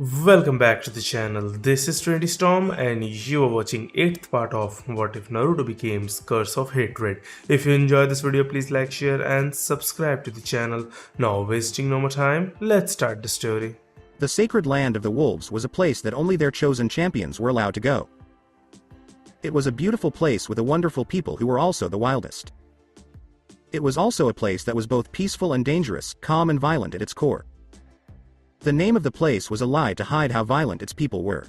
Welcome back to the channel. This is Trinity Storm and you are watching 8th part of What If Naruto Becomes Curse of Hatred. If you enjoyed this video, please like, share and subscribe to the channel. Now wasting no more time, let's start the story. The sacred land of the wolves was a place that only their chosen champions were allowed to go. It was a beautiful place with a wonderful people who were also the wildest. It was also a place that was both peaceful and dangerous, calm and violent at its core. The name of the place was a lie to hide how violent its people were.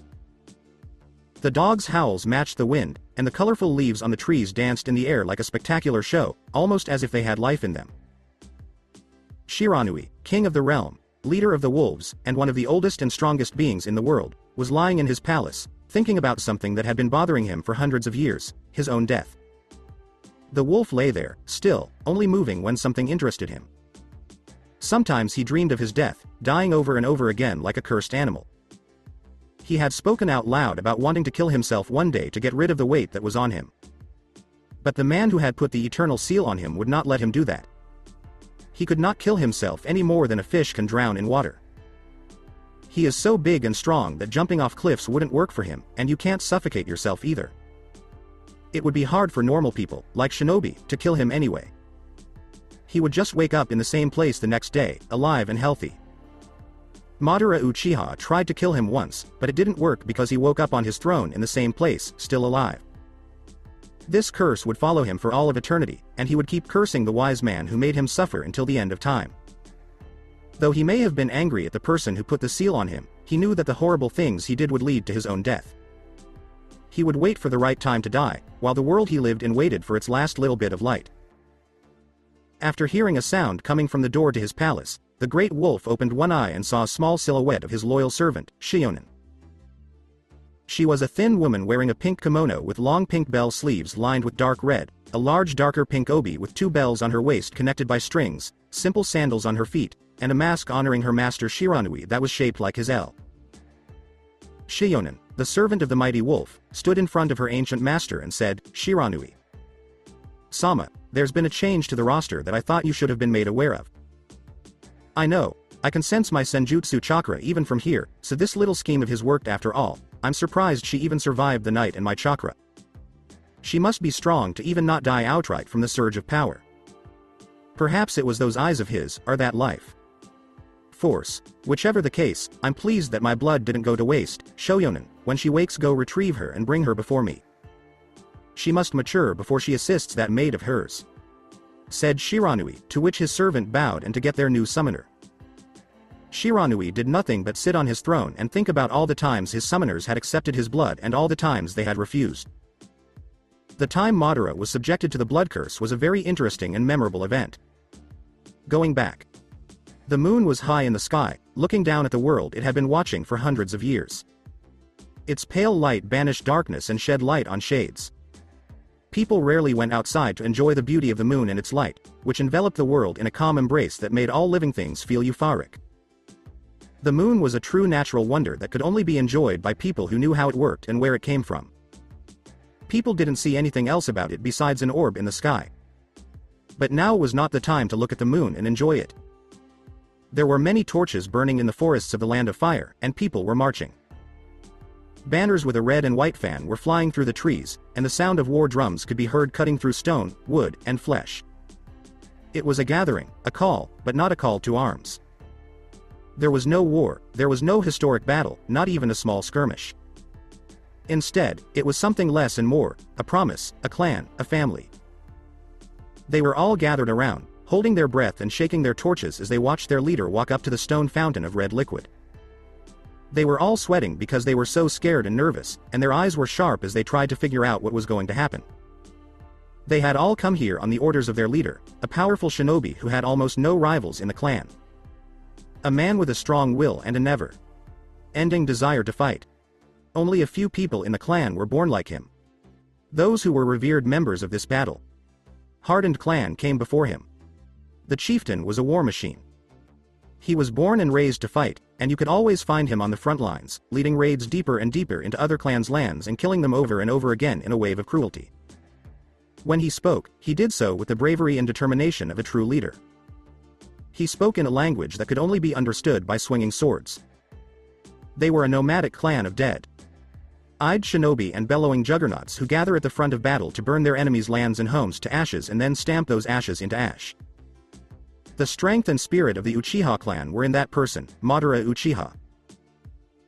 The dogs' howls matched the wind, and the colorful leaves on the trees danced in the air like a spectacular show, almost as if they had life in them. Shiranui, king of the realm, leader of the wolves, and one of the oldest and strongest beings in the world, was lying in his palace, thinking about something that had been bothering him for hundreds of years, his own death. The wolf lay there, still, only moving when something interested him. Sometimes he dreamed of his death, dying over and over again like a cursed animal. He had spoken out loud about wanting to kill himself one day to get rid of the weight that was on him. But the man who had put the eternal seal on him would not let him do that. He could not kill himself any more than a fish can drown in water. He is so big and strong that jumping off cliffs wouldn't work for him, and you can't suffocate yourself either. It would be hard for normal people, like Shinobi, to kill him anyway. He would just wake up in the same place the next day, alive and healthy. Madara Uchiha tried to kill him once, but it didn't work because he woke up on his throne in the same place, still alive. This curse would follow him for all of eternity, and he would keep cursing the wise man who made him suffer until the end of time. Though he may have been angry at the person who put the seal on him, he knew that the horrible things he did would lead to his own death. He would wait for the right time to die, while the world he lived in waited for its last little bit of light. After hearing a sound coming from the door to his palace, the great wolf opened one eye and saw a small silhouette of his loyal servant, Shionen. She was a thin woman wearing a pink kimono with long pink bell sleeves lined with dark red, a large darker pink obi with two bells on her waist connected by strings, simple sandals on her feet, and a mask honoring her master Shiranui that was shaped like his L. Shionen, the servant of the mighty wolf, stood in front of her ancient master and said, "Shiranui Sama, there's been a change to the roster that I thought you should have been made aware of. I know, I can sense my senjutsu chakra even from here, so this little scheme of his worked after all. I'm surprised she even survived the night and my chakra. She must be strong to even not die outright from the surge of power. Perhaps it was those eyes of his, or that life force. Whichever the case, I'm pleased that my blood didn't go to waste. Shoyonen, when she wakes go retrieve her and bring her before me. She must mature before she assists that maid of hers," said Shiranui, to which his servant bowed and to get their new summoner. Shiranui did nothing but sit on his throne and think about all the times his summoners had accepted his blood and all the times they had refused. The time Madara was subjected to the blood curse was a very interesting and memorable event. Going back. The moon was high in the sky, looking down at the world it had been watching for hundreds of years. Its pale light banished darkness and shed light on shades. People rarely went outside to enjoy the beauty of the moon and its light, which enveloped the world in a calm embrace that made all living things feel euphoric. The moon was a true natural wonder that could only be enjoyed by people who knew how it worked and where it came from. People didn't see anything else about it besides an orb in the sky. But now was not the time to look at the moon and enjoy it. There were many torches burning in the forests of the Land of Fire, and people were marching. Banners with a red and white fan were flying through the trees, and the sound of war drums could be heard cutting through stone, wood, and flesh. It was a gathering, a call, but not a call to arms. There was no war, there was no historic battle, not even a small skirmish. Instead, it was something less and more, a promise, a clan, a family. They were all gathered around, holding their breath and shaking their torches as they watched their leader walk up to the stone fountain of red liquid. They were all sweating because they were so scared and nervous, and their eyes were sharp as they tried to figure out what was going to happen. They had all come here on the orders of their leader, a powerful shinobi who had almost no rivals in the clan. A man with a strong will and a never-ending desire to fight. Only a few people in the clan were born like him. Those who were revered members of this battle-hardened clan came before him. The chieftain was a war machine. He was born and raised to fight, and you could always find him on the front lines, leading raids deeper and deeper into other clans' lands and killing them over and over again in a wave of cruelty. When he spoke, he did so with the bravery and determination of a true leader. He spoke in a language that could only be understood by swinging swords. They were a nomadic clan of dead-eyed shinobi and bellowing juggernauts who gather at the front of battle to burn their enemies' lands and homes to ashes and then stamp those ashes into ash. The strength and spirit of the Uchiha clan were in that person, Madara Uchiha.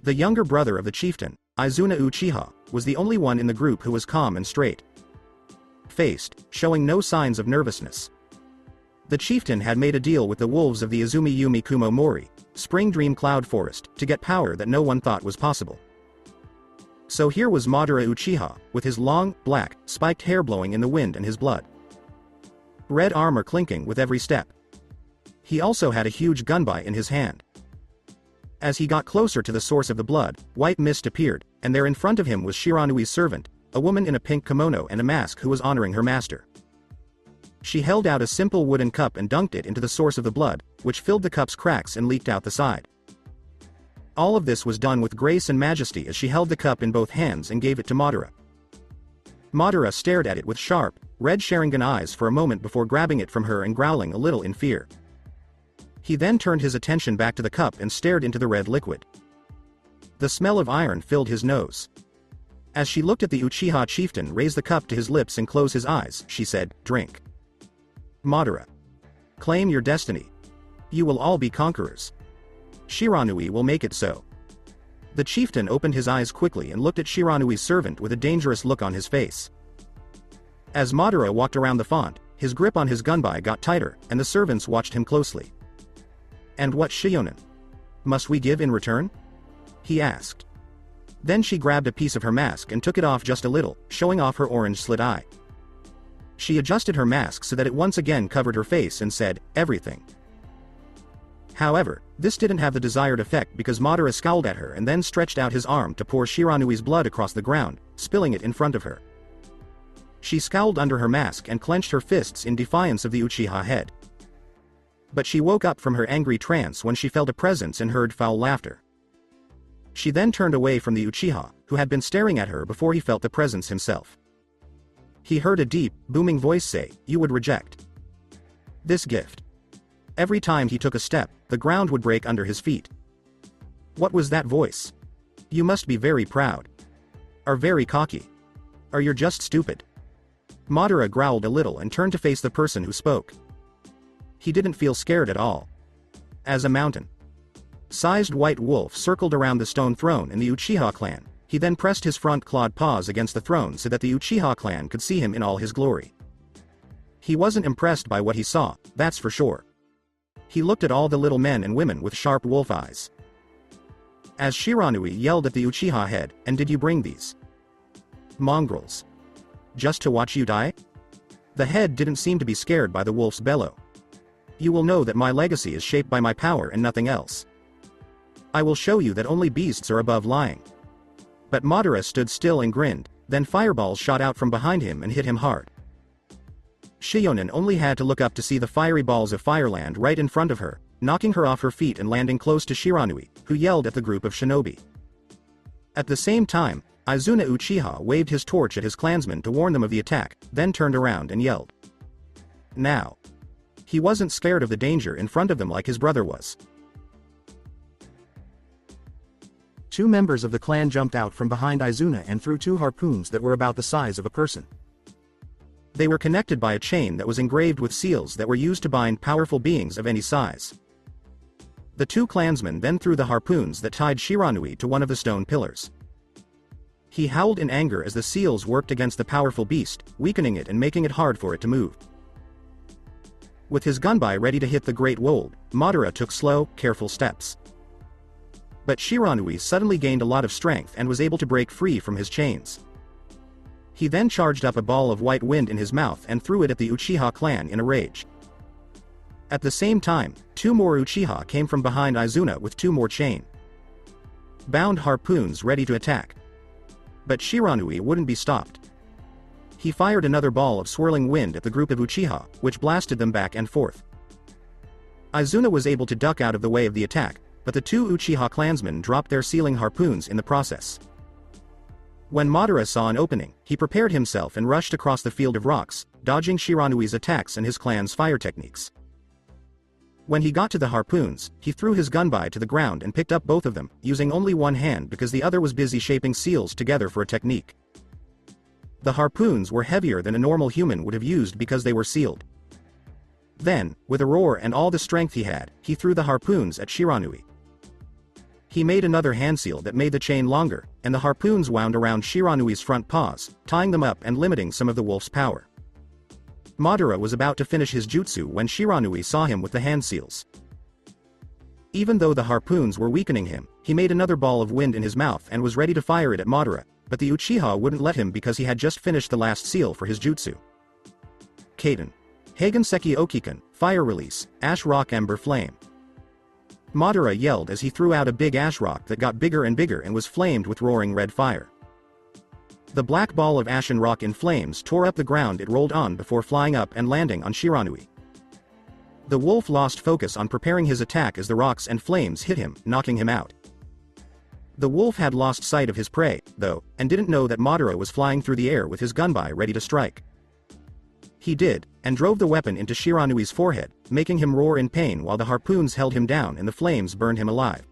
The younger brother of the chieftain, Izuna Uchiha, was the only one in the group who was calm and straight-faced, showing no signs of nervousness. The chieftain had made a deal with the wolves of the Izumi Yumi Kumo Mori, Spring Dream Cloud Forest, to get power that no one thought was possible. So here was Madara Uchiha, with his long, black, spiked hair blowing in the wind and his blood-red armor clinking with every step. He also had a huge gunbai in his hand. As he got closer to the source of the blood, white mist appeared, and there in front of him was Shiranui's servant, a woman in a pink kimono and a mask who was honoring her master. She held out a simple wooden cup and dunked it into the source of the blood, which filled the cup's cracks and leaked out the side. All of this was done with grace and majesty as she held the cup in both hands and gave it to Madara. Madara stared at it with sharp, red Sharingan eyes for a moment before grabbing it from her and growling a little in fear. He then turned his attention back to the cup and stared into the red liquid. The smell of iron filled his nose. As she looked at the Uchiha chieftain raise the cup to his lips and close his eyes, she said, "Drink. Madara. Claim your destiny. You will all be conquerors. Shiranui will make it so." The chieftain opened his eyes quickly and looked at Shiranui's servant with a dangerous look on his face. As Madara walked around the font, his grip on his gunbai got tighter, and the servants watched him closely. "And what Shionen must we give in return?" he asked. Then she grabbed a piece of her mask and took it off just a little, showing off her orange slit eye. She adjusted her mask so that it once again covered her face and said, "Everything." However, this didn't have the desired effect because Madara scowled at her and then stretched out his arm to pour Shiranui's blood across the ground, spilling it in front of her. She scowled under her mask and clenched her fists in defiance of the Uchiha head. But she woke up from her angry trance when she felt a presence and heard foul laughter. She then turned away from the Uchiha, who had been staring at her before he felt the presence himself. He heard a deep, booming voice say, "You would reject this gift." Every time he took a step, the ground would break under his feet. What was that voice? "You must be very proud. Or very cocky. Or you're just stupid." Madara growled a little and turned to face the person who spoke. He didn't feel scared at all. As a mountain-sized white wolf circled around the stone throne in the Uchiha clan, he then pressed his front-clawed paws against the throne so that the Uchiha clan could see him in all his glory. He wasn't impressed by what he saw, that's for sure. He looked at all the little men and women with sharp wolf eyes. As Shiranui yelled at the Uchiha head, "And did you bring these mongrels just to watch you die?" The head didn't seem to be scared by the wolf's bellow. "You will know that my legacy is shaped by my power and nothing else. I will show you that only beasts are above lying." But Madara stood still and grinned, then fireballs shot out from behind him and hit him hard. Shionen only had to look up to see the fiery balls of fire land right in front of her, knocking her off her feet and landing close to Shiranui, who yelled at the group of shinobi. At the same time, Izuna Uchiha waved his torch at his clansmen to warn them of the attack, then turned around and yelled. Now. He wasn't scared of the danger in front of them like his brother was. Two members of the clan jumped out from behind Izuna and threw two harpoons that were about the size of a person. They were connected by a chain that was engraved with seals that were used to bind powerful beings of any size. The two clansmen then threw the harpoons that tied Shiranui to one of the stone pillars. He howled in anger as the seals worked against the powerful beast, weakening it and making it hard for it to move. With his gunbai ready to hit the great wold, Madara took slow, careful steps. But Shiranui suddenly gained a lot of strength and was able to break free from his chains. He then charged up a ball of white wind in his mouth and threw it at the Uchiha clan in a rage. At the same time, two more Uchiha came from behind Izuna with two more chain-bound harpoons ready to attack. But Shiranui wouldn't be stopped. He fired another ball of swirling wind at the group of Uchiha, which blasted them back and forth. Izuna was able to duck out of the way of the attack, but the two Uchiha clansmen dropped their sealing harpoons in the process. When Madara saw an opening, he prepared himself and rushed across the field of rocks, dodging Shiranui's attacks and his clan's fire techniques. When he got to the harpoons, he threw his gunbai to the ground and picked up both of them, using only one hand because the other was busy shaping seals together for a technique. The harpoons were heavier than a normal human would have used because they were sealed. Then, with a roar and all the strength he had, he threw the harpoons at Shiranui. He made another hand seal that made the chain longer, and the harpoons wound around Shiranui's front paws, tying them up and limiting some of the wolf's power. Madara was about to finish his jutsu when Shiranui saw him with the hand seals. Even though the harpoons were weakening him, he made another ball of wind in his mouth and was ready to fire it at Madara, but the Uchiha wouldn't let him because he had just finished the last seal for his jutsu. Kaden. Hagenseki Okiken, Fire Release, Ash Rock Ember Flame. Madara yelled as he threw out a big ash rock that got bigger and bigger and was flamed with roaring red fire. The black ball of ashen rock in flames tore up the ground it rolled on before flying up and landing on Shiranui. The wolf lost focus on preparing his attack as the rocks and flames hit him, knocking him out. The wolf had lost sight of his prey, though, and didn't know that Madara was flying through the air with his gunbai ready to strike. He did, and drove the weapon into Shiranui's forehead, making him roar in pain while the harpoons held him down and the flames burned him alive.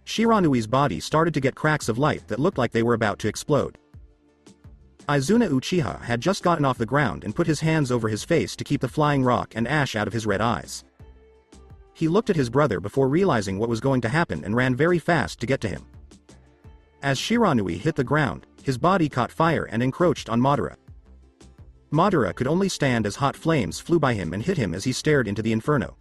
Shiranui's body started to get cracks of light that looked like they were about to explode. Izuna Uchiha had just gotten off the ground and put his hands over his face to keep the flying rock and ash out of his red eyes. He looked at his brother before realizing what was going to happen and ran very fast to get to him. As Shiranui hit the ground, his body caught fire and encroached on Madara. Madara could only stand as hot flames flew by him and hit him as he stared into the inferno.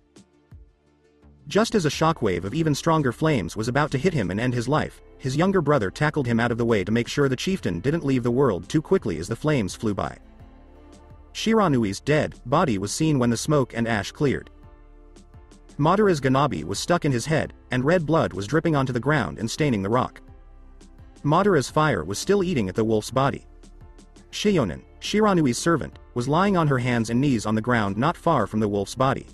Just as a shockwave of even stronger flames was about to hit him and end his life, his younger brother tackled him out of the way to make sure the chieftain didn't leave the world too quickly as the flames flew by. Shiranui's dead body was seen when the smoke and ash cleared. Madara's Ganabi was stuck in his head, and red blood was dripping onto the ground and staining the rock. Madara's fire was still eating at the wolf's body. Shionen, Shiranui's servant, was lying on her hands and knees on the ground not far from the wolf's body.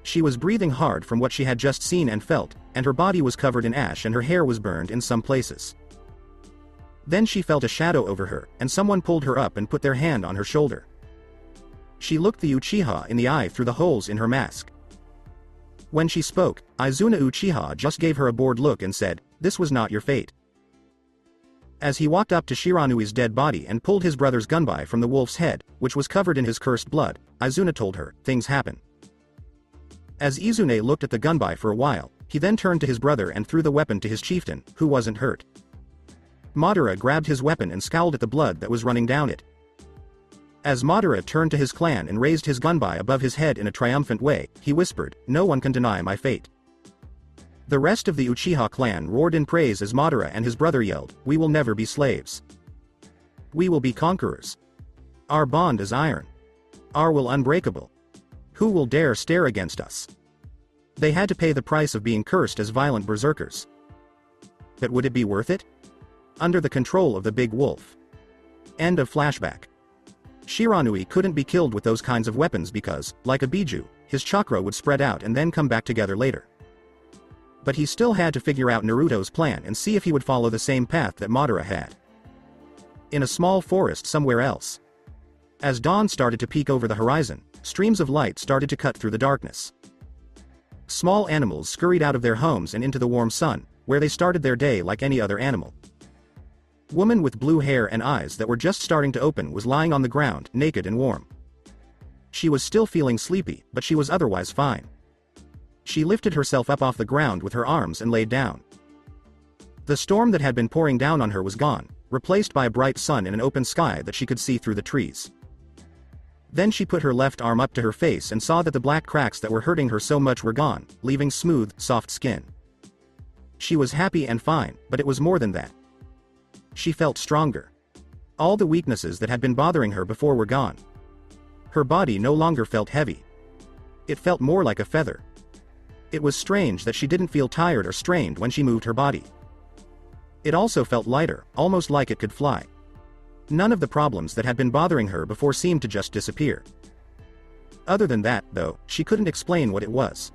She was breathing hard from what she had just seen and felt, and her body was covered in ash and her hair was burned in some places. Then she felt a shadow over her, and someone pulled her up and put their hand on her shoulder. She looked the Uchiha in the eye through the holes in her mask. When she spoke, Izuna Uchiha just gave her a bored look and said, "This was not your fate." As he walked up to Shiranui's dead body and pulled his brother's gunbai from the wolf's head, which was covered in his cursed blood, Izuna told her, "Things happen." As Izune looked at the gunbai for a while, he then turned to his brother and threw the weapon to his chieftain, who wasn't hurt. Madara grabbed his weapon and scowled at the blood that was running down it. As Madara turned to his clan and raised his gunbai above his head in a triumphant way, he whispered, "No one can deny my fate." The rest of the Uchiha clan roared in praise as Madara and his brother yelled, "We will never be slaves. We will be conquerors. Our bond is iron. Our will unbreakable. Who will dare stare against us?" They had to pay the price of being cursed as violent berserkers. But would it be worth it? Under the control of the big wolf. End of flashback. Shiranui couldn't be killed with those kinds of weapons because, like a biju, his chakra would spread out and then come back together later. But he still had to figure out Naruto's plan and see if he would follow the same path that Madara had. In a small forest somewhere else. As dawn started to peek over the horizon, streams of light started to cut through the darkness. Small animals scurried out of their homes and into the warm sun, where they started their day like any other animal. Woman with blue hair and eyes that were just starting to open was lying on the ground, naked and warm. She was still feeling sleepy, but she was otherwise fine. She lifted herself up off the ground with her arms and laid down. The storm that had been pouring down on her was gone, replaced by a bright sun and an open sky that she could see through the trees. Then she put her left arm up to her face and saw that the black cracks that were hurting her so much were gone, leaving smooth, soft skin. She was happy and fine, but it was more than that. She felt stronger. All the weaknesses that had been bothering her before were gone. Her body no longer felt heavy. It felt more like a feather. It was strange that she didn't feel tired or strained when she moved her body. It also felt lighter, almost like it could fly. None of the problems that had been bothering her before seemed to just disappear. Other than that, though, she couldn't explain what it was.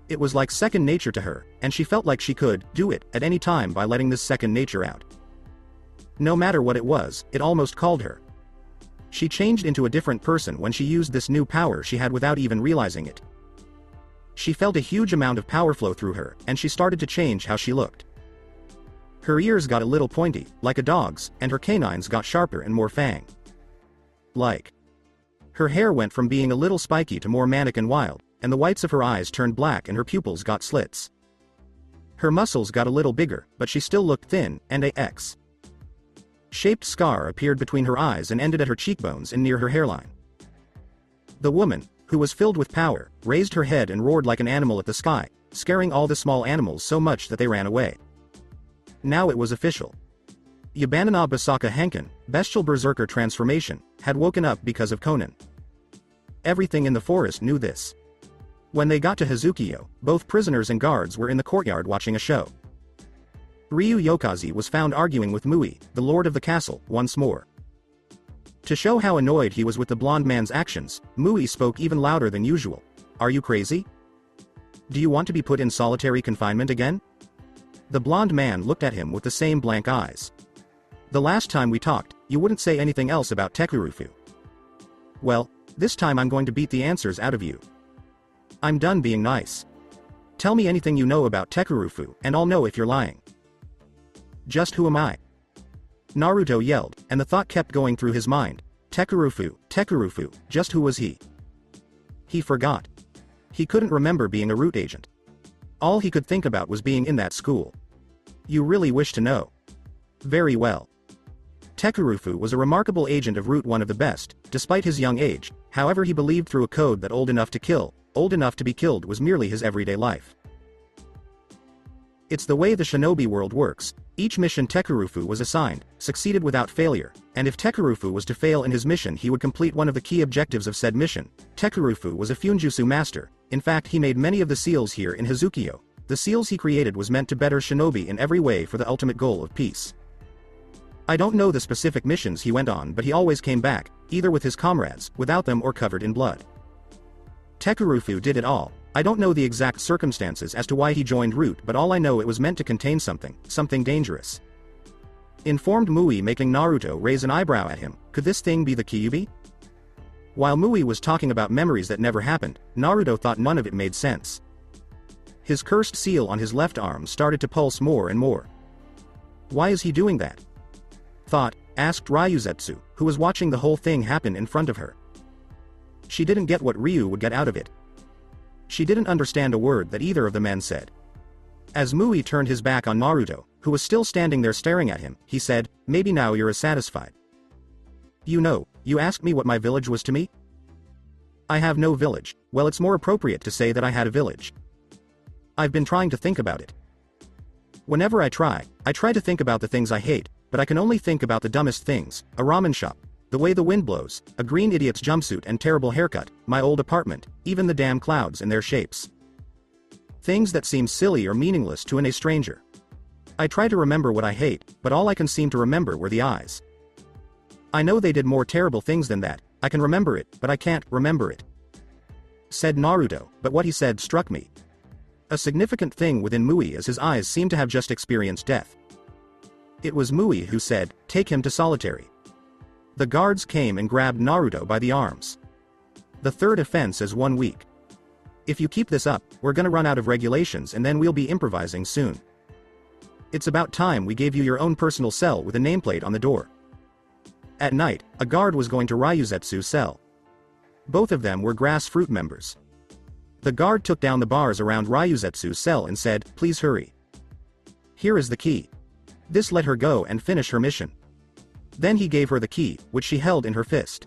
It was like second nature to her, and she felt like she could do it at any time by letting this second nature out. No matter what it was, it almost called her. She changed into a different person when she used this new power she had without even realizing it. She felt a huge amount of power flow through her, and she started to change how she looked. Her ears got a little pointy, like a dog's, and her canines got sharper and more fang-like. Her hair went from being a little spiky to more manic and wild, and the whites of her eyes turned black and her pupils got slits. Her muscles got a little bigger, but she still looked thin, and a X-shaped scar appeared between her eyes and ended at her cheekbones and near her hairline. The woman, who was filled with power, raised her head and roared like an animal at the sky, scaring all the small animals so much that they ran away. Now it was official. Yabanana Basaka Henkin, bestial berserker transformation, had woken up because of Conan. Everything in the forest knew this. When they got to Hazukiyo, both prisoners and guards were in the courtyard watching a show. Ryu Yokazi was found arguing with Mui, the lord of the castle, once more. To show how annoyed he was with the blonde man's actions, Mui spoke even louder than usual. "Are you crazy? Do you want to be put in solitary confinement again?" The blonde man looked at him with the same blank eyes. "The last time we talked, you wouldn't say anything else about Tekurufu. Well, this time I'm going to beat the answers out of you. I'm done being nice. Tell me anything you know about Tekurufu, and I'll know if you're lying." "Just who am I?" Naruto yelled, and the thought kept going through his mind. Tekurufu, just who was he? He forgot. He couldn't remember being a root agent. All he could think about was being in that school. "You really wish to know? Very well. Tekurufu was a remarkable agent of Root, one of the best, despite his young age. However, he believed through a code that old enough to be killed was merely his everyday life. It's the way the shinobi world works. Each mission Tekurufu was assigned, succeeded without failure, and if Tekurufu was to fail in his mission, he would complete one of the key objectives of said mission. Tekurufu was a Funjutsu master. In fact, he made many of the seals here in Hazukiyo. The seals he created was meant to better shinobi in every way for the ultimate goal of peace. I don't know the specific missions he went on, but he always came back, either with his comrades, without them, or covered in blood. Tekurufu did it all. I don't know the exact circumstances as to why he joined Root, but all I know it was meant to contain something dangerous. Informed Mui, making Naruto raise an eyebrow at him. Could this thing be the Kyuubi? While Mui was talking about memories that never happened, Naruto thought none of it made sense. His cursed seal on his left arm started to pulse more and more. Why is he doing that? Asked Ryuzetsu, who was watching the whole thing happen in front of her. She didn't get what Ryu would get out of it. She didn't understand a word that either of the men said. As Mui turned his back on Naruto, who was still standing there staring at him, he said, "Maybe now you're as satisfied. You asked me what my village was to me? I have no village. Well, it's more appropriate to say that I had a village. I've been trying to think about it. Whenever I try to think about the things I hate, but I can only think about the dumbest things: a ramen shop, the way the wind blows, a green idiot's jumpsuit and terrible haircut, my old apartment, even the damn clouds and their shapes. Things that seem silly or meaningless to a stranger. I try to remember what I hate, but all I can seem to remember were the eyes. I know they did more terrible things than that. I can remember it, but I can't remember it," said Naruto, but what he said struck me. A significant thing within Mui, as his eyes seemed to have just experienced death. It was Mui who said, "Take him to solitary." The guards came and grabbed Naruto by the arms. "The third offense is 1 week. If you keep this up, we're gonna run out of regulations and then we'll be improvising soon. It's about time we gave you your own personal cell with a nameplate on the door." At night, a guard was going to Ryuzetsu's cell. Both of them were grass fruit members. The guard took down the bars around Ryuzetsu's cell and said, "Please hurry. Here is the key." This let her go and finish her mission. Then he gave her the key, which she held in her fist.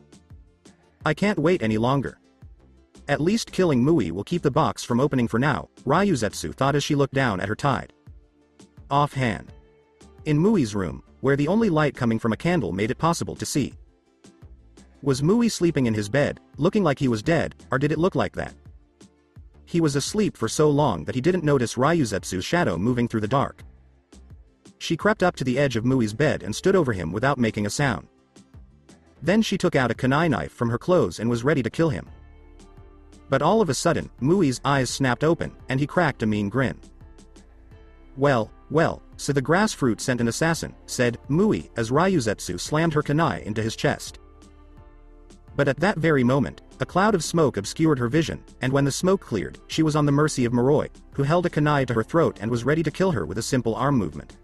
"I can't wait any longer. At least killing Mui will keep the box from opening for now," Ryuzetsu thought as she looked down at her tied off hand. In Mui's room, where the only light coming from a candle made it possible to see, was Mui sleeping in his bed, looking like he was dead, or did it look like that? He was asleep for so long that he didn't notice Ryuzetsu's shadow moving through the dark. She crept up to the edge of Mui's bed and stood over him without making a sound. Then she took out a kunai knife from her clothes and was ready to kill him. But all of a sudden, Mui's eyes snapped open, and he cracked a mean grin. Well, so the grass fruit sent an assassin," said Mui, as Ryuzetsu slammed her kunai into his chest. But at that very moment, a cloud of smoke obscured her vision, and when the smoke cleared, she was on the mercy of Moroi, who held a kunai to her throat and was ready to kill her with a simple arm movement.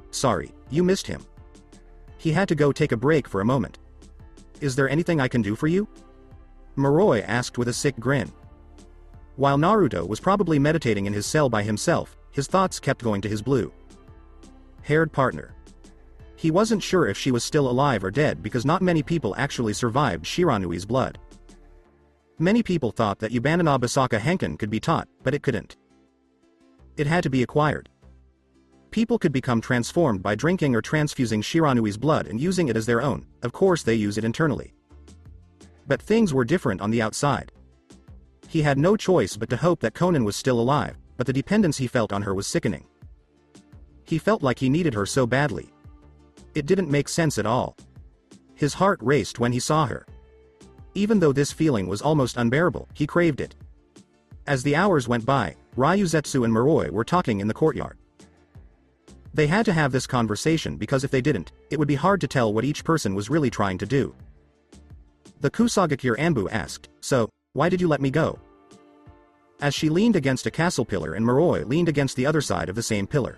Sorry, you missed him. He had to go take a break for a moment. Is there anything I can do for you? Moroi asked with a sick grin. While Naruto was probably meditating in his cell by himself, his thoughts kept going to his blue-haired partner. He wasn't sure if she was still alive or dead because not many people actually survived Shiranui's blood. Many people thought that Yubanana Basaka Henkin could be taught, but it couldn't. It had to be acquired. People could become transformed by drinking or transfusing Shiranui's blood and using it as their own. Of course they use it internally. But things were different on the outside. He had no choice but to hope that Konan was still alive, but the dependence he felt on her was sickening. He felt like he needed her so badly. It didn't make sense at all. His heart raced when he saw her. Even though this feeling was almost unbearable, he craved it. As the hours went by, Ryuzetsu and Moroi were talking in the courtyard. They had to have this conversation because if they didn't, it would be hard to tell what each person was really trying to do. The Kusagakure Anbu asked, "So, why did you let me go?" As she leaned against a castle pillar and Moroi leaned against the other side of the same pillar.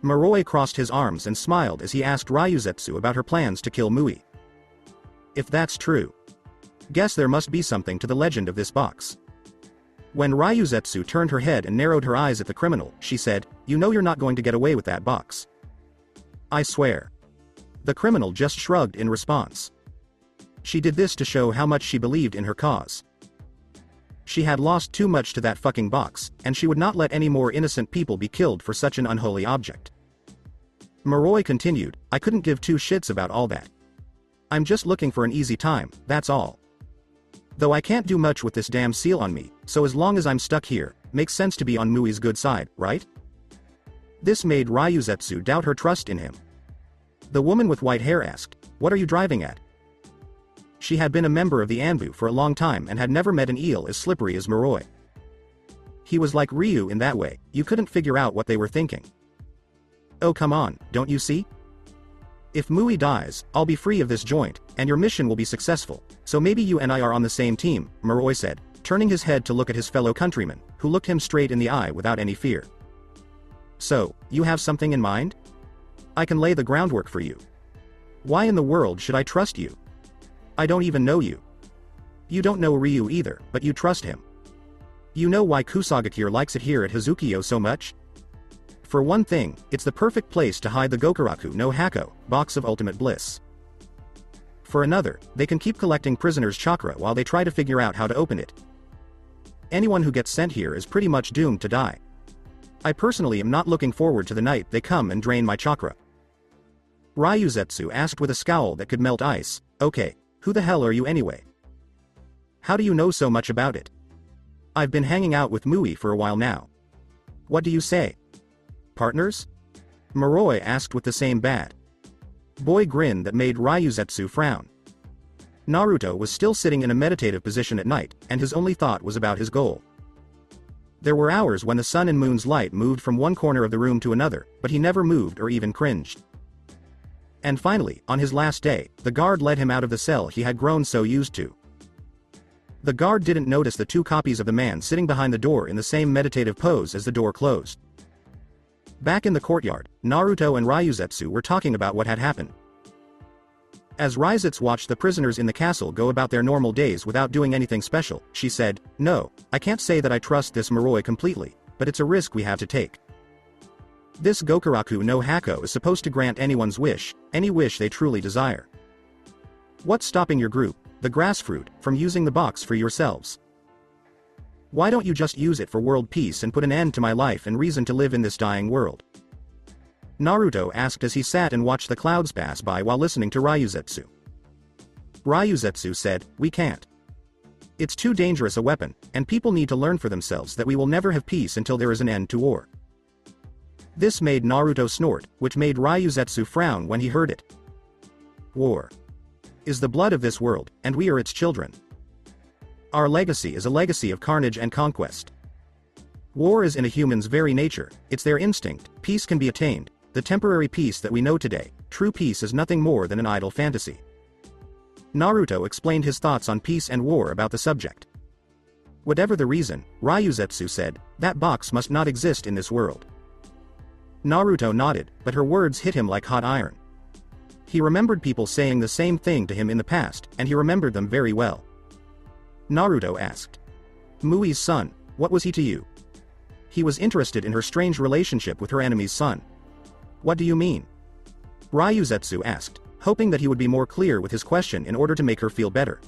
Moroi crossed his arms and smiled as he asked Ryuzetsu about her plans to kill Mui. If that's true, guess there must be something to the legend of this box. When Ryuzetsu turned her head and narrowed her eyes at the criminal, she said, "You know you're not going to get away with that box." "I swear." The criminal just shrugged in response. She did this to show how much she believed in her cause. She had lost too much to that fucking box, and she would not let any more innocent people be killed for such an unholy object. Moroi continued, "I couldn't give two shits about all that. I'm just looking for an easy time, that's all. Though I can't do much with this damn seal on me, so as long as I'm stuck here, makes sense to be on Mui's good side, right?" This made Ryuzetsu doubt her trust in him. The woman with white hair asked, "What are you driving at?" She had been a member of the Anbu for a long time and had never met an eel as slippery as Moroi. He was like Ryu in that way, you couldn't figure out what they were thinking. "Oh come on, don't you see? If Mui dies, I'll be free of this joint, and your mission will be successful, so maybe you and I are on the same team," Moroi said, turning his head to look at his fellow countryman, who looked him straight in the eye without any fear. "So, you have something in mind? I can lay the groundwork for you. Why in the world should I trust you? I don't even know you. You don't know Ryu either, but you trust him. You know why Kusagakure likes it here at Hazukiyo so much? For one thing, it's the perfect place to hide the Gokuraku no Hako, box of ultimate bliss. For another, they can keep collecting prisoners' chakra while they try to figure out how to open it. Anyone who gets sent here is pretty much doomed to die. I personally am not looking forward to the night they come and drain my chakra." Ryuzetsu asked with a scowl that could melt ice, "Okay. Who the hell are you anyway? How do you know so much about it?" "I've been hanging out with Mui for a while now." "What do you say? Partners?" Moroi asked with the same bad boy grin that made Ryuzetsu frown. Naruto was still sitting in a meditative position at night, and his only thought was about his goal. There were hours when the sun and moon's light moved from one corner of the room to another, but he never moved or even cringed. And finally, on his last day, the guard led him out of the cell he had grown so used to. The guard didn't notice the two copies of the man sitting behind the door in the same meditative pose as the door closed. Back in the courtyard, Naruto and Ryuzetsu were talking about what had happened. As Ryuzetsu watched the prisoners in the castle go about their normal days without doing anything special, she said, "No, I can't say that I trust this Moroi completely, but it's a risk we have to take. This Gokuraku no Hako is supposed to grant anyone's wish, any wish they truly desire. What's stopping your group, the Grassfruit, from using the box for yourselves? Why don't you just use it for world peace and put an end to my life and reason to live in this dying world?" Naruto asked as he sat and watched the clouds pass by while listening to Ryuzetsu. Ryuzetsu said, "We can't. It's too dangerous a weapon, and people need to learn for themselves that we will never have peace until there is an end to war." This made Naruto snort, which made Ryuzetsu frown when he heard it. War is the blood of this world, and we are its children. Our legacy is a legacy of carnage and conquest. War is in a human's very nature, it's their instinct. Peace can be attained, the temporary peace that we know today. True peace is nothing more than an idle fantasy. Naruto explained his thoughts on peace and war about the subject. Whatever the reason, Ryuzetsu said, that box must not exist in this world. Naruto nodded, but her words hit him like hot iron. He remembered people saying the same thing to him in the past, and he remembered them very well. Naruto asked. Mui's son, what was he to you? He was interested in her strange relationship with her enemy's son. What do you mean? Ryuzetsu asked, hoping that he would be more clear with his question in order to make her feel better.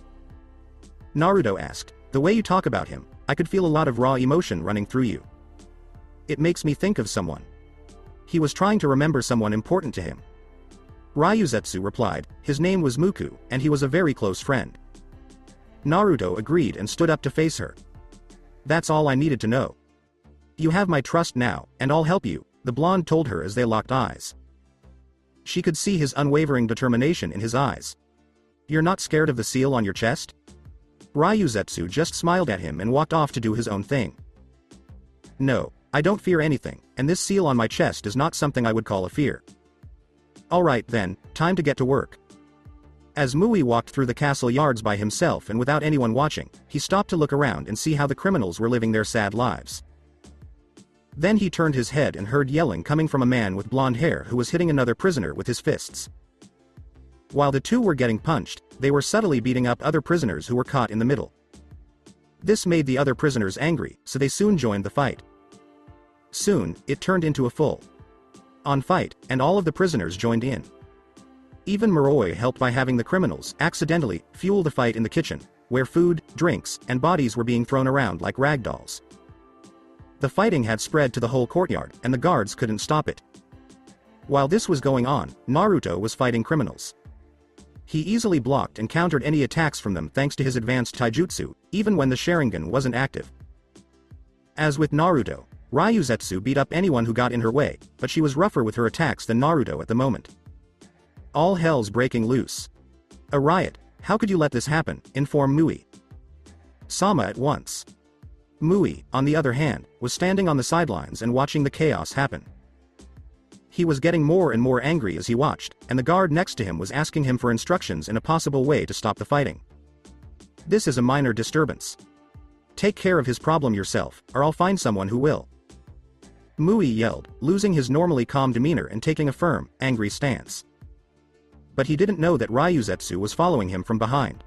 Naruto asked, the way you talk about him, I could feel a lot of raw emotion running through you. It makes me think of someone. He was trying to remember someone important to him. Ryuzetsu replied, his name was Muku, and he was a very close friend. Naruto agreed and stood up to face her. That's all I needed to know. You have my trust now, and I'll help you, the blonde told her as they locked eyes. She could see his unwavering determination in his eyes. You're not scared of the seal on your chest? Ryuzetsu just smiled at him and walked off to do his own thing. No, I don't fear anything, and this seal on my chest is not something I would call a fear. Alright then, time to get to work. As Mui walked through the castle yards by himself and without anyone watching, he stopped to look around and see how the criminals were living their sad lives. Then he turned his head and heard yelling coming from a man with blonde hair who was hitting another prisoner with his fists. While the two were getting punched, they were subtly beating up other prisoners who were caught in the middle. This made the other prisoners angry, so they soon joined the fight. Soon, it turned into a full-on fight, and all of the prisoners joined in. Even Moroi helped by having the criminals accidentally fuel the fight in the kitchen, where food, drinks, and bodies were being thrown around like rag dolls. The fighting had spread to the whole courtyard, and the guards couldn't stop it. While this was going on, Naruto was fighting criminals. He easily blocked and countered any attacks from them thanks to his advanced taijutsu, even when the Sharingan wasn't active. As with Naruto, Ryuzetsu beat up anyone who got in her way, but she was rougher with her attacks than Naruto at the moment. All hell's breaking loose. A riot, how could you let this happen, informed Mui. Sama at once. Mui, on the other hand, was standing on the sidelines and watching the chaos happen. He was getting more and more angry as he watched, and the guard next to him was asking him for instructions in a possible way to stop the fighting. This is a minor disturbance. Take care of his problem yourself, or I'll find someone who will. Mui yelled, losing his normally calm demeanor and taking a firm, angry stance. But he didn't know that Ryuzetsu was following him from behind.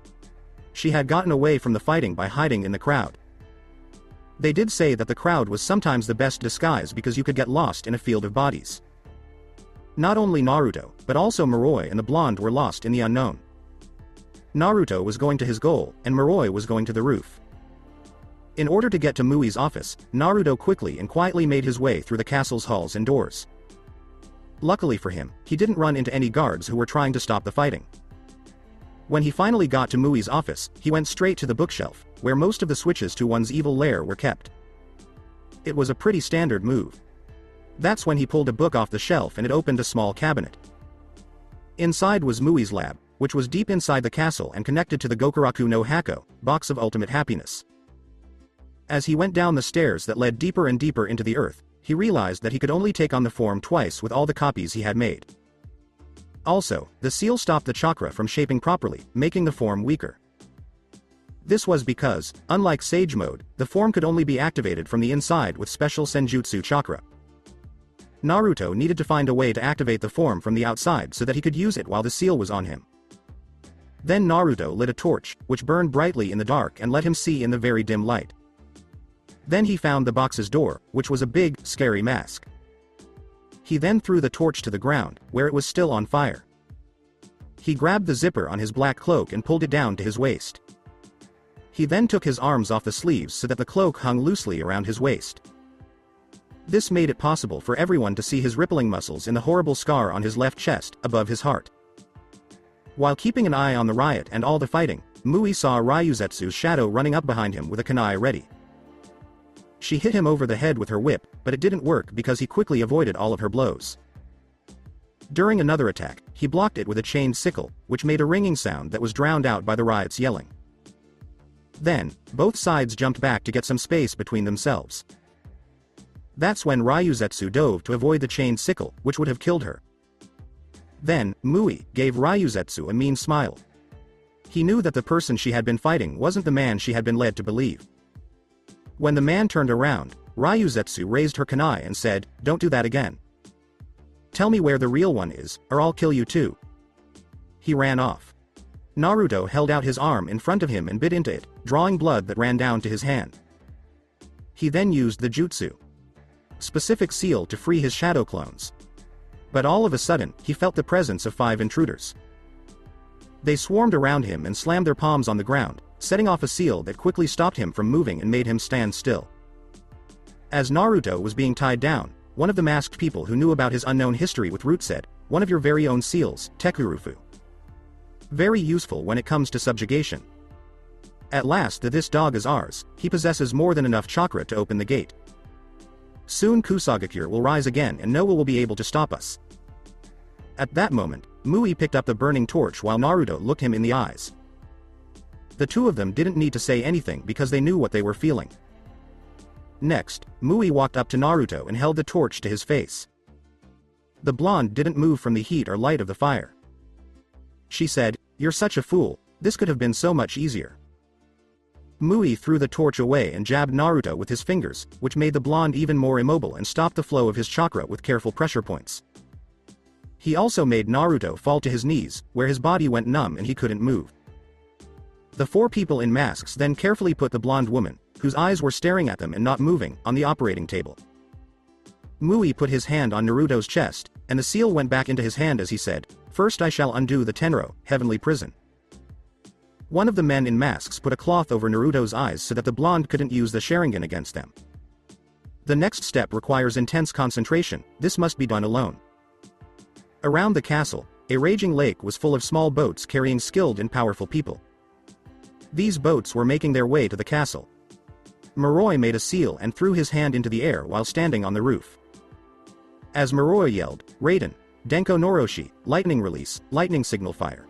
She had gotten away from the fighting by hiding in the crowd. They did say that the crowd was sometimes the best disguise because you could get lost in a field of bodies. Not only Naruto, but also Moroi and the blonde were lost in the unknown. Naruto was going to his goal, and Moroi was going to the roof. In order to get to Mui's office, Naruto quickly and quietly made his way through the castle's halls and doors. Luckily for him, he didn't run into any guards who were trying to stop the fighting. When he finally got to Mui's office, he went straight to the bookshelf, where most of the switches to one's evil lair were kept. It was a pretty standard move. That's when he pulled a book off the shelf and it opened a small cabinet. Inside was Mui's lab, which was deep inside the castle and connected to the Gokuraku no Hako, box of ultimate happiness. As he went down the stairs that led deeper and deeper into the earth, he realized that he could only take on the form twice with all the copies he had made. Also, the seal stopped the chakra from shaping properly, making the form weaker. This was because, unlike Sage Mode, the form could only be activated from the inside with special Senjutsu chakra. Naruto needed to find a way to activate the form from the outside so that he could use it while the seal was on him. Then Naruto lit a torch, which burned brightly in the dark and let him see in the very dim light. Then he found the box's door, which was a big, scary mask. He then threw the torch to the ground, where it was still on fire. He grabbed the zipper on his black cloak and pulled it down to his waist. He then took his arms off the sleeves so that the cloak hung loosely around his waist. This made it possible for everyone to see his rippling muscles in the horrible scar on his left chest, above his heart. While keeping an eye on the riot and all the fighting, Mui saw Ryuzetsu's shadow running up behind him with a kunai ready. She hit him over the head with her whip, but it didn't work because he quickly avoided all of her blows. During another attack, he blocked it with a chained sickle, which made a ringing sound that was drowned out by the riot's yelling. Then, both sides jumped back to get some space between themselves. That's when Ryuzetsu dove to avoid the chained sickle, which would have killed her. Then, Mui gave Ryuzetsu a mean smile. He knew that the person she had been fighting wasn't the man she had been led to believe. When the man turned around, Ryuzetsu raised her kunai and said, "Don't do that again. Tell me where the real one is, or I'll kill you too." He ran off. Naruto held out his arm in front of him and bit into it, drawing blood that ran down to his hand. He then used the jutsu specific seal to free his shadow clones. But all of a sudden, he felt the presence of 5 intruders. They swarmed around him and slammed their palms on the ground, setting off a seal that quickly stopped him from moving and made him stand still. As Naruto was being tied down, one of the masked people who knew about his unknown history with Root said, "One of your very own seals, Tekurufu. Very useful when it comes to subjugation. At last this dog is ours, he possesses more than enough chakra to open the gate. Soon Kusagakure will rise again and no one will be able to stop us." At that moment, Mui picked up the burning torch while Naruto looked him in the eyes. The two of them didn't need to say anything because they knew what they were feeling. Next, Mui walked up to Naruto and held the torch to his face. The blonde didn't move from the heat or light of the fire. She said, "You're such a fool, this could have been so much easier." Mui threw the torch away and jabbed Naruto with his fingers, which made the blonde even more immobile and stopped the flow of his chakra with careful pressure points. He also made Naruto fall to his knees, where his body went numb and he couldn't move. The 4 people in masks then carefully put the blonde woman, whose eyes were staring at them and not moving, on the operating table. Mui put his hand on Naruto's chest, and the seal went back into his hand as he said, "First I shall undo the Tenro, heavenly prison." One of the men in masks put a cloth over Naruto's eyes so that the blonde couldn't use the Sharingan against them. The next step requires intense concentration, this must be done alone. Around the castle, a raging lake was full of small boats carrying skilled and powerful people. These boats were making their way to the castle. Moroi made a seal and threw his hand into the air while standing on the roof. As Moroi yelled, "Raiden, Denko Noroshi, lightning release, lightning signal fire."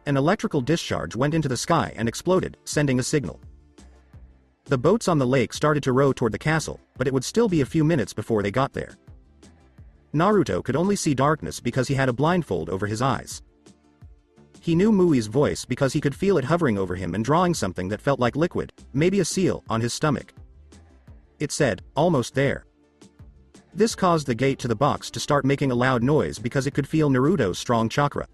An electrical discharge went into the sky and exploded, sending a signal. The boats on the lake started to row toward the castle, but it would still be a few minutes before they got there. Naruto could only see darkness because he had a blindfold over his eyes. He knew Mui's voice because he could feel it hovering over him and drawing something that felt like liquid, maybe a seal, on his stomach. It said, "Almost there." This caused the gate to the box to start making a loud noise because it could feel Naruto's strong chakra.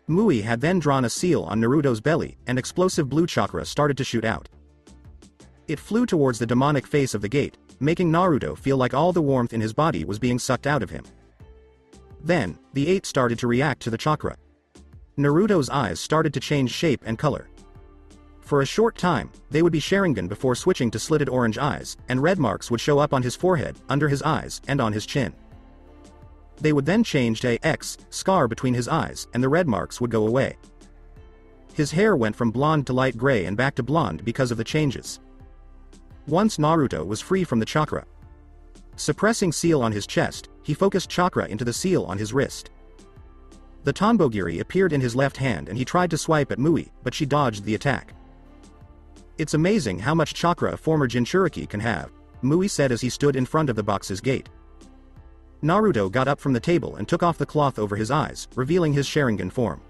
Mui had then drawn a seal on Naruto's belly, and explosive blue chakra started to shoot out. It flew towards the demonic face of the gate, making Naruto feel like all the warmth in his body was being sucked out of him. Then, the 8 started to react to the chakra. Naruto's eyes started to change shape and color. For a short time, they would be Sharingan before switching to slitted orange eyes, and red marks would show up on his forehead, under his eyes, and on his chin. They would then change to a X scar between his eyes, and the red marks would go away. His hair went from blonde to light gray and back to blonde because of the changes. Once Naruto was free from the chakra. Suppressing seal on his chest, he focused chakra into the seal on his wrist. The Tonbogiri appeared in his left hand and he tried to swipe at Mui, but she dodged the attack. "It's amazing how much chakra a former Jinchuriki can have," Mui said as he stood in front of the box's gate. Naruto got up from the table and took off the cloth over his eyes, revealing his Sharingan form.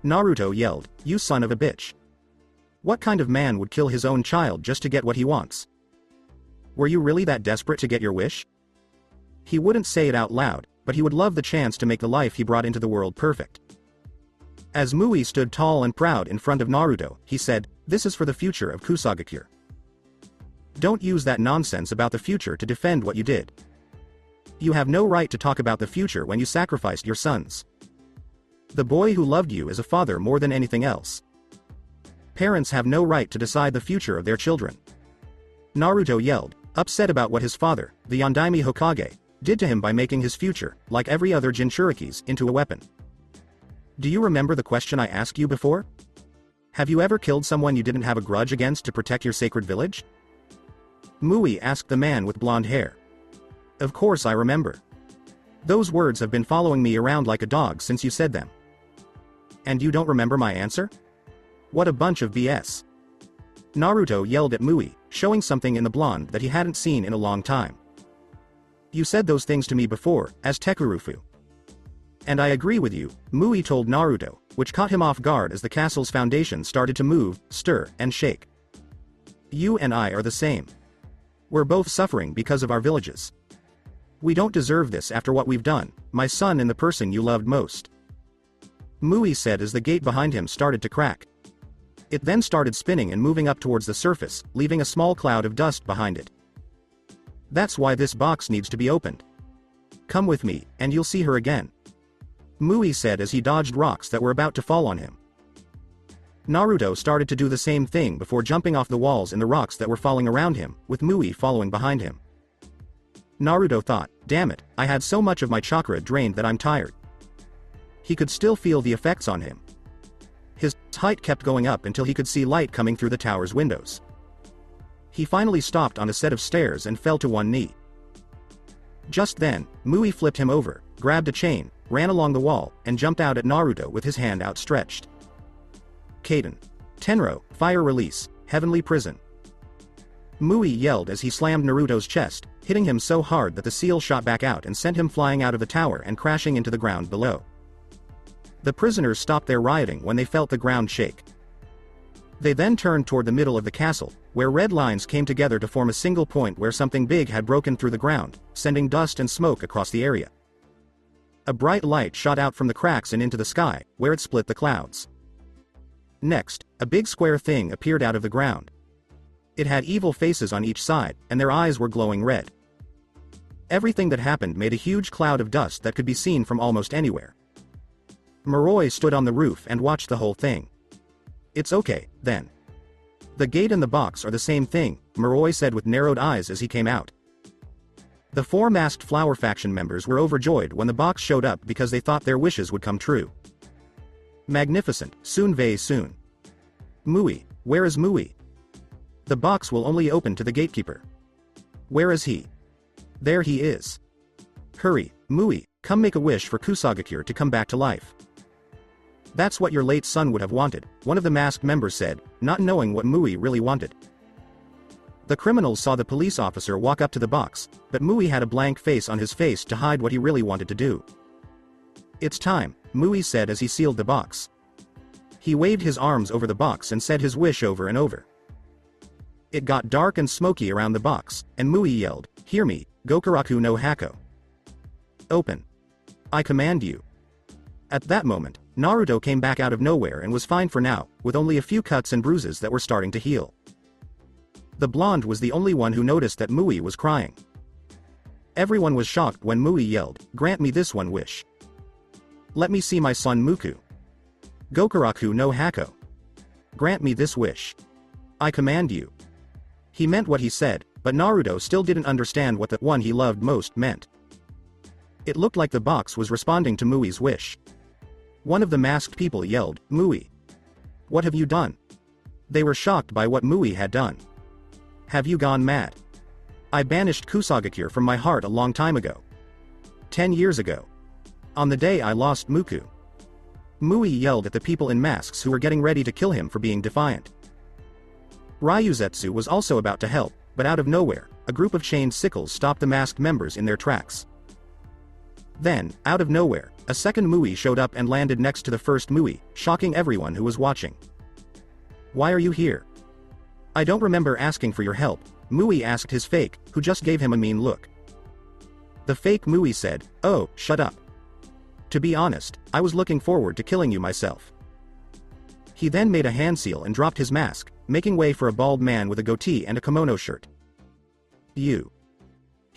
Naruto yelled, "You son of a bitch. What kind of man would kill his own child just to get what he wants? Were you really that desperate to get your wish?" He wouldn't say it out loud, but he would love the chance to make the life he brought into the world perfect. As Mui stood tall and proud in front of Naruto, he said, "This is for the future of Kusagakure. Don't use that nonsense about the future to defend what you did. You have no right to talk about the future when you sacrificed your sons. The boy who loved you is a father more than anything else. Parents have no right to decide the future of their children." Naruto yelled, upset about what his father, the Yondaime Hokage, did to him by making his future, like every other Jinchuriki's, into a weapon. "Do you remember the question I asked you before? Have you ever killed someone you didn't have a grudge against to protect your sacred village?" Mui asked the man with blonde hair. "Of course I remember. Those words have been following me around like a dog since you said them. And you don't remember my answer? What a bunch of BS." Naruto yelled at Mui, showing something in the blonde that he hadn't seen in a long time. "You said those things to me before, as Tekurufu. And I agree with you," Mui told Naruto, which caught him off guard as the castle's foundation started to move, stir, and shake. You and I are the same. We're both suffering because of our villages. We don't deserve this after what we've done, my son and the person you loved most. Mui said as the gate behind him started to crack. It then started spinning and moving up towards the surface, leaving a small cloud of dust behind it. That's why this box needs to be opened. Come with me, and you'll see her again. Mui said as he dodged rocks that were about to fall on him. Naruto started to do the same thing before jumping off the walls and the rocks that were falling around him, with Mui following behind him. Naruto thought, damn it, I had so much of my chakra drained that I'm tired. He could still feel the effects on him. His height kept going up until he could see light coming through the tower's windows. He finally stopped on a set of stairs and fell to one knee. Just then, Mui flipped him over, grabbed a chain, ran along the wall, and jumped out at Naruto with his hand outstretched. Kaden. Tenro, fire release, heavenly prison. Mui yelled as he slammed Naruto's chest, hitting him so hard that the seal shot back out and sent him flying out of the tower and crashing into the ground below. The prisoners stopped their rioting when they felt the ground shake. They then turned toward the middle of the castle, where red lines came together to form a single point where something big had broken through the ground, sending dust and smoke across the area. A bright light shot out from the cracks and into the sky, where it split the clouds. Next, a big square thing appeared out of the ground. It had evil faces on each side, and their eyes were glowing red. Everything that happened made a huge cloud of dust that could be seen from almost anywhere. Moroi stood on the roof and watched the whole thing. It's okay, then. The gate and the box are the same thing, Moroi said with narrowed eyes as he came out. The 4 masked flower faction members were overjoyed when the box showed up because they thought their wishes would come true. Magnificent, soon vey soon. Mui, where is Mui? The box will only open to the gatekeeper. Where is he? There he is. Hurry, Mui, come make a wish for Kusagakure to come back to life. That's what your late son would have wanted, one of the masked members said, not knowing what Mui really wanted. The criminals saw the police officer walk up to the box, but Mui had a blank face on his face to hide what he really wanted to do. It's time, Mui said as he sealed the box. He waved his arms over the box and said his wish over and over. It got dark and smoky around the box, and Mui yelled, hear me, Gokuraku no Hako. Open. I command you. At that moment, Naruto came back out of nowhere and was fine for now, with only a few cuts and bruises that were starting to heal. The blonde was the only one who noticed that Mui was crying. Everyone was shocked when Mui yelled, grant me this one wish. Let me see my son Muku. Gokuraku no Hako. Grant me this wish. I command you. He meant what he said, but Naruto still didn't understand what the one he loved most meant. It looked like the box was responding to Mui's wish. One of the masked people yelled, Mui. What have you done? They were shocked by what Mui had done. Have you gone mad? I banished Kusagakure from my heart a long time ago. 10 years ago. On the day I lost Muku. Mui yelled at the people in masks who were getting ready to kill him for being defiant. Ryuzetsu was also about to help, but out of nowhere, a group of chained sickles stopped the masked members in their tracks. Then, out of nowhere, a second Mui showed up and landed next to the first Mui, shocking everyone who was watching. Why are you here? I don't remember asking for your help, Mui asked his fake, who just gave him a mean look. The fake Mui said, oh, shut up. To be honest, I was looking forward to killing you myself. He then made a hand seal and dropped his mask, making way for a bald man with a goatee and a kimono shirt. You.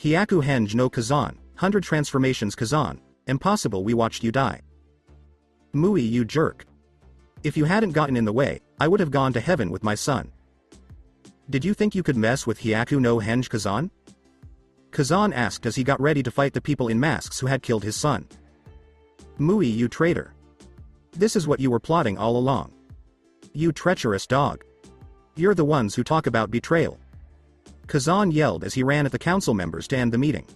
Hyaku Henge no Kazan, 100 transformations Kazan, impossible we watched you die. Mui you jerk. If you hadn't gotten in the way, I would have gone to heaven with my son. Did you think you could mess with Hyaku no Henge Kazan? Kazan asked as he got ready to fight the people in masks who had killed his son. Mui you traitor. This is what you were plotting all along. You treacherous dog. You're the ones who talk about betrayal. Kazan yelled as he ran at the council members to end the meeting.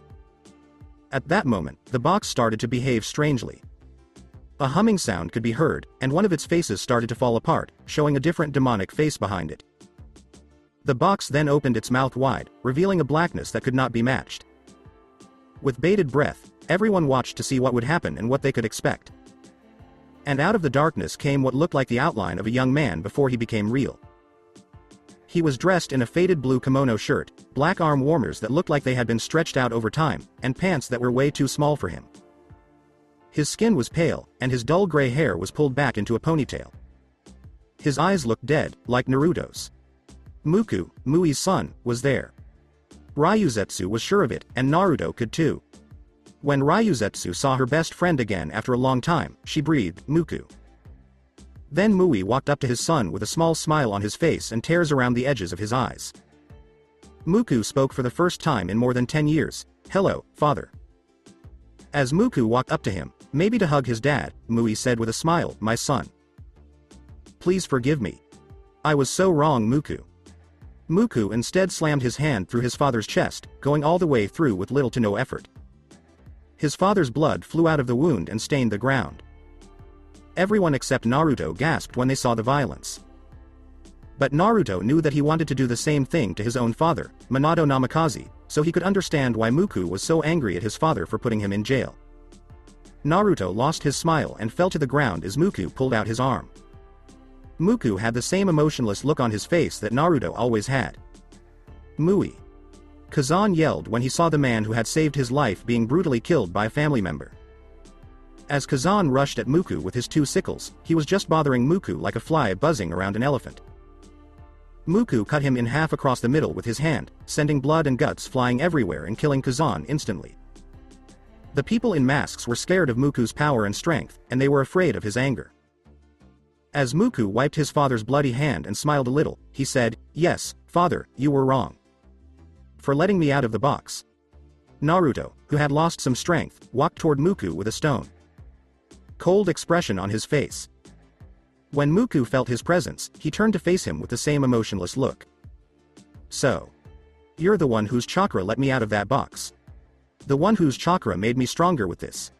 At that moment, the box started to behave strangely. A humming sound could be heard, and one of its faces started to fall apart, showing a different demonic face behind it. The box then opened its mouth wide, revealing a blackness that could not be matched. With bated breath, everyone watched to see what would happen and what they could expect. And out of the darkness came what looked like the outline of a young man before he became real. He was dressed in a faded blue kimono shirt, black arm warmers that looked like they had been stretched out over time, and pants that were way too small for him. His skin was pale, and his dull gray hair was pulled back into a ponytail. His eyes looked dead, like Naruto's. Muku, Mui's son, was there. Ryuzetsu was sure of it, and Naruto could too. When Ryuzetsu saw her best friend again after a long time, she breathed, "Muku." Then Mui walked up to his son with a small smile on his face and tears around the edges of his eyes. Muku spoke for the first time in more than 10 years, "Hello, father." As Muku walked up to him, maybe to hug his dad, Mui said with a smile, "My son. Please forgive me. I was so wrong, Muku." Muku instead slammed his hand through his father's chest, going all the way through with little to no effort. His father's blood flew out of the wound and stained the ground. Everyone except Naruto gasped when they saw the violence. But Naruto knew that he wanted to do the same thing to his own father, Minato Namikaze, so he could understand why Muku was so angry at his father for putting him in jail. Naruto lost his smile and fell to the ground as Muku pulled out his arm. Muku had the same emotionless look on his face that Naruto always had. "Mui!" Kazan yelled when he saw the man who had saved his life being brutally killed by a family member. As Kazan rushed at Muku with his two sickles, he was just bothering Muku like a fly buzzing around an elephant. Muku cut him in half across the middle with his hand, sending blood and guts flying everywhere and killing Kazan instantly. The people in masks were scared of Muku's power and strength, and they were afraid of his anger. As Muku wiped his father's bloody hand and smiled a little, he said, "Yes, father, you were wrong. For letting me out of the box." Naruto, who had lost some strength, walked toward Muku with a stone. Cold expression on his face. When Muku felt his presence, he turned to face him with the same emotionless look. "So. You're the one whose chakra let me out of that box. The one whose chakra made me stronger with this."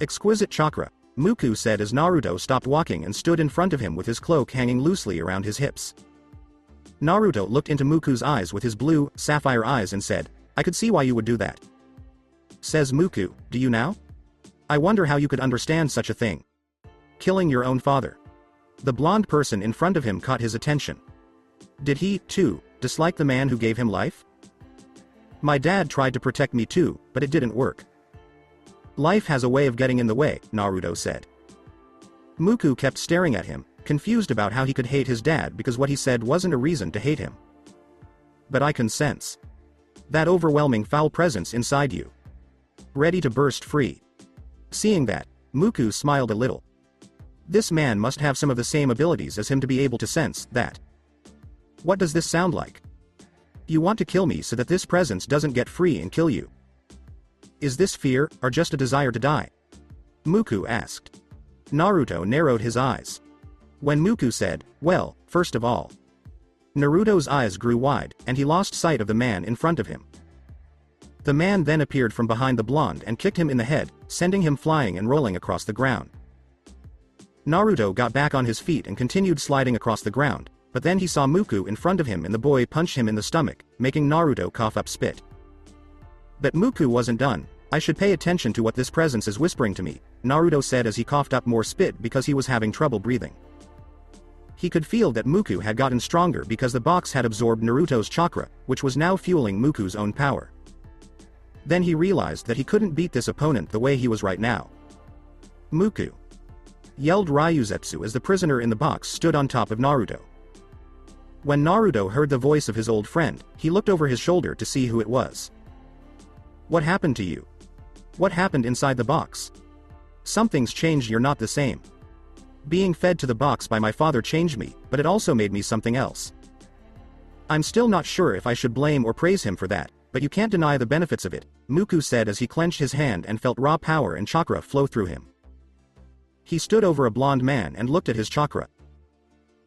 "Exquisite chakra," Muku said as Naruto stopped walking and stood in front of him with his cloak hanging loosely around his hips. Naruto looked into Muku's eyes with his blue, sapphire eyes and said, "I could see why you would do that." Says Muku, "Do you now? I wonder how you could understand such a thing. Killing your own father." The blonde person in front of him caught his attention. Did he, too, dislike the man who gave him life? "My dad tried to protect me too, but it didn't work. Life has a way of getting in the way," Naruto said. Muku kept staring at him, confused about how he could hate his dad because what he said wasn't a reason to hate him. "But I can sense that overwhelming foul presence inside you. Ready to burst free." Seeing that, Muku smiled a little. This man must have some of the same abilities as him to be able to sense that. "What does this sound like? You want to kill me so that this presence doesn't get free and kill you? Is this fear, or just a desire to die?" Muku asked. Naruto narrowed his eyes. When Muku said, "Well, first of all." Naruto's eyes grew wide, and he lost sight of the man in front of him. The man then appeared from behind the blonde and kicked him in the head, sending him flying and rolling across the ground. Naruto got back on his feet and continued sliding across the ground, but then he saw Muku in front of him and the boy punched him in the stomach, making Naruto cough up spit. But Muku wasn't done. "I should pay attention to what this presence is whispering to me," Naruto said as he coughed up more spit because he was having trouble breathing. He could feel that Muku had gotten stronger because the box had absorbed Naruto's chakra, which was now fueling Muku's own power. Then he realized that he couldn't beat this opponent the way he was right now. "Muku!" yelled Ryuzetsu as the prisoner in the box stood on top of Naruto. When Naruto heard the voice of his old friend, he looked over his shoulder to see who it was. "What happened to you? What happened inside the box? Something's changed, you're not the same. Being fed to the box by my father changed me, but it also made me something else. I'm still not sure if I should blame or praise him for that, but you can't deny the benefits of it," Muku said as he clenched his hand and felt raw power and chakra flow through him. He stood over a blonde man and looked at his chakra.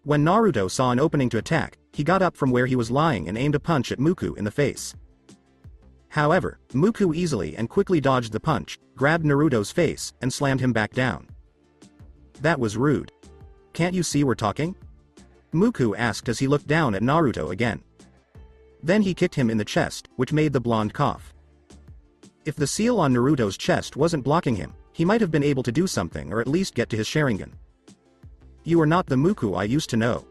When Naruto saw an opening to attack, he got up from where he was lying and aimed a punch at Muku in the face. However, Muku easily and quickly dodged the punch, grabbed Naruto's face, and slammed him back down. "That was rude. Can't you see we're talking?" Muku asked as he looked down at Naruto again. Then he kicked him in the chest, which made the blonde cough. If the seal on Naruto's chest wasn't blocking him, he might have been able to do something or at least get to his Sharingan. "You are not the Muku I used to know,"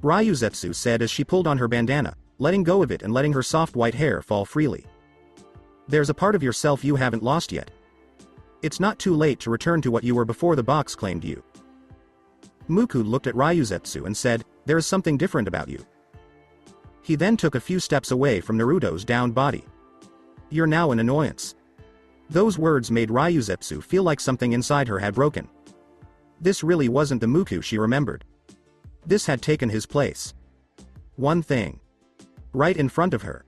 Ryuzetsu said as she pulled on her bandana, letting go of it and letting her soft white hair fall freely. "There's a part of yourself you haven't lost yet. It's not too late to return to what you were before the box claimed you." Muku looked at Ryuzetsu and said, "There is something different about you." He then took a few steps away from Naruto's downed body. "You're now an annoyance." Those words made Ryuzetsu feel like something inside her had broken. This really wasn't the Muku she remembered. This had taken his place. One thing. Right in front of her.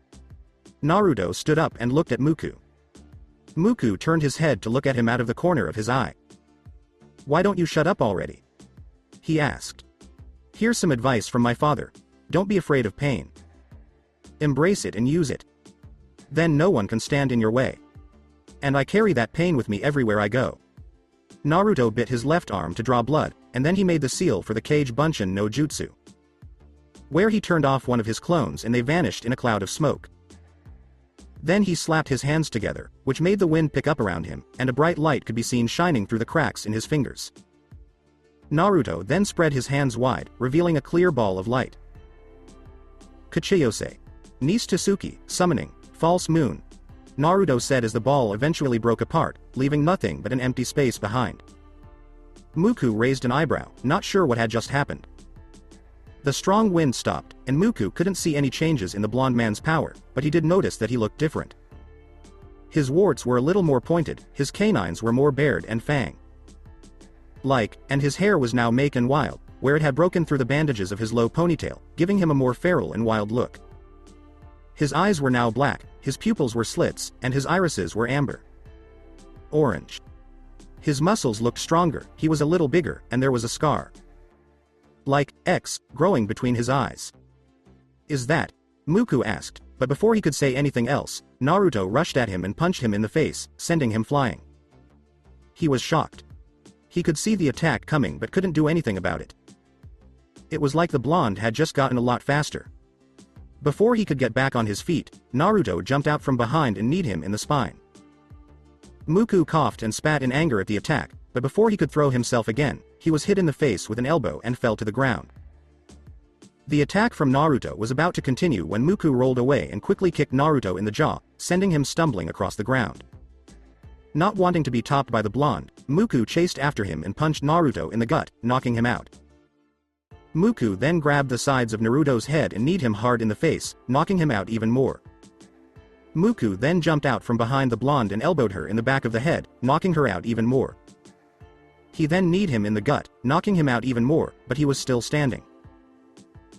Naruto stood up and looked at Muku. Muku turned his head to look at him out of the corner of his eye. "Why don't you shut up already?" he asked. "Here's some advice from my father. Don't be afraid of pain. Embrace it and use it. Then no one can stand in your way. And I carry that pain with me everywhere I go." Naruto bit his left arm to draw blood, and then he made the seal for the Kage Bunshin no Jutsu, where he turned off one of his clones and they vanished in a cloud of smoke. Then he slapped his hands together, which made the wind pick up around him, and a bright light could be seen shining through the cracks in his fingers. Naruto then spread his hands wide, revealing a clear ball of light. "Kachiyose. Niece Tsuki, summoning, false moon," Naruto said as the ball eventually broke apart, leaving nothing but an empty space behind. Muku raised an eyebrow, not sure what had just happened. The strong wind stopped, and Muku couldn't see any changes in the blonde man's power, but he did notice that he looked different. His warts were a little more pointed, his canines were more bared and fang-like, and his hair was now make and wild, where it had broken through the bandages of his low ponytail, giving him a more feral and wild look. His eyes were now black, his pupils were slits, and his irises were amber orange. His muscles looked stronger, he was a little bigger, and there was a scar like X growing between his eyes. "Is that?" Muku asked, but before he could say anything else, Naruto rushed at him and punched him in the face, sending him flying. He was shocked. He could see the attack coming but couldn't do anything about it. It was like the blonde had just gotten a lot faster. Before he could get back on his feet, Naruto jumped out from behind and kneed him in the spine. Muku coughed and spat in anger at the attack, but before he could throw himself again, he was hit in the face with an elbow and fell to the ground. The attack from Naruto was about to continue when Muku rolled away and quickly kicked Naruto in the jaw, sending him stumbling across the ground. Not wanting to be topped by the blonde, Muku chased after him and punched Naruto in the gut, knocking him out. Muku then grabbed the sides of Naruto's head and kneed him hard in the face, knocking him out even more. Muku then jumped out from behind the blonde and elbowed her in the back of the head, knocking her out even more. He then kneed him in the gut, knocking him out even more, but he was still standing.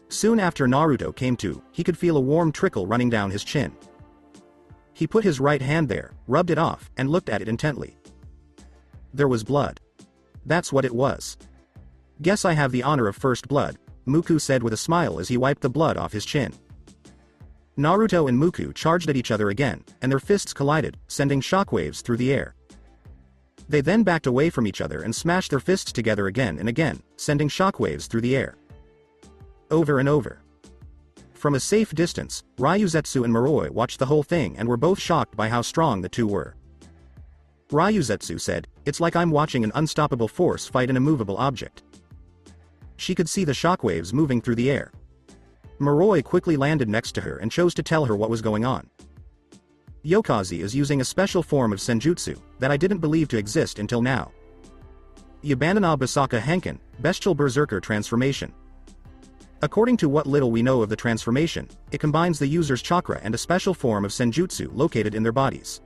Soon after Naruto came to, he could feel a warm trickle running down his chin. He put his right hand there, rubbed it off, and looked at it intently. There was blood. That's what it was. "Guess I have the honor of first blood," Muku said with a smile as he wiped the blood off his chin. Naruto and Muku charged at each other again, and their fists collided, sending shockwaves through the air. They then backed away from each other and smashed their fists together again and again, sending shockwaves through the air. Over and over. From a safe distance, Ryuzetsu and Moroi watched the whole thing and were both shocked by how strong the two were. Ryuzetsu said, "It's like I'm watching an unstoppable force fight an immovable object." She could see the shockwaves moving through the air. Moroi quickly landed next to her and chose to tell her what was going on. "Yokaze is using a special form of senjutsu that I didn't believe to exist until now. Yabanana Basaka Henken, Bestial Berserker Transformation. According to what little we know of the transformation, it combines the user's chakra and a special form of senjutsu located in their bodies.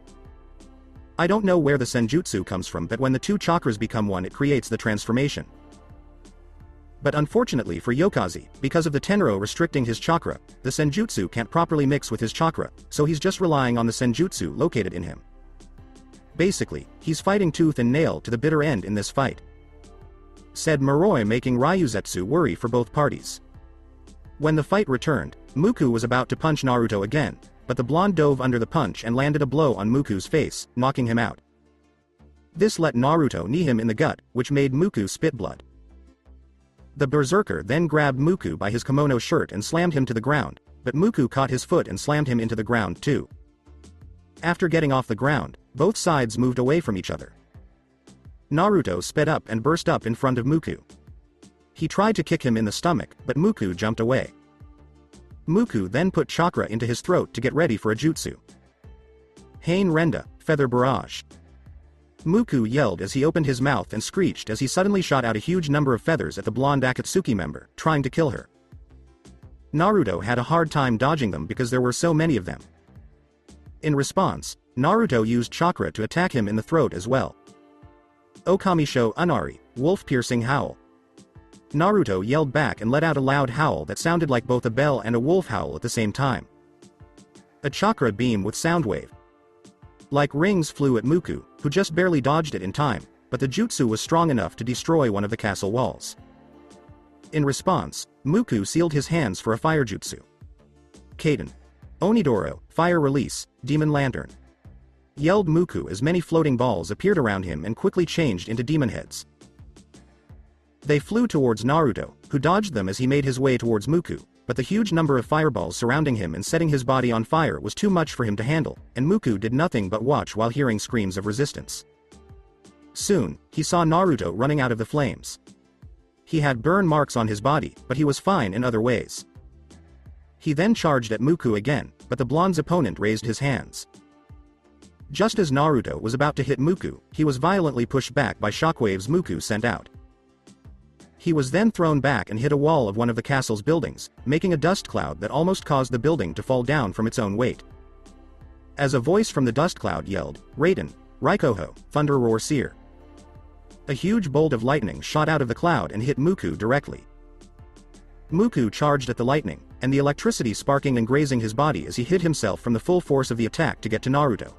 I don't know where the senjutsu comes from, but when the two chakras become one it creates the transformation. But unfortunately for Yokaze, because of the Tenro restricting his chakra, the senjutsu can't properly mix with his chakra, so he's just relying on the senjutsu located in him. Basically, he's fighting tooth and nail to the bitter end in this fight," said Moroi, making Ryuzetsu worry for both parties. When the fight returned, Muku was about to punch Naruto again, but the blonde dove under the punch and landed a blow on Muku's face, knocking him out. This let Naruto knee him in the gut, which made Muku spit blood. The berserker then grabbed Muku by his kimono shirt and slammed him to the ground, but Muku caught his foot and slammed him into the ground too. After getting off the ground, both sides moved away from each other. Naruto sped up and burst up in front of Muku. He tried to kick him in the stomach, but Muku jumped away. Muku then put chakra into his throat to get ready for a jutsu. Hain Renda, Feather Barrage. Muku yelled as he opened his mouth and screeched as he suddenly shot out a huge number of feathers at the blonde Akatsuki member, trying to kill her. Naruto had a hard time dodging them because there were so many of them. In response, Naruto used chakra to attack him in the throat as well. Okamisho Unari, wolf-piercing howl. Naruto yelled back and let out a loud howl that sounded like both a bell and a wolf howl at the same time. A chakra beam with sound wave. Like rings flew at Muku, who just barely dodged it in time, but the jutsu was strong enough to destroy one of the castle walls. In response, Muku sealed his hands for a fire jutsu. Kaden. Onidoro, Fire Release, Demon Lantern. Yelled Muku as many floating balls appeared around him and quickly changed into demon heads. They flew towards Naruto, who dodged them as he made his way towards Muku, but the huge number of fireballs surrounding him and setting his body on fire was too much for him to handle, and Muku did nothing but watch while hearing screams of resistance. Soon, he saw Naruto running out of the flames. He had burn marks on his body, but he was fine in other ways. He then charged at Muku again, but the blonde's opponent raised his hands. Just as Naruto was about to hit Muku, he was violently pushed back by shockwaves Muku sent out. He was then thrown back and hit a wall of one of the castle's buildings, making a dust cloud that almost caused the building to fall down from its own weight. As a voice from the dust cloud yelled, "Raiden, Raikoho, Thunder Roar Seer." A huge bolt of lightning shot out of the cloud and hit Muku directly. Muku charged at the lightning, and the electricity sparking and grazing his body as he hid himself from the full force of the attack to get to Naruto.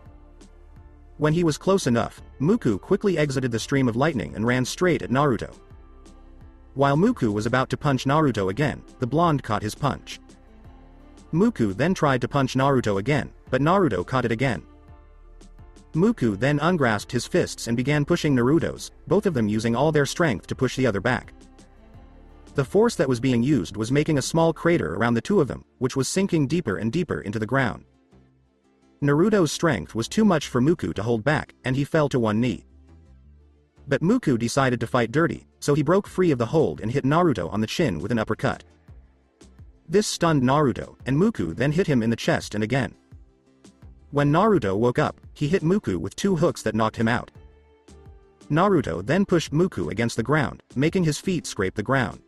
When he was close enough, Muku quickly exited the stream of lightning and ran straight at Naruto. While Muku was about to punch Naruto again, the blonde caught his punch. Muku then tried to punch Naruto again, but Naruto caught it again. Muku then ungrasped his fists and began pushing Naruto's, both of them using all their strength to push the other back. The force that was being used was making a small crater around the two of them, which was sinking deeper and deeper into the ground. Naruto's strength was too much for Muku to hold back, and he fell to one knee. But Muku decided to fight dirty, so he broke free of the hold and hit Naruto on the chin with an uppercut. This stunned Naruto, and Muku then hit him in the chest and again. When Naruto woke up, he hit Muku with two hooks that knocked him out. Naruto then pushed Muku against the ground, making his feet scrape the ground.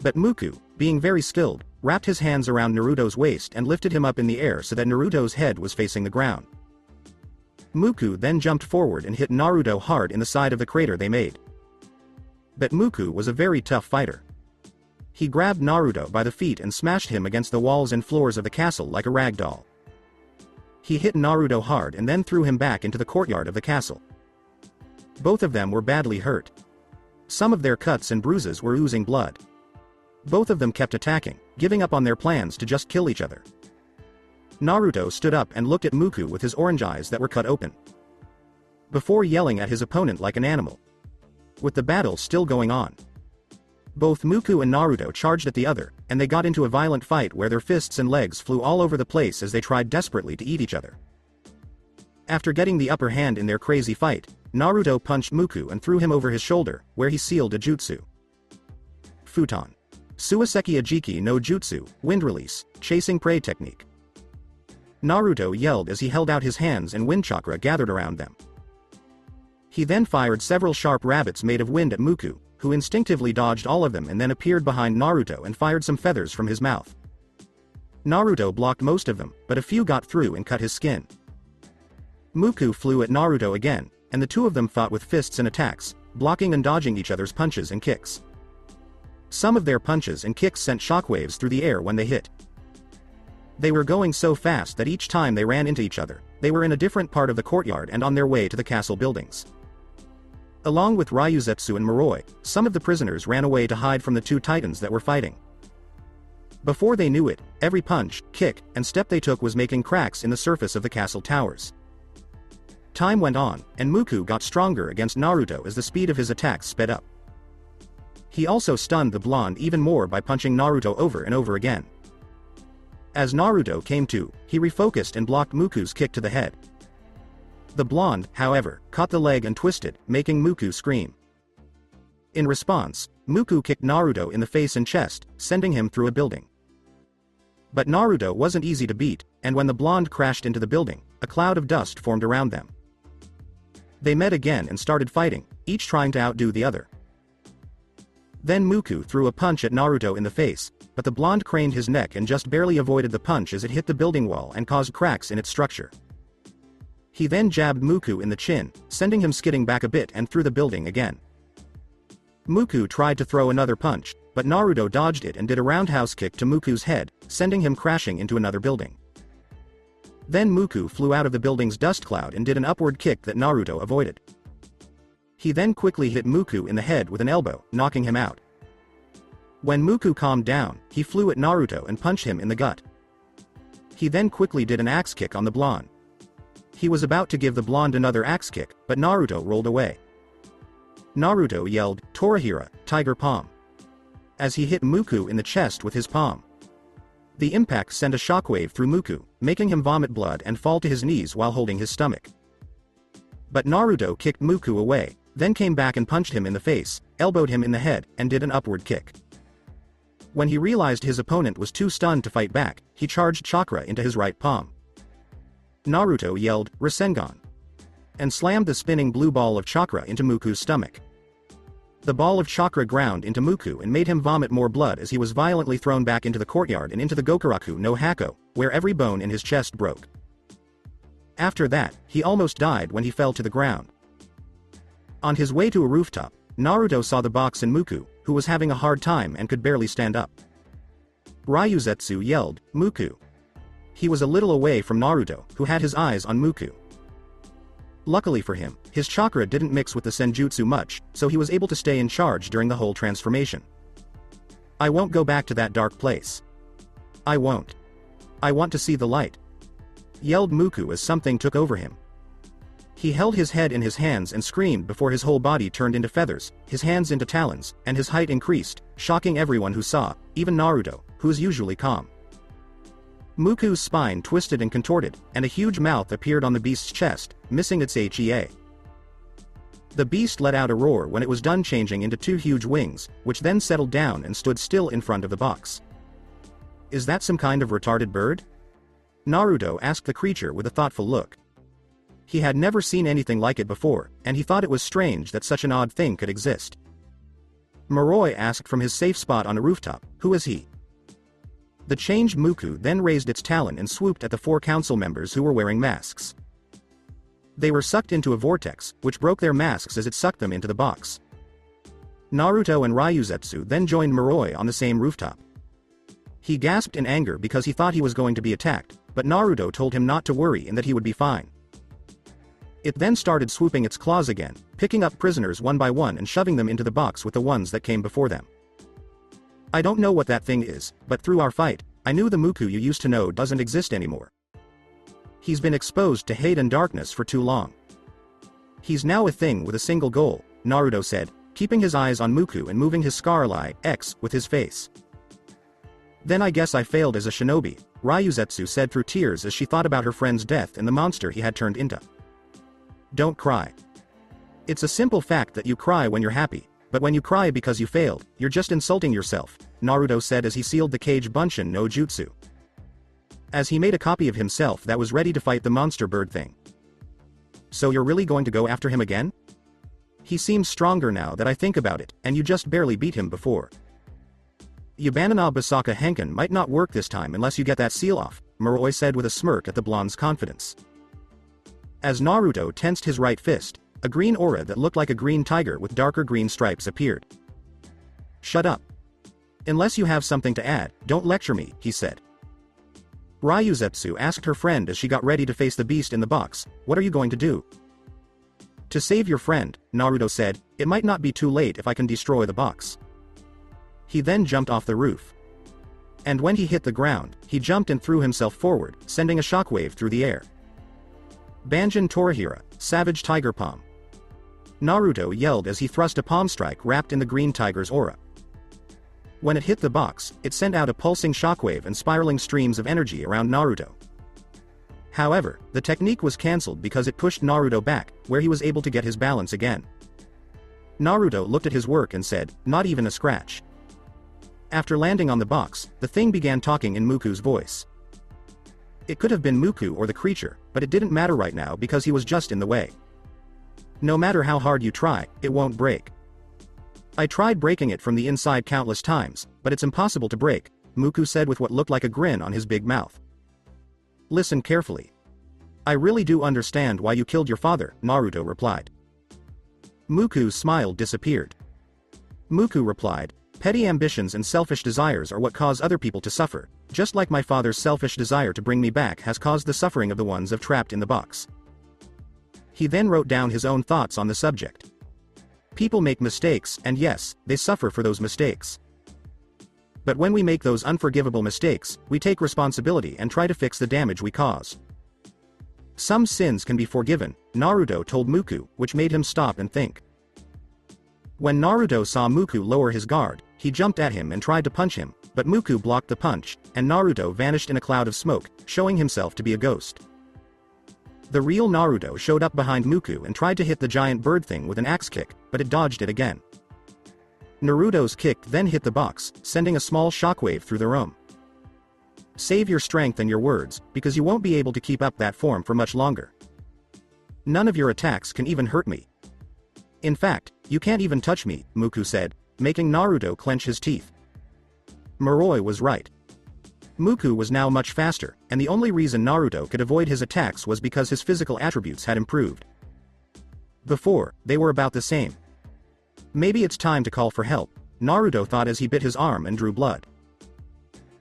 But Muku, being very skilled, wrapped his hands around Naruto's waist and lifted him up in the air so that Naruto's head was facing the ground. Muku then jumped forward and hit Naruto hard in the side of the crater they made. But Muku was a very tough fighter. He grabbed Naruto by the feet and smashed him against the walls and floors of the castle like a rag doll. He hit Naruto hard and then threw him back into the courtyard of the castle. Both of them were badly hurt. Some of their cuts and bruises were oozing blood. Both of them kept attacking, giving up on their plans to just kill each other. Naruto stood up and looked at Muku with his orange eyes that were cut open, before yelling at his opponent like an animal. With the battle still going on, both Muku and Naruto charged at the other, and they got into a violent fight where their fists and legs flew all over the place as they tried desperately to eat each other. After getting the upper hand in their crazy fight, Naruto punched Muku and threw him over his shoulder, where he sealed a jutsu. Futon. Suiseki Ajiki no Jutsu, Wind Release, Chasing Prey Technique. Naruto yelled as he held out his hands and wind chakra gathered around them. He then fired several sharp rabbits made of wind at Muku, who instinctively dodged all of them and then appeared behind Naruto and fired some feathers from his mouth. Naruto blocked most of them, but a few got through and cut his skin. Muku flew at Naruto again, and the two of them fought with fists and attacks, blocking and dodging each other's punches and kicks. Some of their punches and kicks sent shockwaves through the air when they hit. They were going so fast that each time they ran into each other, they were in a different part of the courtyard and on their way to the castle buildings. Along with Ryuzetsu and Moroi, some of the prisoners ran away to hide from the two titans that were fighting. Before they knew it, every punch, kick, and step they took was making cracks in the surface of the castle towers. Time went on, and Muku got stronger against Naruto as the speed of his attacks sped up. He also stunned the blonde even more by punching Naruto over and over again. As Naruto came to, he refocused and blocked Muku's kick to the head. The blonde, however, caught the leg and twisted, making Muku scream. In response, Muku kicked Naruto in the face and chest, sending him through a building. But Naruto wasn't easy to beat, and when the blonde crashed into the building, a cloud of dust formed around them. They met again and started fighting, each trying to outdo the other. Then Muku threw a punch at Naruto in the face, but the blonde craned his neck and just barely avoided the punch as it hit the building wall and caused cracks in its structure. He then jabbed Muku in the chin, sending him skidding back a bit and through the building again. Muku tried to throw another punch, but Naruto dodged it and did a roundhouse kick to Muku's head, sending him crashing into another building. Then Muku flew out of the building's dust cloud and did an upward kick that Naruto avoided. He then quickly hit Muku in the head with an elbow, knocking him out. When Muku calmed down, he flew at Naruto and punched him in the gut. He then quickly did an axe kick on the blonde. He was about to give the blonde another axe kick, but Naruto rolled away. Naruto yelled, "Torihira, Tiger Palm," as he hit Muku in the chest with his palm. The impact sent a shockwave through Muku, making him vomit blood and fall to his knees while holding his stomach. But Naruto kicked Muku away, then came back and punched him in the face, elbowed him in the head, and did an upward kick. When he realized his opponent was too stunned to fight back, he charged chakra into his right palm. Naruto yelled, "Rasengan," and slammed the spinning blue ball of chakra into Muku's stomach. The ball of chakra ground into Muku and made him vomit more blood as he was violently thrown back into the courtyard and into the Gokuraku no Hako, where every bone in his chest broke. After that, he almost died when he fell to the ground. On his way to a rooftop, Naruto saw the box and Muku, who was having a hard time and could barely stand up. Ryuzetsu yelled, "Muku." He was a little away from Naruto, who had his eyes on Muku. Luckily for him, his chakra didn't mix with the senjutsu much, so he was able to stay in charge during the whole transformation. "I won't go back to that dark place. I won't. I want to see the light," yelled Muku as something took over him. He held his head in his hands and screamed before his whole body turned into feathers, his hands into talons, and his height increased, shocking everyone who saw, even Naruto, who is usually calm. Muku's spine twisted and contorted, and a huge mouth appeared on the beast's chest, missing its HEA. The beast let out a roar when it was done changing into two huge wings, which then settled down and stood still in front of the box. "Is that some kind of retarded bird?" Naruto asked the creature with a thoughtful look. He had never seen anything like it before, and he thought it was strange that such an odd thing could exist. Moroi asked from his safe spot on a rooftop, "Who is he?" The changed Muku then raised its talon and swooped at the 4 council members who were wearing masks. They were sucked into a vortex, which broke their masks as it sucked them into the box. Naruto and Ryuzetsu then joined Moroi on the same rooftop. He gasped in anger because he thought he was going to be attacked, but Naruto told him not to worry and that he would be fine. It then started swooping its claws again, picking up prisoners one by one and shoving them into the box with the ones that came before them. "I don't know what that thing is, but through our fight, I knew the Muku you used to know doesn't exist anymore. He's been exposed to hate and darkness for too long. He's now a thing with a single goal," Naruto said, keeping his eyes on Muku and moving his scar lie, X, with his face. "Then I guess I failed as a shinobi," Ryuzetsu said through tears as she thought about her friend's death and the monster he had turned into. "Don't cry. It's a simple fact that you cry when you're happy, but when you cry because you failed, you're just insulting yourself," Naruto said as he sealed the cage Bunshin no Jutsu. As he made a copy of himself that was ready to fight the monster bird thing. "So you're really going to go after him again? He seems stronger now that I think about it, and you just barely beat him before." "Yabanana Basaka Henken might not work this time unless you get that seal off," Moroi said with a smirk at the blonde's confidence. As Naruto tensed his right fist, a green aura that looked like a green tiger with darker green stripes appeared. "Shut up. Unless you have something to add, don't lecture me," he said. Ryuzetsu asked her friend as she got ready to face the beast in the box, "What are you going to do?" "To save your friend," Naruto said, "it might not be too late if I can destroy the box." He then jumped off the roof. And when he hit the ground, he jumped and threw himself forward, sending a shockwave through the air. "Banjin Torihira, Savage Tiger Palm." Naruto yelled as he thrust a palm strike wrapped in the green tiger's aura. When it hit the box, it sent out a pulsing shockwave and spiraling streams of energy around Naruto. However, the technique was cancelled because it pushed Naruto back, where he was able to get his balance again. Naruto looked at his work and said, "Not even a scratch." After landing on the box, the thing began talking in Muku's voice. It could have been Muku or the creature, but it didn't matter right now because he was just in the way. "No matter how hard you try, it won't break. I tried breaking it from the inside countless times, but it's impossible to break," Muku said with what looked like a grin on his big mouth. "Listen carefully. I really do understand why you killed your father," Naruto replied. Muku's smile disappeared. Muku replied, "Petty ambitions and selfish desires are what cause other people to suffer, just like my father's selfish desire to bring me back has caused the suffering of the ones I've trapped in the box." He then wrote down his own thoughts on the subject. People make mistakes, and yes, they suffer for those mistakes. But when we make those unforgivable mistakes, we take responsibility and try to fix the damage we cause. Some sins can be forgiven, Naruto told Muku, which made him stop and think. When Naruto saw Muku lower his guard, he jumped at him and tried to punch him, but Muku blocked the punch, and Naruto vanished in a cloud of smoke, showing himself to be a ghost. The real Naruto showed up behind Muku and tried to hit the giant bird thing with an axe kick, but it dodged it again. Naruto's kick then hit the box, sending a small shockwave through the room. "Save your strength and your words, because you won't be able to keep up that form for much longer. None of your attacks can even hurt me. In fact, you can't even touch me," Muku said, making Naruto clench his teeth. Moroi was right. Muku was now much faster, and the only reason Naruto could avoid his attacks was because his physical attributes had improved. Before, they were about the same. Maybe it's time to call for help, Naruto thought as he bit his arm and drew blood.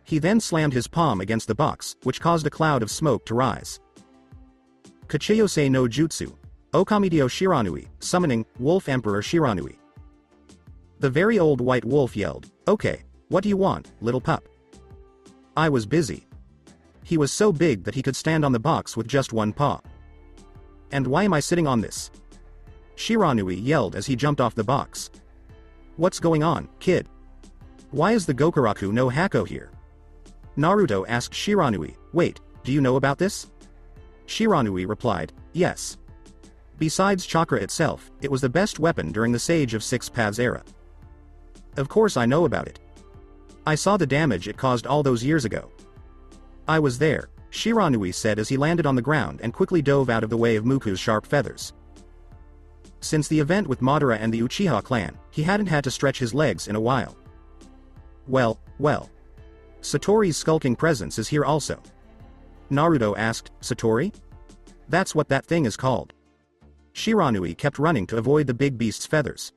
He then slammed his palm against the box, which caused a cloud of smoke to rise. Kachiyose no Jutsu. Okamidio Shiranui, summoning, Wolf Emperor Shiranui. The very old white wolf yelled, "Okay, what do you want, little pup?" I was busy. He was so big that he could stand on the box with just one paw. "And why am I sitting on this?" Shiranui yelled as he jumped off the box. "What's going on, kid? Why is the Gokuraku no Hako here?" Naruto asked Shiranui, "Wait, do you know about this?" Shiranui replied, "Yes. Besides chakra itself, it was the best weapon during the Sage of Six Paths era. Of course I know about it. I saw the damage it caused all those years ago. I was there," Shiranui said as he landed on the ground and quickly dove out of the way of Muku's sharp feathers. Since the event with Madara and the Uchiha clan, he hadn't had to stretch his legs in a while. Well. Satori's skulking presence is here also." Naruto asked, "Satori? That's what that thing is called." Shiranui kept running to avoid the big beast's feathers.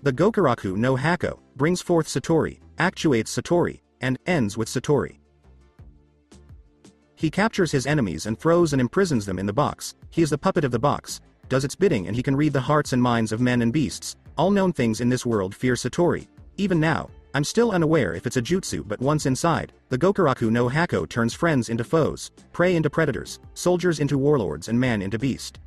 "The Gokuraku no Hako brings forth Satori, actuates Satori, and ends with Satori. He captures his enemies and throws and imprisons them in the box. He is the puppet of the box, does its bidding, and he can read the hearts and minds of men and beasts. All known things in this world fear Satori. Even now, I'm still unaware if it's a jutsu, but once inside, the Gokuraku no Hako turns friends into foes, prey into predators, soldiers into warlords, and man into beast.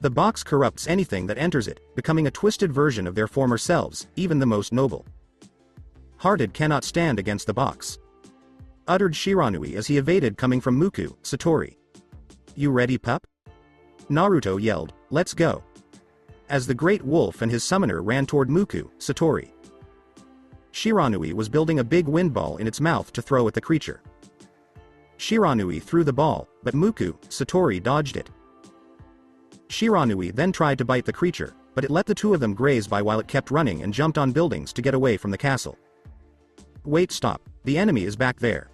The box corrupts anything that enters it, becoming a twisted version of their former selves, even the most noble. Hearted cannot stand against the box," uttered Shiranui as he evaded coming from Muku, Satori. "You ready, pup?" Naruto yelled, "Let's go." As the great wolf and his summoner ran toward Muku, Satori. Shiranui was building a big wind ball in its mouth to throw at the creature. Shiranui threw the ball, but Muku, Satori dodged it. Shiranui then tried to bite the creature, but it let the two of them graze by while it kept running and jumped on buildings to get away from the castle. "Wait, stop, the enemy is back there.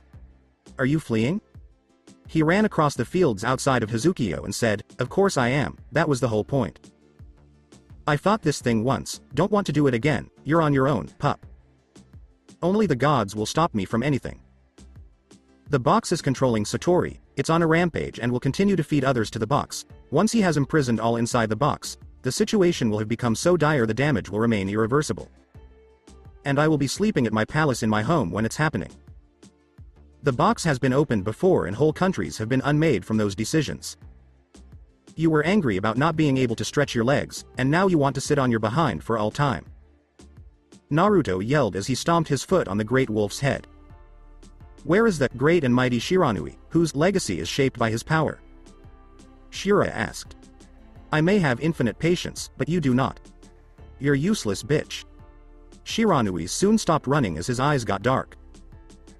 Are you fleeing?" He ran across the fields outside of Hazukiyo and said, "Of course I am, that was the whole point. I fought this thing once, don't want to do it again, you're on your own, pup. Only the gods will stop me from anything. The box is controlling Satori, it's on a rampage and will continue to feed others to the box. Once he has imprisoned all inside the box, the situation will have become so dire the damage will remain irreversible. And I will be sleeping at my palace in my home when it's happening. The box has been opened before and whole countries have been unmade from those decisions. You were angry about not being able to stretch your legs, and now you want to sit on your behind for all time." Naruto yelled as he stomped his foot on the great wolf's head. "Where is that great and mighty Shiranui, whose legacy is shaped by his power? Shira asked. I may have infinite patience, but you do not. You're useless, bitch. Shiranui soon stopped running as his eyes got dark.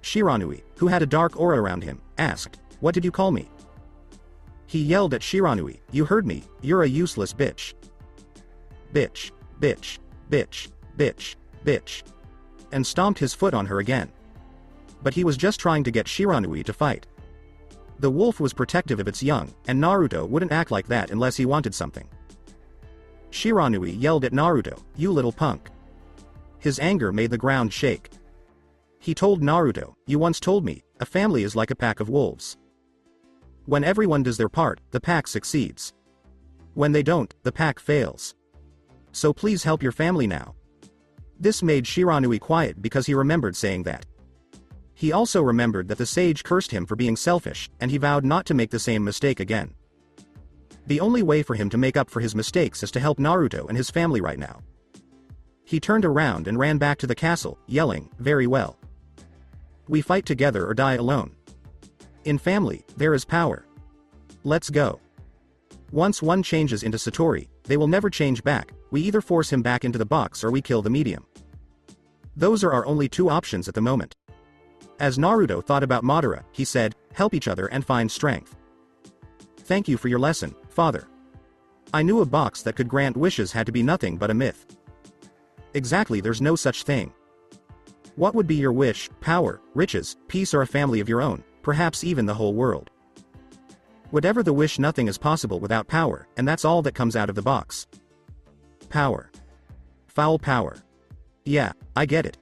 Shiranui, who had a dark aura around him, asked, What did you call me? He yelled at Shiranui, You heard me, you're a useless bitch. Bitch, bitch, bitch, bitch, bitch. And stomped his foot on her again. But he was just trying to get Shiranui to fight. The wolf was protective of its young, and Naruto wouldn't act like that unless he wanted something. Shiranui yelled at Naruto, You little punk. His anger made the ground shake. He told Naruto, You once told me, a family is like a pack of wolves. When everyone does their part, the pack succeeds. When they don't, the pack fails. So please help your family now. This made Shiranui quiet because he remembered saying that. He also remembered that the sage cursed him for being selfish, and he vowed not to make the same mistake again. The only way for him to make up for his mistakes is to help Naruto and his family right now. He turned around and ran back to the castle, yelling, Very well. We fight together or die alone. In family, there is power. Let's go. Once one changes into Satori, they will never change back. We either force him back into the box or we kill the medium. Those are our only two options at the moment. As Naruto thought about Madara, he said, Help each other and find strength. Thank you for your lesson, father. I knew a box that could grant wishes had to be nothing but a myth. Exactly, there's no such thing. What would be your wish, power, riches, peace, or a family of your own, perhaps even the whole world? Whatever the wish, nothing is possible without power, and that's all that comes out of the box. Power. Foul power. Yeah, I get it.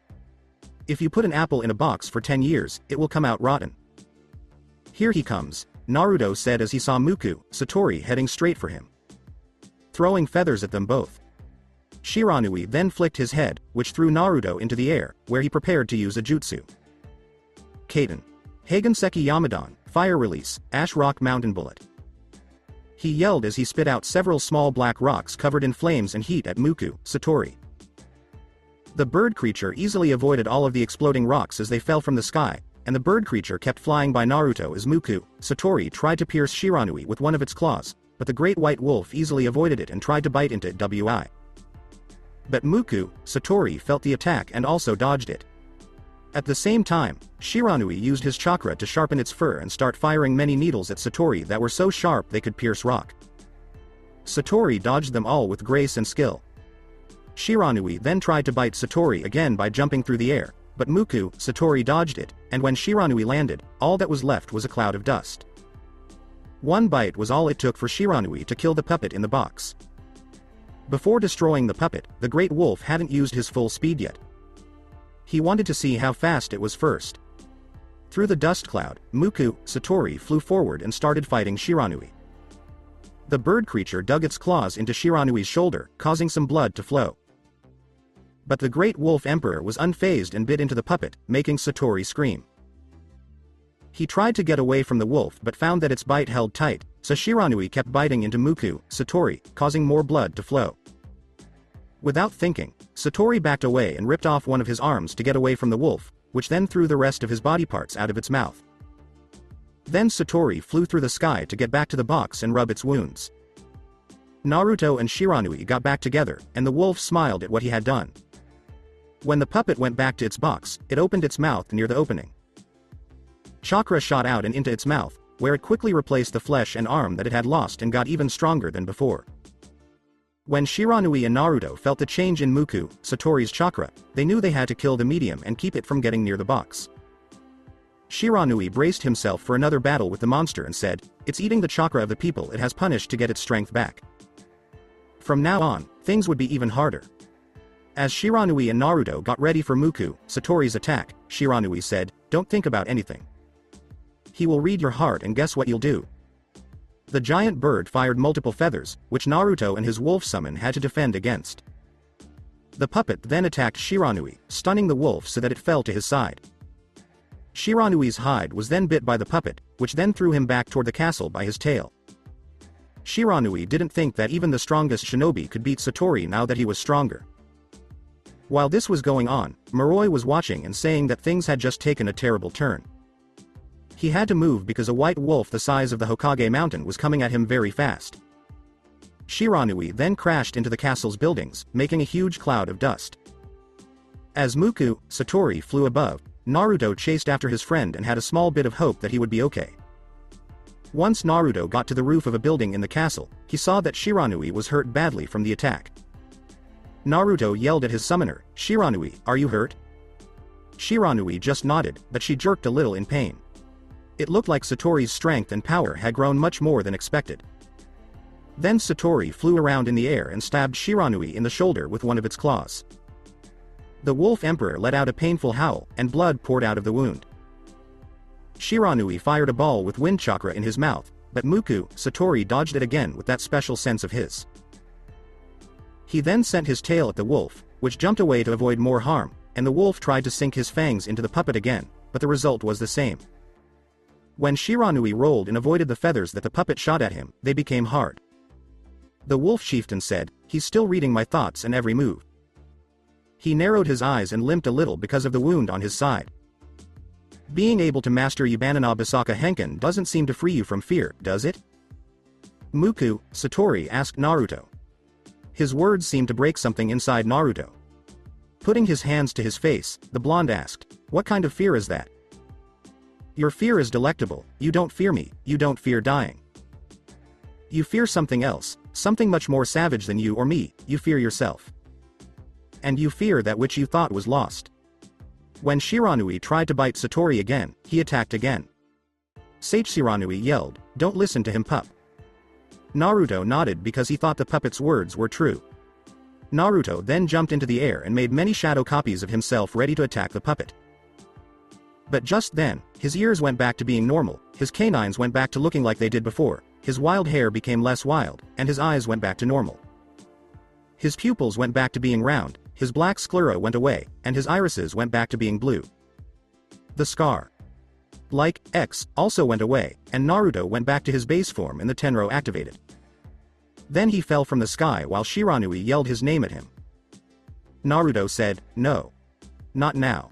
If you put an apple in a box for 10 years, it will come out rotten. Here he comes, Naruto said as he saw Muku, Satori heading straight for him, throwing feathers at them both. Shiranui then flicked his head, which threw Naruto into the air, where he prepared to use a jutsu. Kaden. Hagenseki Yamadan, Fire Release, Ash Rock Mountain Bullet. He yelled as he spit out several small black rocks covered in flames and heat at Muku, Satori. The bird creature easily avoided all of the exploding rocks as they fell from the sky, and the bird creature kept flying by Naruto as Muku, Satori tried to pierce Shiranui with one of its claws, but the great white wolf easily avoided it and tried to bite into it. But Muku, Satori felt the attack and also dodged it. At the same time, Shiranui used his chakra to sharpen its fur and start firing many needles at Satori that were so sharp they could pierce rock. Satori dodged them all with grace and skill. Shiranui then tried to bite Satori again by jumping through the air, but Muku, Satori dodged it, and when Shiranui landed, all that was left was a cloud of dust. One bite was all it took for Shiranui to kill the puppet in the box. Before destroying the puppet, the great wolf hadn't used his full speed yet. He wanted to see how fast it was first. Through the dust cloud, Muku, Satori flew forward and started fighting Shiranui. The bird creature dug its claws into Shiranui's shoulder, causing some blood to flow. But the great wolf emperor was unfazed and bit into the puppet, making Satori scream. He tried to get away from the wolf but found that its bite held tight, so Shiranui kept biting into Muku, Satori, causing more blood to flow. Without thinking, Satori backed away and ripped off one of his arms to get away from the wolf, which then threw the rest of his body parts out of its mouth. Then Satori flew through the sky to get back to the box and rub its wounds. Naruto and Shiranui got back together, and the wolf smiled at what he had done. When the puppet went back to its box, it opened its mouth near the opening. Chakra shot out and into its mouth, where it quickly replaced the flesh and arm that it had lost and got even stronger than before. When Shiranui and Naruto felt the change in Muku, Satori's chakra, they knew they had to kill the medium and keep it from getting near the box. Shiranui braced himself for another battle with the monster and said, It's eating the chakra of the people it has punished to get its strength back. From now on, things would be even harder. As Shiranui and Naruto got ready for Muku, Satori's attack, Shiranui said, Don't think about anything. He will read your heart and guess what you'll do. The giant bird fired multiple feathers, which Naruto and his wolf summon had to defend against. The puppet then attacked Shiranui, stunning the wolf so that it fell to his side. Shiranui's hide was then bit by the puppet, which then threw him back toward the castle by his tail. Shiranui didn't think that even the strongest shinobi could beat Satori now that he was stronger. While this was going on, Moroi was watching and saying that things had just taken a terrible turn. He had to move because a white wolf the size of the Hokage mountain was coming at him very fast. Shiranui then crashed into the castle's buildings, making a huge cloud of dust. As Muku, Satori flew above, Naruto chased after his friend and had a small bit of hope that he would be okay. Once Naruto got to the roof of a building in the castle, he saw that Shiranui was hurt badly from the attack. Naruto yelled at his summoner, "Shiranui, are you hurt?" Shiranui just nodded, but she jerked a little in pain. It looked like Satori's strength and power had grown much more than expected. Then Satori flew around in the air and stabbed Shiranui in the shoulder with one of its claws. The Wolf Emperor let out a painful howl, and blood poured out of the wound. Shiranui fired a ball with wind chakra in his mouth, but Muku, Satori dodged it again with that special sense of his. He then sent his tail at the wolf, which jumped away to avoid more harm, and the wolf tried to sink his fangs into the puppet again, but the result was the same. When Shiranui rolled and avoided the feathers that the puppet shot at him, they became hard. The wolf chieftain said, "He's still reading my thoughts and every move." He narrowed his eyes and limped a little because of the wound on his side. Being able to master Yubanana Basaka Henken doesn't seem to free you from fear, does it? Muku, Satori asked Naruto. His words seemed to break something inside Naruto. Putting his hands to his face, the blonde asked, "What kind of fear is that?" "Your fear is delectable, you don't fear me, you don't fear dying. You fear something else, something much more savage than you or me, you fear yourself. And you fear that which you thought was lost." When Shiranui tried to bite Satori again, he attacked again. Sage Shiranui yelled, "Don't listen to him, pup." Naruto nodded because he thought the puppet's words were true. Naruto then jumped into the air and made many shadow copies of himself ready to attack the puppet. But just then, his ears went back to being normal, his canines went back to looking like they did before, his wild hair became less wild, and his eyes went back to normal. His pupils went back to being round, his black sclera went away, and his irises went back to being blue. The scar, like X, also went away, and Naruto went back to his base form and the Tenro activated. Then he fell from the sky while Shiranui yelled his name at him. Naruto said, "No. Not now."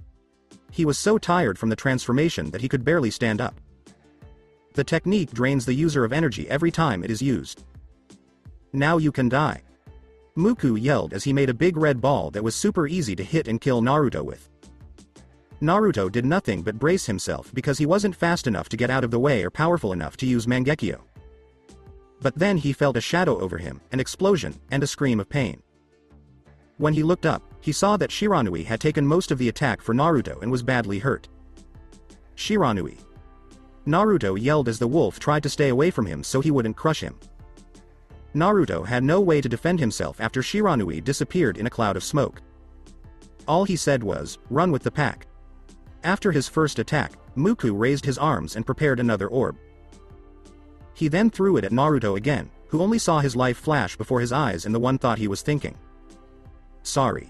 He was so tired from the transformation that he could barely stand up. The technique drains the user of energy every time it is used. "Now you can die." Muku yelled as he made a big red ball that was super easy to hit and kill Naruto with. Naruto did nothing but brace himself because he wasn't fast enough to get out of the way or powerful enough to use Mangekyo. But then he felt a shadow over him, an explosion, and a scream of pain. When he looked up, he saw that Shiranui had taken most of the attack for Naruto and was badly hurt. "Shiranui!" Naruto yelled as the wolf tried to stay away from him so he wouldn't crush him. Naruto had no way to defend himself after Shiranui disappeared in a cloud of smoke. All he said was, "Run with the pack." After his first attack, Muku raised his arms and prepared another orb. He then threw it at Naruto again, who only saw his life flash before his eyes and the one thought he was thinking. "Sorry.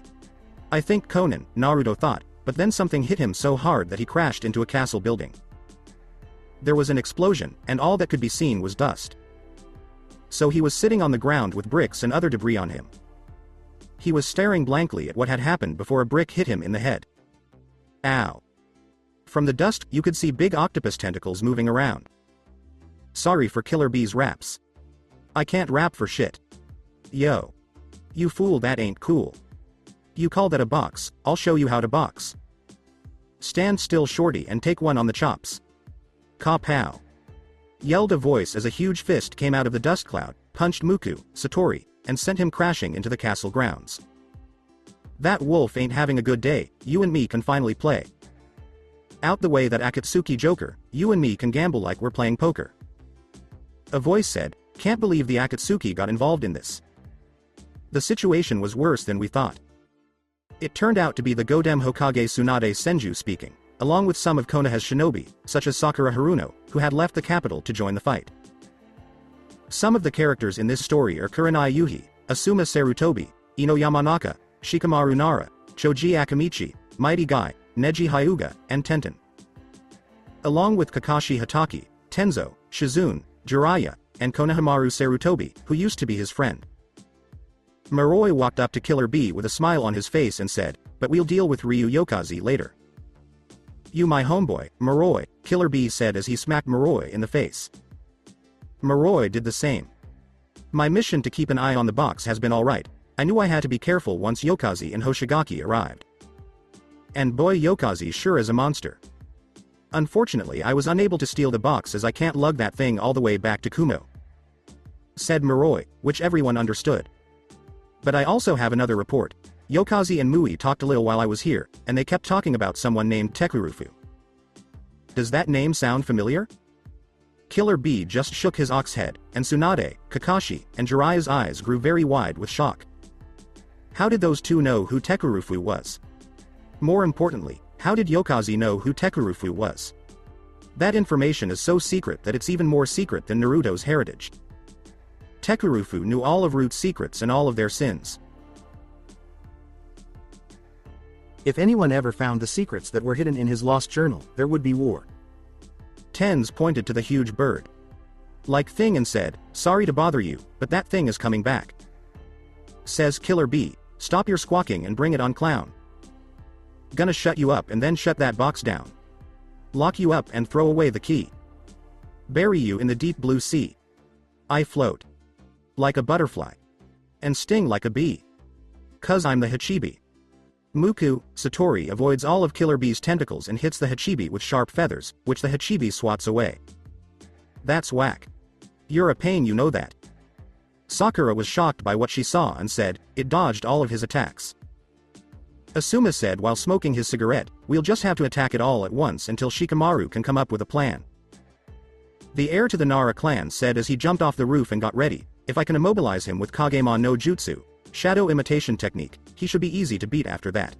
I think Conan," Naruto thought, but then something hit him so hard that he crashed into a castle building. There was an explosion, and all that could be seen was dust. So he was sitting on the ground with bricks and other debris on him. He was staring blankly at what had happened before a brick hit him in the head. Ow. From the dust, you could see big octopus tentacles moving around. "Sorry for Killer Bee's raps. I can't rap for shit." "Yo. You fool, that ain't cool. You call that a box, I'll show you how to box. Stand still, shorty, and take one on the chops." "Kapow!" yelled a voice as a huge fist came out of the dust cloud, punched Muku, Satori, and sent him crashing into the castle grounds. "That wolf ain't having a good day, you and me can finally play. Out the way, that Akatsuki Joker, you and me can gamble like we're playing poker." A voice said, "Can't believe the Akatsuki got involved in this. The situation was worse than we thought." It turned out to be the Godem Hokage Tsunade Senju speaking, along with some of Konoha's shinobi, such as Sakura Haruno, who had left the capital to join the fight. Some of the characters in this story are Kurenai Yuhi, Asuma Sarutobi, Ino Yamanaka, Shikamaru Nara, Choji Akamichi, Mighty Guy, Neji Hyuga, and Tenten. Along with Kakashi Hatake, Tenzo, Shizune, Jiraiya, and Konohamaru Sarutobi, who used to be his friend. Moroi walked up to Killer Bee with a smile on his face and said, "But we'll deal with Ryu Yokaze later." "You my homeboy, Moroi," Killer Bee said as he smacked Moroi in the face. Moroi did the same. "My mission to keep an eye on the box has been alright. I knew I had to be careful once Yokazi and Hoshigaki arrived. And boy, Yokazi sure is a monster. Unfortunately, I was unable to steal the box as I can't lug that thing all the way back to Kumo," said Moroi, which everyone understood. "But I also have another report. Yokazi and Mui talked a little while I was here, and they kept talking about someone named Tekurufu. Does that name sound familiar?" Killer Bee just shook his ox head, and Tsunade, Kakashi, and Jiraiya's eyes grew very wide with shock. How did those two know who Tekurufu was? More importantly, how did Yokazi know who Tekurufu was? That information is so secret that it's even more secret than Naruto's heritage. Tekurufu knew all of Root's secrets and all of their sins. If anyone ever found the secrets that were hidden in his lost journal, there would be war. Tens pointed to the huge bird. Like thing and said, "Sorry to bother you, but that thing is coming back." Says Killer Bee, "Stop your squawking and bring it on, clown. Gonna shut you up and then shut that box down. Lock you up and throw away the key. Bury you in the deep blue sea. I float like a butterfly and sting like a bee. 'Cause I'm the Hachibi." Muku, Satori avoids all of Killer Bee's tentacles and hits the Hachibi with sharp feathers, which the Hachibi swats away. "That's whack. You're a pain, you know that." Sakura was shocked by what she saw and said, "It dodged all of his attacks." Asuma said while smoking his cigarette, "We'll just have to attack it all at once until Shikamaru can come up with a plan." The heir to the Nara clan said as he jumped off the roof and got ready, "If I can immobilize him with Kagemon no Jutsu, shadow imitation technique, he should be easy to beat after that.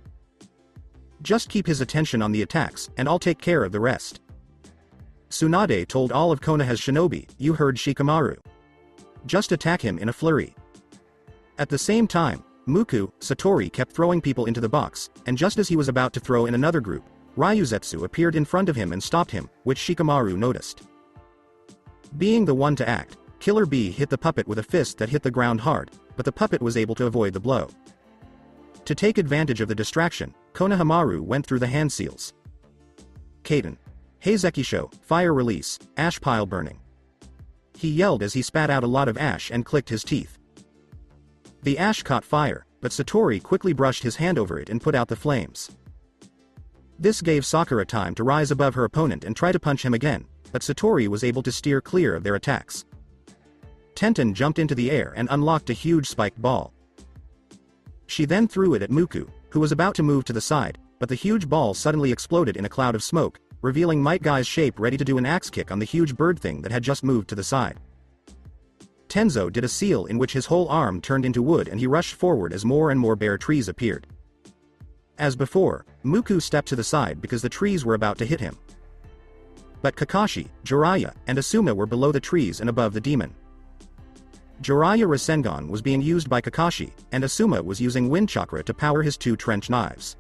Just keep his attention on the attacks, and I'll take care of the rest." Tsunade told all of Konoha's shinobi, "You heard Shikamaru. Just attack him in a flurry." At the same time, Muku, Satori kept throwing people into the box, and just as he was about to throw in another group, Ryuzetsu appeared in front of him and stopped him, which Shikamaru noticed. Being the one to act, Killer Bee hit the puppet with a fist that hit the ground hard, but the puppet was able to avoid the blow. To take advantage of the distraction, Konohamaru went through the hand seals. Kaden. Heizekisho, fire release, ash pile burning. He yelled as he spat out a lot of ash and clicked his teeth. The ash caught fire, but Satori quickly brushed his hand over it and put out the flames. This gave Sakura time to rise above her opponent and try to punch him again, but Satori was able to steer clear of their attacks. Tenten jumped into the air and unlocked a huge spiked ball. She then threw it at Muku, who was about to move to the side, but the huge ball suddenly exploded in a cloud of smoke, revealing Might Guy's shape ready to do an axe kick on the huge bird thing that had just moved to the side. Tenzo did a seal in which his whole arm turned into wood and he rushed forward as more and more bare trees appeared. As before, Muku stepped to the side because the trees were about to hit him. But Kakashi, Jiraiya, and Asuma were below the trees and above the demon. Jiraiya Rasengan was being used by Kakashi, and Asuma was using Wind Chakra to power his two trench knives.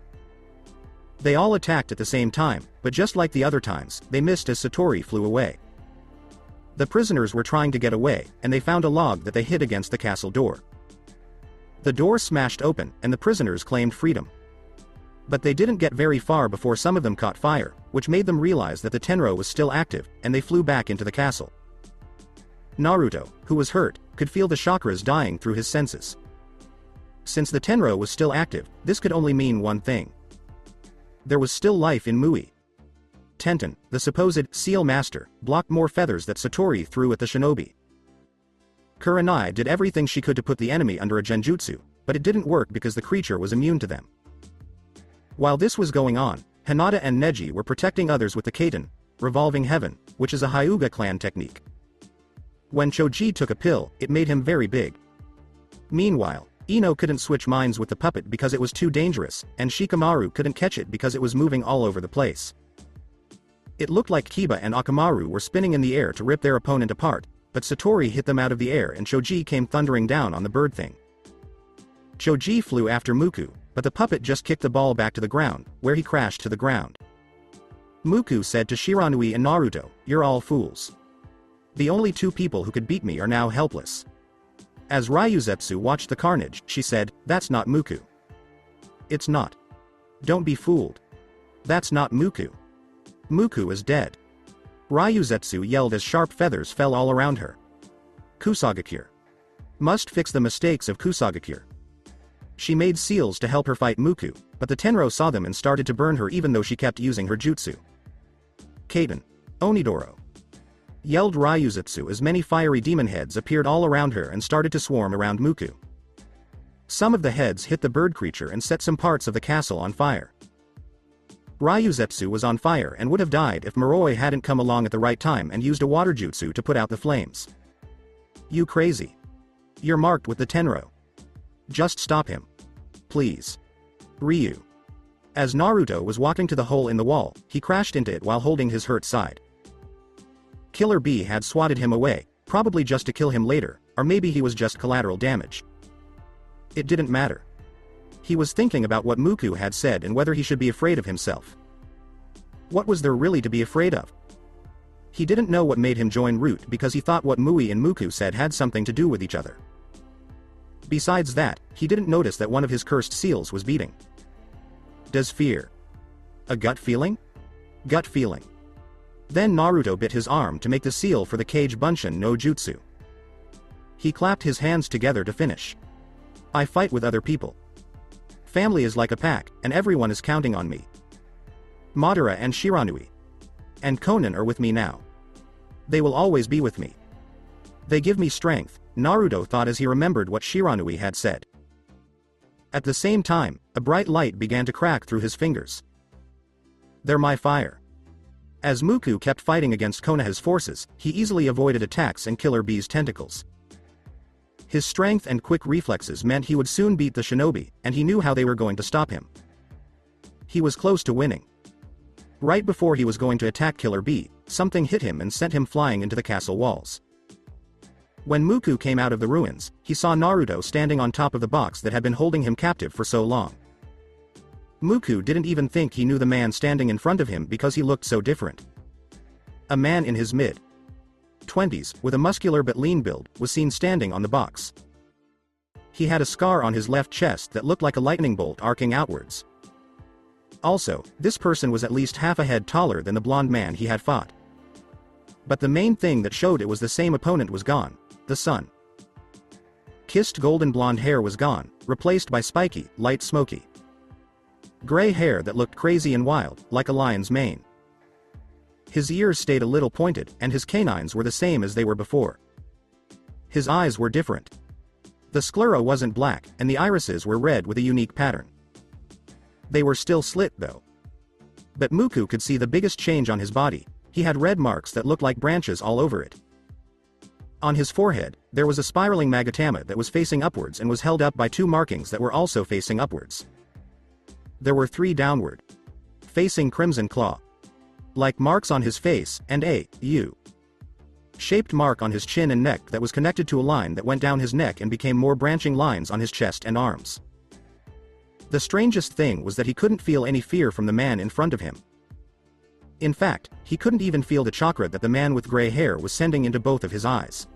They all attacked at the same time, but just like the other times, they missed as Satori flew away. The prisoners were trying to get away, and they found a log that they hid against the castle door. The door smashed open, and the prisoners claimed freedom. But they didn't get very far before some of them caught fire, which made them realize that the Tenro was still active, and they flew back into the castle. Naruto, who was hurt, could feel the chakras dying through his senses. Since the Tenro was still active, this could only mean one thing. There was still life in Mui. Tenten, the supposed seal master, blocked more feathers that Satori threw at the shinobi. Kurenai did everything she could to put the enemy under a genjutsu, but it didn't work because the creature was immune to them. While this was going on, Hinata and Neji were protecting others with the Kaden, revolving heaven, which is a Hyuga clan technique. When Choji took a pill, it made him very big. Meanwhile, Ino couldn't switch minds with the puppet because it was too dangerous, and Shikamaru couldn't catch it because it was moving all over the place. It looked like Kiba and Akamaru were spinning in the air to rip their opponent apart, but Satori hit them out of the air and Choji came thundering down on the bird thing. Choji flew after Muku, but the puppet just kicked the ball back to the ground, where he crashed to the ground. Muku said to Shiranui and Naruto, "You're all fools. The only two people who could beat me are now helpless." As Ryuzetsu watched the carnage, she said, "That's not Muku. It's not. Don't be fooled. That's not Muku. Muku is dead. Ryuzetsu yelled as sharp feathers fell all around her. Kusagakure. Must fix the mistakes of Kusagakure. She made seals to help her fight Muku, but the Tenro saw them and started to burn her even though she kept using her jutsu. Kaden. Onidoro. Yelled Ryuzetsu as many fiery demon heads appeared all around her and started to swarm around Muku. Some of the heads hit the bird creature and set some parts of the castle on fire. Ryuzetsu was on fire and would have died if Moroi hadn't come along at the right time and used a water jutsu to put out the flames. You crazy. You're marked with the Tenro. Just stop him. Please. Ryu. As Naruto was walking to the hole in the wall, he crashed into it while holding his hurt side. Killer Bee had swatted him away, probably just to kill him later, or maybe he was just collateral damage. It didn't matter. He was thinking about what Muku had said and whether he should be afraid of himself. What was there really to be afraid of? He didn't know what made him join Root because he thought what Mui and Muku said had something to do with each other. Besides that, he didn't notice that one of his cursed seals was beating. Does fear? A gut feeling? Gut feeling. Then Naruto bit his arm to make the seal for the Kage Bunshin no Jutsu. He clapped his hands together to finish. I fight with other people. Family is like a pack, and everyone is counting on me. Madara and Shiranui. And Konan are with me now. They will always be with me. They give me strength, Naruto thought as he remembered what Shiranui had said. At the same time, a bright light began to crack through his fingers. They're my fire. As Muku kept fighting against Konoha's forces, he easily avoided attacks and Killer Bee's tentacles. His strength and quick reflexes meant he would soon beat the shinobi, and he knew how they were going to stop him. He was close to winning. Right before he was going to attack Killer Bee, something hit him and sent him flying into the castle walls. When Muku came out of the ruins, he saw Naruto standing on top of the box that had been holding him captive for so long. Muku didn't even think he knew the man standing in front of him because he looked so different. A man in his mid-20s, with a muscular but lean build, was seen standing on the box. He had a scar on his left chest that looked like a lightning bolt arcing outwards. Also, this person was at least half a head taller than the blonde man he had fought. But the main thing that showed it was the same opponent was gone, the sun. Kissed golden blonde hair was gone, replaced by spiky, light smoky gray hair that looked crazy and wild, like a lion's mane. His ears stayed a little pointed, and his canines were the same as they were before. His eyes were different. The sclera wasn't black, and the irises were red with a unique pattern. They were still slit though. But Muku could see the biggest change on his body. He had red marks that looked like branches all over it. On his forehead, there was a spiraling magatama that was facing upwards and was held up by two markings that were also facing upwards. There were three downward, facing crimson claw, like marks on his face, and a U-shaped mark on his chin and neck that was connected to a line that went down his neck and became more branching lines on his chest and arms. The strangest thing was that he couldn't feel any fear from the man in front of him. In fact, he couldn't even feel the chakra that the man with gray hair was sending into both of his eyes.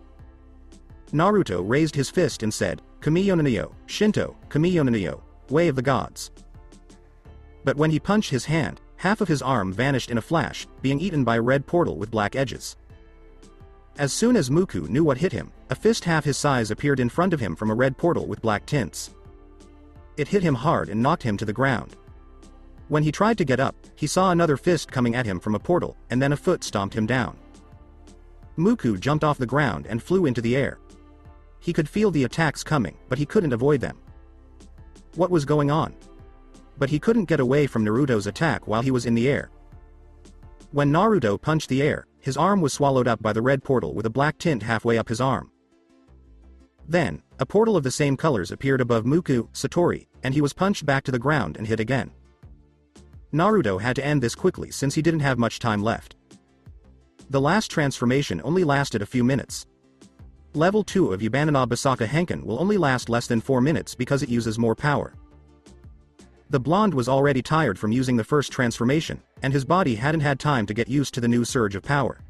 Naruto raised his fist and said, Kamiyo-no-yo, Shinto, Kamiyo-no-yo, Way of the Gods. But when he punched his hand, half of his arm vanished in a flash, being eaten by a red portal with black edges. As soon as Muku knew what hit him, a fist half his size appeared in front of him from a red portal with black tints. It hit him hard and knocked him to the ground. When he tried to get up, he saw another fist coming at him from a portal, and then a foot stomped him down. Muku jumped off the ground and flew into the air. He could feel the attacks coming, but he couldn't avoid them. What was going on? But he couldn't get away from Naruto's attack while he was in the air. When Naruto punched the air, his arm was swallowed up by the red portal with a black tint halfway up his arm. Then, a portal of the same colors appeared above Muku, Satori, and he was punched back to the ground and hit again. Naruto had to end this quickly since he didn't have much time left. The last transformation only lasted a few minutes. Level 2 of Yubanana Basaka Henken will only last less than 4 minutes because it uses more power. The blonde was already tired from using the first transformation, and his body hadn't had time to get used to the new surge of power.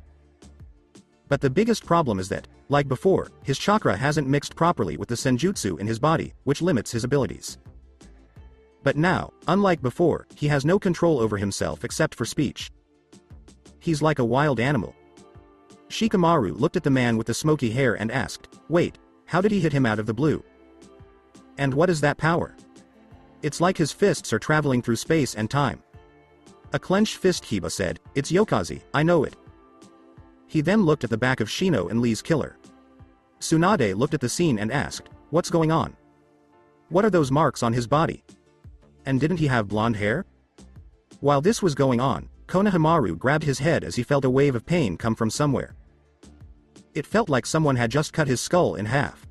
But the biggest problem is that, like before, his chakra hasn't mixed properly with the senjutsu in his body, which limits his abilities. But now, unlike before, he has no control over himself except for speech. He's like a wild animal. Shikamaru looked at the man with the smoky hair and asked, wait, how did he hit him out of the blue? And what is that power? It's like his fists are traveling through space and time. A clenched fist. Kiba said, it's Yokazi, I know it. He then looked at the back of Shino and Lee's killer. Tsunade looked at the scene and asked, what's going on? What are those marks on his body? And didn't he have blonde hair? While this was going on, Konohamaru grabbed his head as he felt a wave of pain come from somewhere. It felt like someone had just cut his skull in half.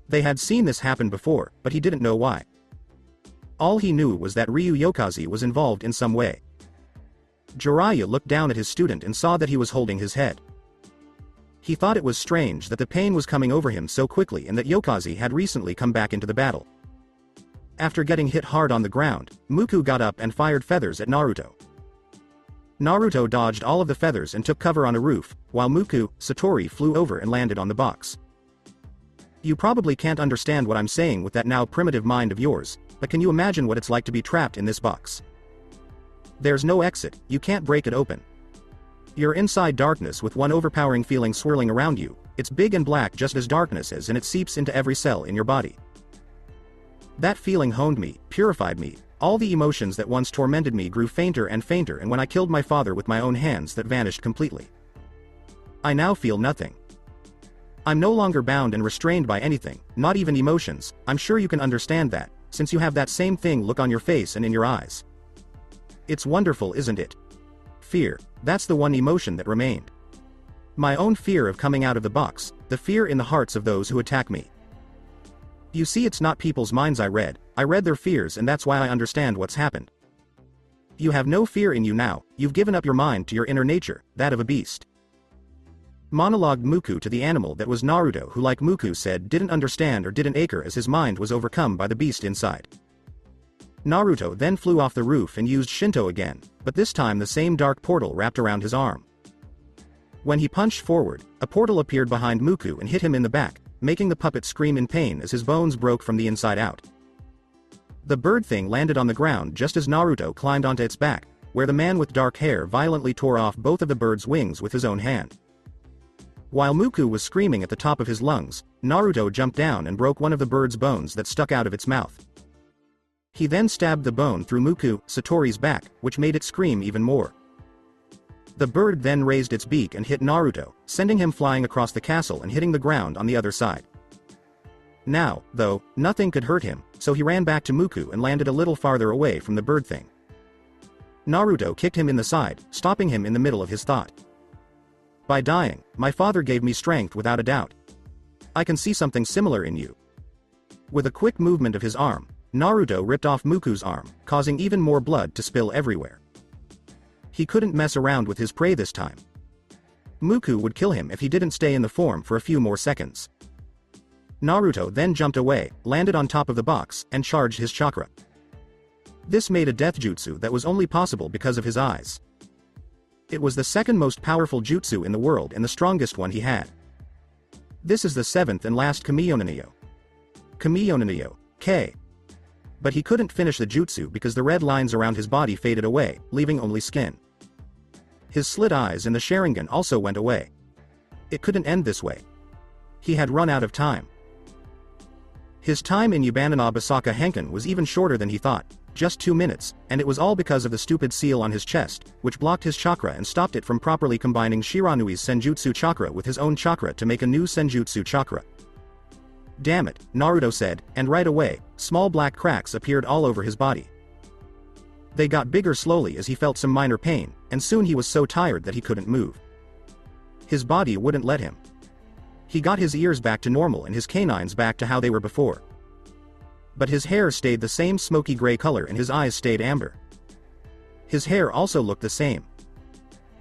They had seen this happen before, but he didn't know why. All he knew was that Ryu Yokazi was involved in some way. Jiraiya looked down at his student and saw that he was holding his head. He thought it was strange that the pain was coming over him so quickly and that Yokazi had recently come back into the battle. After getting hit hard on the ground, Muku got up and fired feathers at Naruto. Naruto dodged all of the feathers and took cover on a roof, while Muku, Satori flew over and landed on the box. You probably can't understand what I'm saying with that now primitive mind of yours, but can you imagine what it's like to be trapped in this box? There's no exit, you can't break it open. You're inside darkness with one overpowering feeling swirling around you. It's big and black just as darkness is, and it seeps into every cell in your body. That feeling honed me, purified me. All the emotions that once tormented me grew fainter and fainter, and when I killed my father with my own hands, that vanished completely. I now feel nothing. I'm no longer bound and restrained by anything, not even emotions. I'm sure you can understand that, since you have that same thing look on your face and in your eyes. It's wonderful, isn't it? Fear, that's the one emotion that remained. My own fear of coming out of the box, the fear in the hearts of those who attack me. You see, it's not people's minds I read their fears, and that's why I understand what's happened. You have no fear in you now, you've given up your mind to your inner nature, that of a beast. Monologued Muku to the animal that was Naruto, who, like Muku said, didn't understand or didn't acre as his mind was overcome by the beast inside. Naruto then flew off the roof and used Shinto again, but this time the same dark portal wrapped around his arm. When he punched forward, a portal appeared behind Muku and hit him in the back, making the puppet scream in pain as his bones broke from the inside out. The bird thing landed on the ground just as Naruto climbed onto its back, where the man with dark hair violently tore off both of the bird's wings with his own hand. While Muku was screaming at the top of his lungs, Naruto jumped down and broke one of the bird's bones that stuck out of its mouth. He then stabbed the bone through Muku, Satori's back, which made it scream even more. The bird then raised its beak and hit Naruto, sending him flying across the castle and hitting the ground on the other side. Now, though, nothing could hurt him, so he ran back to Muku and landed a little farther away from the bird thing. Naruto kicked him in the side, stopping him in the middle of his thought. By dying, my father gave me strength without a doubt. I can see something similar in you. With a quick movement of his arm, Naruto ripped off Muku's arm, causing even more blood to spill everywhere. He couldn't mess around with his prey this time. Muku would kill him if he didn't stay in the form for a few more seconds. Naruto then jumped away, landed on top of the box, and charged his chakra. This made a death jutsu that was only possible because of his eyes. It was the second most powerful jutsu in the world and the strongest one he had. This is the seventh and last Kamiyonanyo. Kamiyonanyo, K. But he couldn't finish the jutsu because the red lines around his body faded away, leaving only skin. His slit eyes and the Sharingan also went away. It couldn't end this way. He had run out of time. His time in Yubanana Basaka Henken was even shorter than he thought, just 2 minutes, and it was all because of the stupid seal on his chest, which blocked his chakra and stopped it from properly combining Shiranui's Senjutsu chakra with his own chakra to make a new Senjutsu chakra. Damn it, Naruto said, and right away, small black cracks appeared all over his body. They got bigger slowly as he felt some minor pain, and soon he was so tired that he couldn't move. His body wouldn't let him. He got his ears back to normal and his canines back to how they were before. But his hair stayed the same smoky gray color and his eyes stayed amber. His hair also looked the same.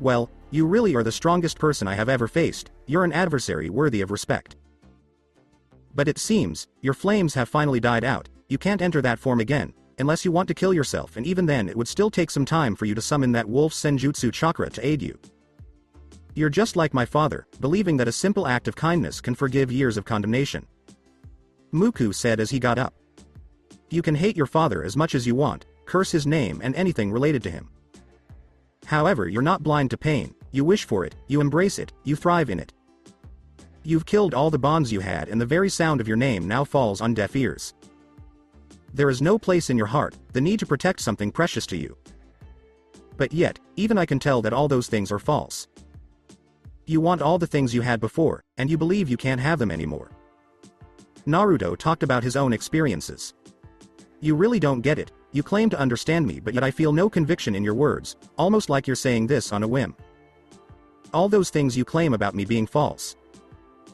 Well, you really are the strongest person I have ever faced, you're an adversary worthy of respect. But it seems, your flames have finally died out, you can't enter that form again, unless you want to kill yourself, and even then it would still take some time for you to summon that wolf Senjutsu chakra to aid you. You're just like my father, believing that a simple act of kindness can forgive years of condemnation. Muku said as he got up. You can hate your father as much as you want, curse his name and anything related to him. However, you're not blind to pain, you wish for it, you embrace it, you thrive in it. You've killed all the bonds you had, and the very sound of your name now falls on deaf ears. There is no place in your heart, the need to protect something precious to you. But yet, even I can tell that all those things are false. You want all the things you had before, and you believe you can't have them anymore. Naruto talked about his own experiences. You really don't get it, you claim to understand me, but yet I feel no conviction in your words, almost like you're saying this on a whim. All those things you claim about me being false.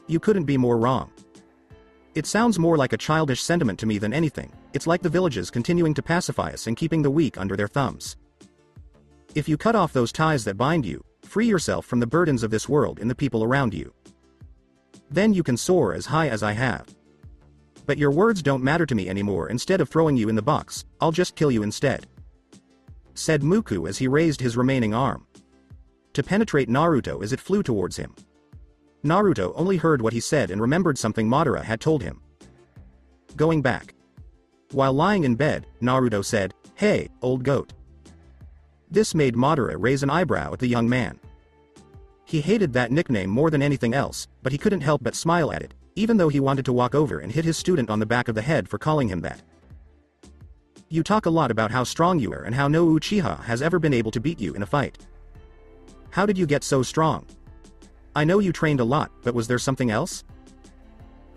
You couldn't be more wrong. It sounds more like a childish sentiment to me than anything. It's like the villages continuing to pacify us and keeping the weak under their thumbs. If you cut off those ties that bind you, free yourself from the burdens of this world and the people around you, then you can soar as high as I have. But your words don't matter to me anymore. Instead of throwing you in the box, I'll just kill you instead," said Muku as he raised his remaining arm to penetrate Naruto as it flew towards him. Naruto only heard what he said and remembered something Madara had told him. Going back. While lying in bed, Naruto said, "Hey, old goat." This made Madara raise an eyebrow at the young man. He hated that nickname more than anything else, but he couldn't help but smile at it, even though he wanted to walk over and hit his student on the back of the head for calling him that. "You talk a lot about how strong you are and how no Uchiha has ever been able to beat you in a fight. How did you get so strong? I know you trained a lot, but was there something else?"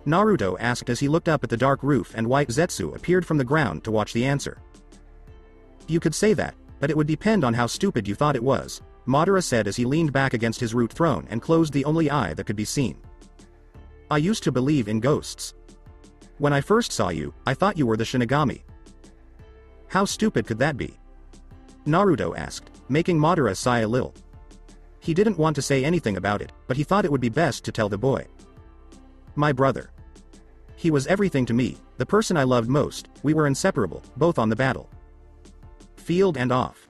Naruto asked as he looked up at the dark roof and white Zetsu appeared from the ground to watch the answer. "You could say that, but it would depend on how stupid you thought it was," Madara said as he leaned back against his root throne and closed the only eye that could be seen. "I used to believe in ghosts. When I first saw you, I thought you were the Shinigami." "How stupid could that be?" Naruto asked, making Madara sigh a little. He didn't want to say anything about it, but he thought it would be best to tell the boy. "My brother. He was everything to me, the person I loved most. We were inseparable, both on the battle field and off.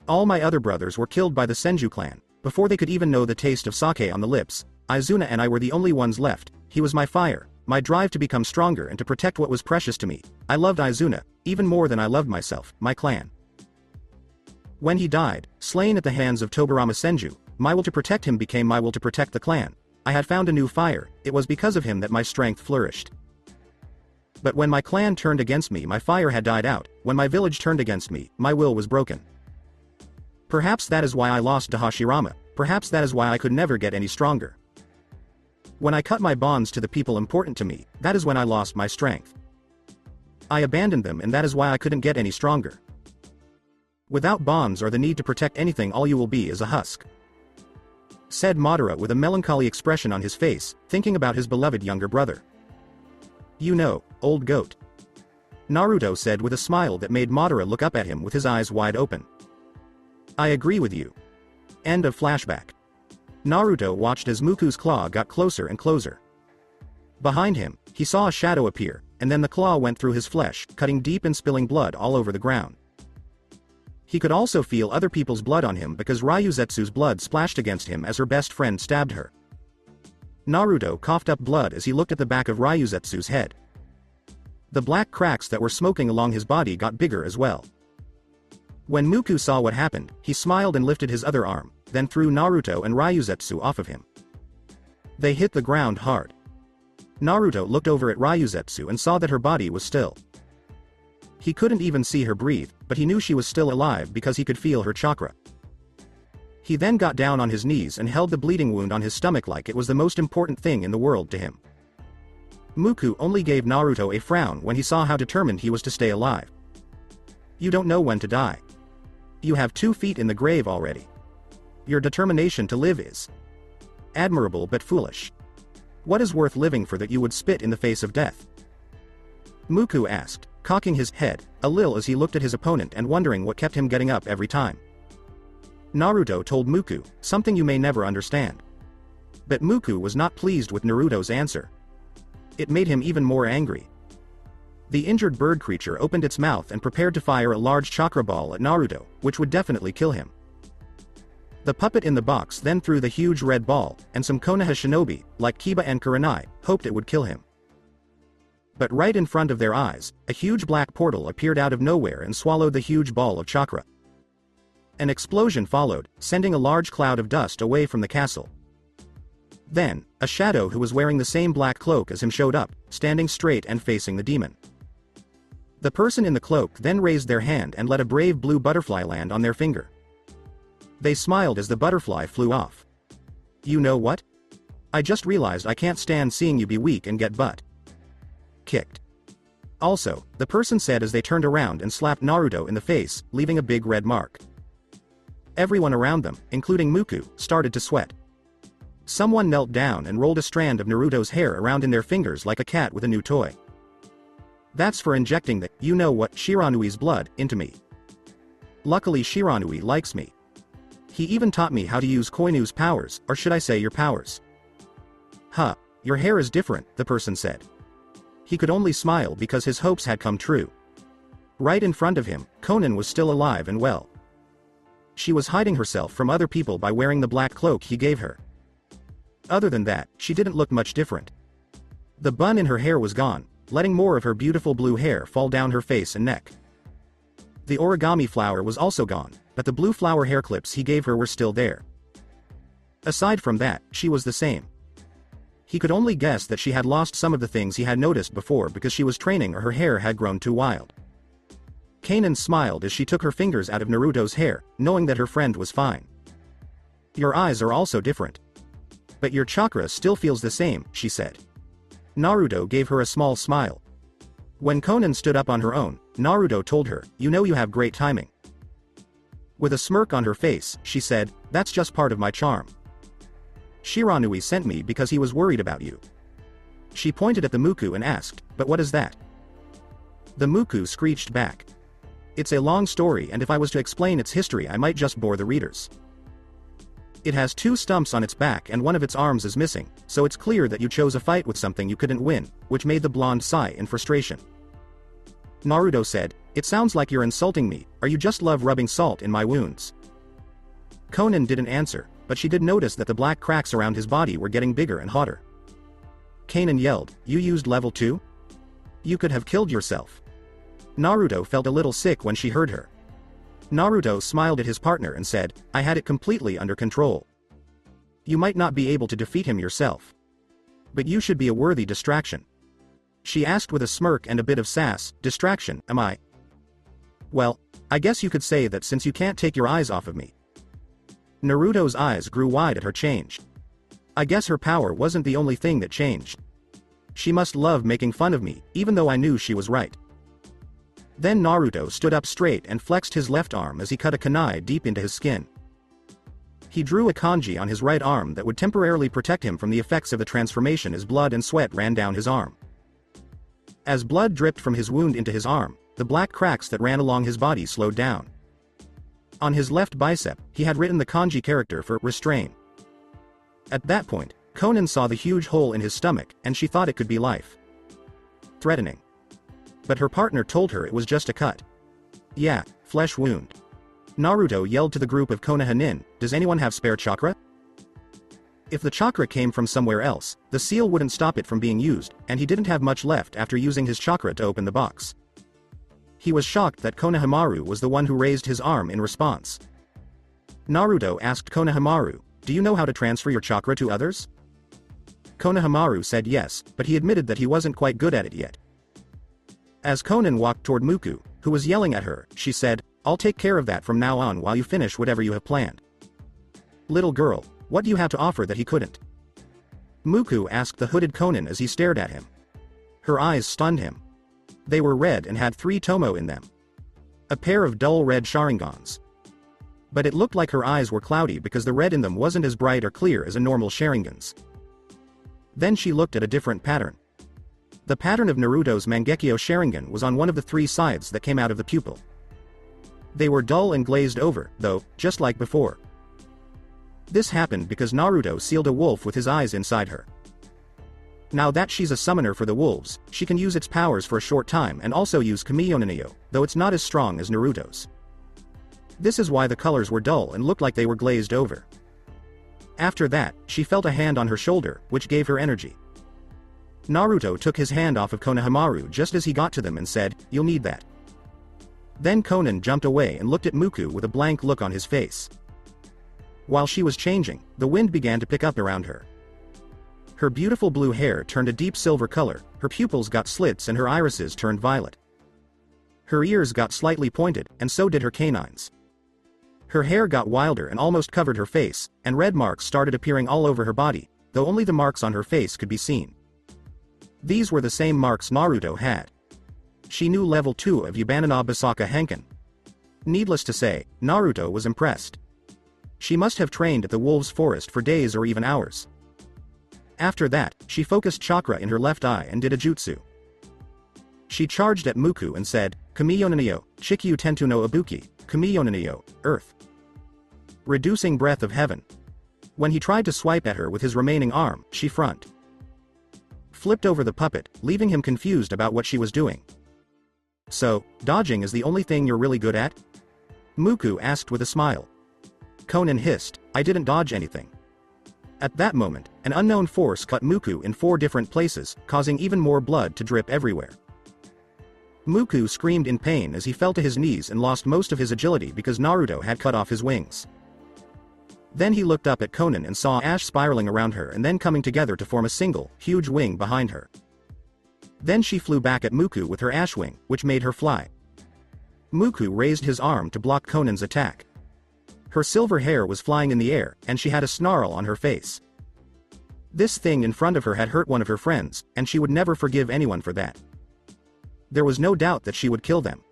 All my other brothers were killed by the Senju clan, before they could even know the taste of sake on the lips. Izuna and I were the only ones left. He was my fire, my drive to become stronger and to protect what was precious to me. I loved Izuna, even more than I loved myself, my clan. When he died, slain at the hands of Tobirama Senju, my will to protect him became my will to protect the clan. I had found a new fire, it was because of him that my strength flourished. But when my clan turned against me, my fire had died out. When my village turned against me, my will was broken. Perhaps that is why I lost to Hashirama, perhaps that is why I could never get any stronger. When I cut my bonds to the people important to me, that is when I lost my strength. I abandoned them, and that is why I couldn't get any stronger. Without bonds or the need to protect anything, all you will be is a husk," said Madara with a melancholy expression on his face, thinking about his beloved younger brother. "You know, old goat," Naruto said with a smile that made Madara look up at him with his eyes wide open. "I agree with you." End of flashback. Naruto watched as Muku's claw got closer and closer. Behind him, he saw a shadow appear, and then the claw went through his flesh, cutting deep and spilling blood all over the ground. He could also feel other people's blood on him because Ryuzetsu's blood splashed against him as her best friend stabbed her. Naruto coughed up blood as he looked at the back of Ryuzetsu's head. The black cracks that were smoking along his body got bigger as well. When Muku saw what happened, he smiled and lifted his other arm, then threw Naruto and Ryuzetsu off of him. They hit the ground hard. Naruto looked over at Ryuzetsu and saw that her body was still. He couldn't even see her breathe, but he knew she was still alive because he could feel her chakra. He then got down on his knees and held the bleeding wound on his stomach like it was the most important thing in the world to him. Muku only gave Naruto a frown when he saw how determined he was to stay alive. "You don't know when to die. You have 2 feet in the grave already. Your determination to live is admirable but foolish. What is worth living for that you would spit in the face of death?" Muku asked, cocking his head a little as he looked at his opponent and wondering what kept him getting up every time. Naruto told Muku, "Something you may never understand." But Muku was not pleased with Naruto's answer. It made him even more angry. The injured bird creature opened its mouth and prepared to fire a large chakra ball at Naruto, which would definitely kill him. The puppet in the box then threw the huge red ball, and some Konoha shinobi, like Kiba and Kurenai, hoped it would kill him. But right in front of their eyes, a huge black portal appeared out of nowhere and swallowed the huge ball of chakra. An explosion followed, sending a large cloud of dust away from the castle. Then, a shadow who was wearing the same black cloak as him showed up, standing straight and facing the demon. The person in the cloak then raised their hand and let a brave blue butterfly land on their finger. They smiled as the butterfly flew off. "You know what? I just realized I can't stand seeing you be weak and get butt kicked." Also, the person said as they turned around and slapped Naruto in the face, leaving a big red mark. Everyone around them, including Muku, started to sweat. Someone knelt down and rolled a strand of Naruto's hair around in their fingers like a cat with a new toy. "That's for injecting the, you know what, Shiranui's blood, into me. Luckily Shiranui likes me. He even taught me how to use Koinu's powers, or should I say your powers." "Huh, your hair is different," the person said. He could only smile because his hopes had come true. Right in front of him, Konan was still alive and well. She was hiding herself from other people by wearing the black cloak he gave her. Other than that, she didn't look much different. The bun in her hair was gone, letting more of her beautiful blue hair fall down her face and neck. The origami flower was also gone, but the blue flower hair clips he gave her were still there. Aside from that, she was the same. He could only guess that she had lost some of the things he had noticed before because she was training or her hair had grown too wild. Kanan smiled as she took her fingers out of Naruto's hair, knowing that her friend was fine. "Your eyes are also different. But your chakra still feels the same," she said. Naruto gave her a small smile. When Konan stood up on her own, Naruto told her, "You know you have great timing." With a smirk on her face, she said, "That's just part of my charm. Shiranui sent me because he was worried about you." She pointed at the Muku and asked, "But what is that?" The Muku screeched back. "It's a long story, and if I was to explain its history I might just bore the readers. It has 2 stumps on its back and one of its arms is missing, so it's clear that you chose a fight with something you couldn't win," which made the blonde sigh in frustration. Naruto said, "It sounds like you're insulting me, or you just love rubbing salt in my wounds." Konan didn't answer, but she did notice that the black cracks around his body were getting bigger and hotter. Kanan yelled, "You used level 2? You could have killed yourself." Naruto felt a little sick when she heard her. Naruto smiled at his partner and said, "I had it completely under control. You might not be able to defeat him yourself. But you should be a worthy distraction." She asked with a smirk and a bit of sass, "Distraction, am I? Well, I guess you could say that since you can't take your eyes off of me." Naruto's eyes grew wide at her change. I guess her power wasn't the only thing that changed. She must love making fun of me, even though I knew she was right. Then Naruto stood up straight and flexed his left arm as he cut a kunai deep into his skin. He drew a kanji on his right arm that would temporarily protect him from the effects of the transformation as blood and sweat ran down his arm. As blood dripped from his wound into his arm, the black cracks that ran along his body slowed down. On his left bicep, he had written the kanji character for restrain. At that point, Konan saw the huge hole in his stomach, and she thought it could be life threatening. But her partner told her it was just a cut. "Yeah, flesh wound." Naruto yelled to the group of Konohanin, "Does anyone have spare chakra?" If the chakra came from somewhere else, the seal wouldn't stop it from being used, and he didn't have much left after using his chakra to open the box. He was shocked that Konohamaru was the one who raised his arm in response. Naruto asked Konohamaru, "Do you know how to transfer your chakra to others?" Konohamaru said yes, but he admitted that he wasn't quite good at it yet. As Konan walked toward Muku, who was yelling at her, she said, "I'll take care of that from now on while you finish whatever you have planned." "Little girl, what do you have to offer that he couldn't?" Muku asked the hooded Konan as he stared at him. Her eyes stunned him. They were red and had 3 tomo in them. A pair of dull red Sharingans. But it looked like her eyes were cloudy because the red in them wasn't as bright or clear as a normal Sharingan's. Then she looked at a different pattern. The pattern of Naruto's Mangekyo Sharingan was on one of the 3 sides that came out of the pupil. They were dull and glazed over, though, just like before. This happened because Naruto sealed a wolf with his eyes inside her. Now that she's a summoner for the wolves, she can use its powers for a short time and also use Kamiyonanayo, though it's not as strong as Naruto's. This is why the colors were dull and looked like they were glazed over. After that, she felt a hand on her shoulder, which gave her energy. Naruto took his hand off of Konohamaru just as he got to them and said, "You'll need that." Then Conan jumped away and looked at Muku with a blank look on his face. While she was changing, the wind began to pick up around her. Her beautiful blue hair turned a deep silver color, her pupils got slits and her irises turned violet. Her ears got slightly pointed, and so did her canines. Her hair got wilder and almost covered her face, and red marks started appearing all over her body, though only the marks on her face could be seen. These were the same marks Naruto had. She knew level 2 of Yubanana Basaka Henken. Needless to say, Naruto was impressed. She must have trained at the Wolves' Forest for days or even hours. After that, she focused chakra in her left eye and did a jutsu. She charged at Muku and said, Kamiyonaniyo, Chikyu Tentu no Ibuki, Kamiyonaniyo, Earth. Reducing breath of heaven. When he tried to swipe at her with his remaining arm, she flipped over the puppet, leaving him confused about what she was doing. So, dodging is the only thing you're really good at? Muku asked with a smile. Conan hissed, I didn't dodge anything. At that moment, an unknown force cut Muku in 4 different places, causing even more blood to drip everywhere. Muku screamed in pain as he fell to his knees and lost most of his agility because Naruto had cut off his wings. Then he looked up at Conan and saw ash spiraling around her and then coming together to form a single, huge wing behind her. Then she flew back at Muku with her ash wing, which made her fly. Muku raised his arm to block Conan's attack. Her silver hair was flying in the air, and she had a snarl on her face. This thing in front of her had hurt one of her friends, and she would never forgive anyone for that. There was no doubt that she would kill them.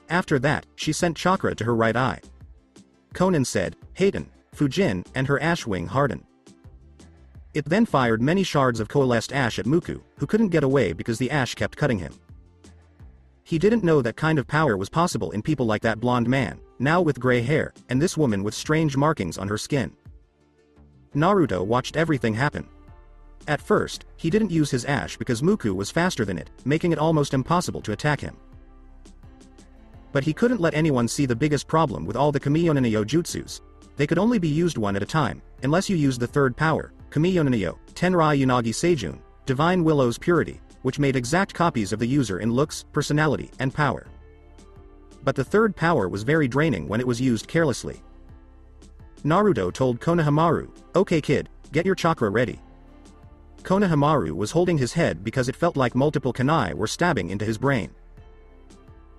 After that, she sent chakra to her right eye. Conan said, Hayden, Fujin, and her ash wing hardened. It then fired many shards of coalesced ash at Muku, who couldn't get away because the ash kept cutting him. He didn't know that kind of power was possible in people like that blonde man, now with gray hair, and this woman with strange markings on her skin. Naruto watched everything happen. At first, he didn't use his ash because Muku was faster than it, making it almost impossible to attack him. But he couldn't let anyone see the biggest problem with all the Kamiyonaniyo jutsus. They could only be used one at a time, unless you used the third power, Kamiyonaniyo, Tenrai Unagi Seijun, Divine Willow's Purity, which made exact copies of the user in looks, personality, and power. But the third power was very draining when it was used carelessly. Naruto told Konohamaru, okay kid, get your chakra ready. Konohamaru was holding his head because it felt like multiple kunai were stabbing into his brain.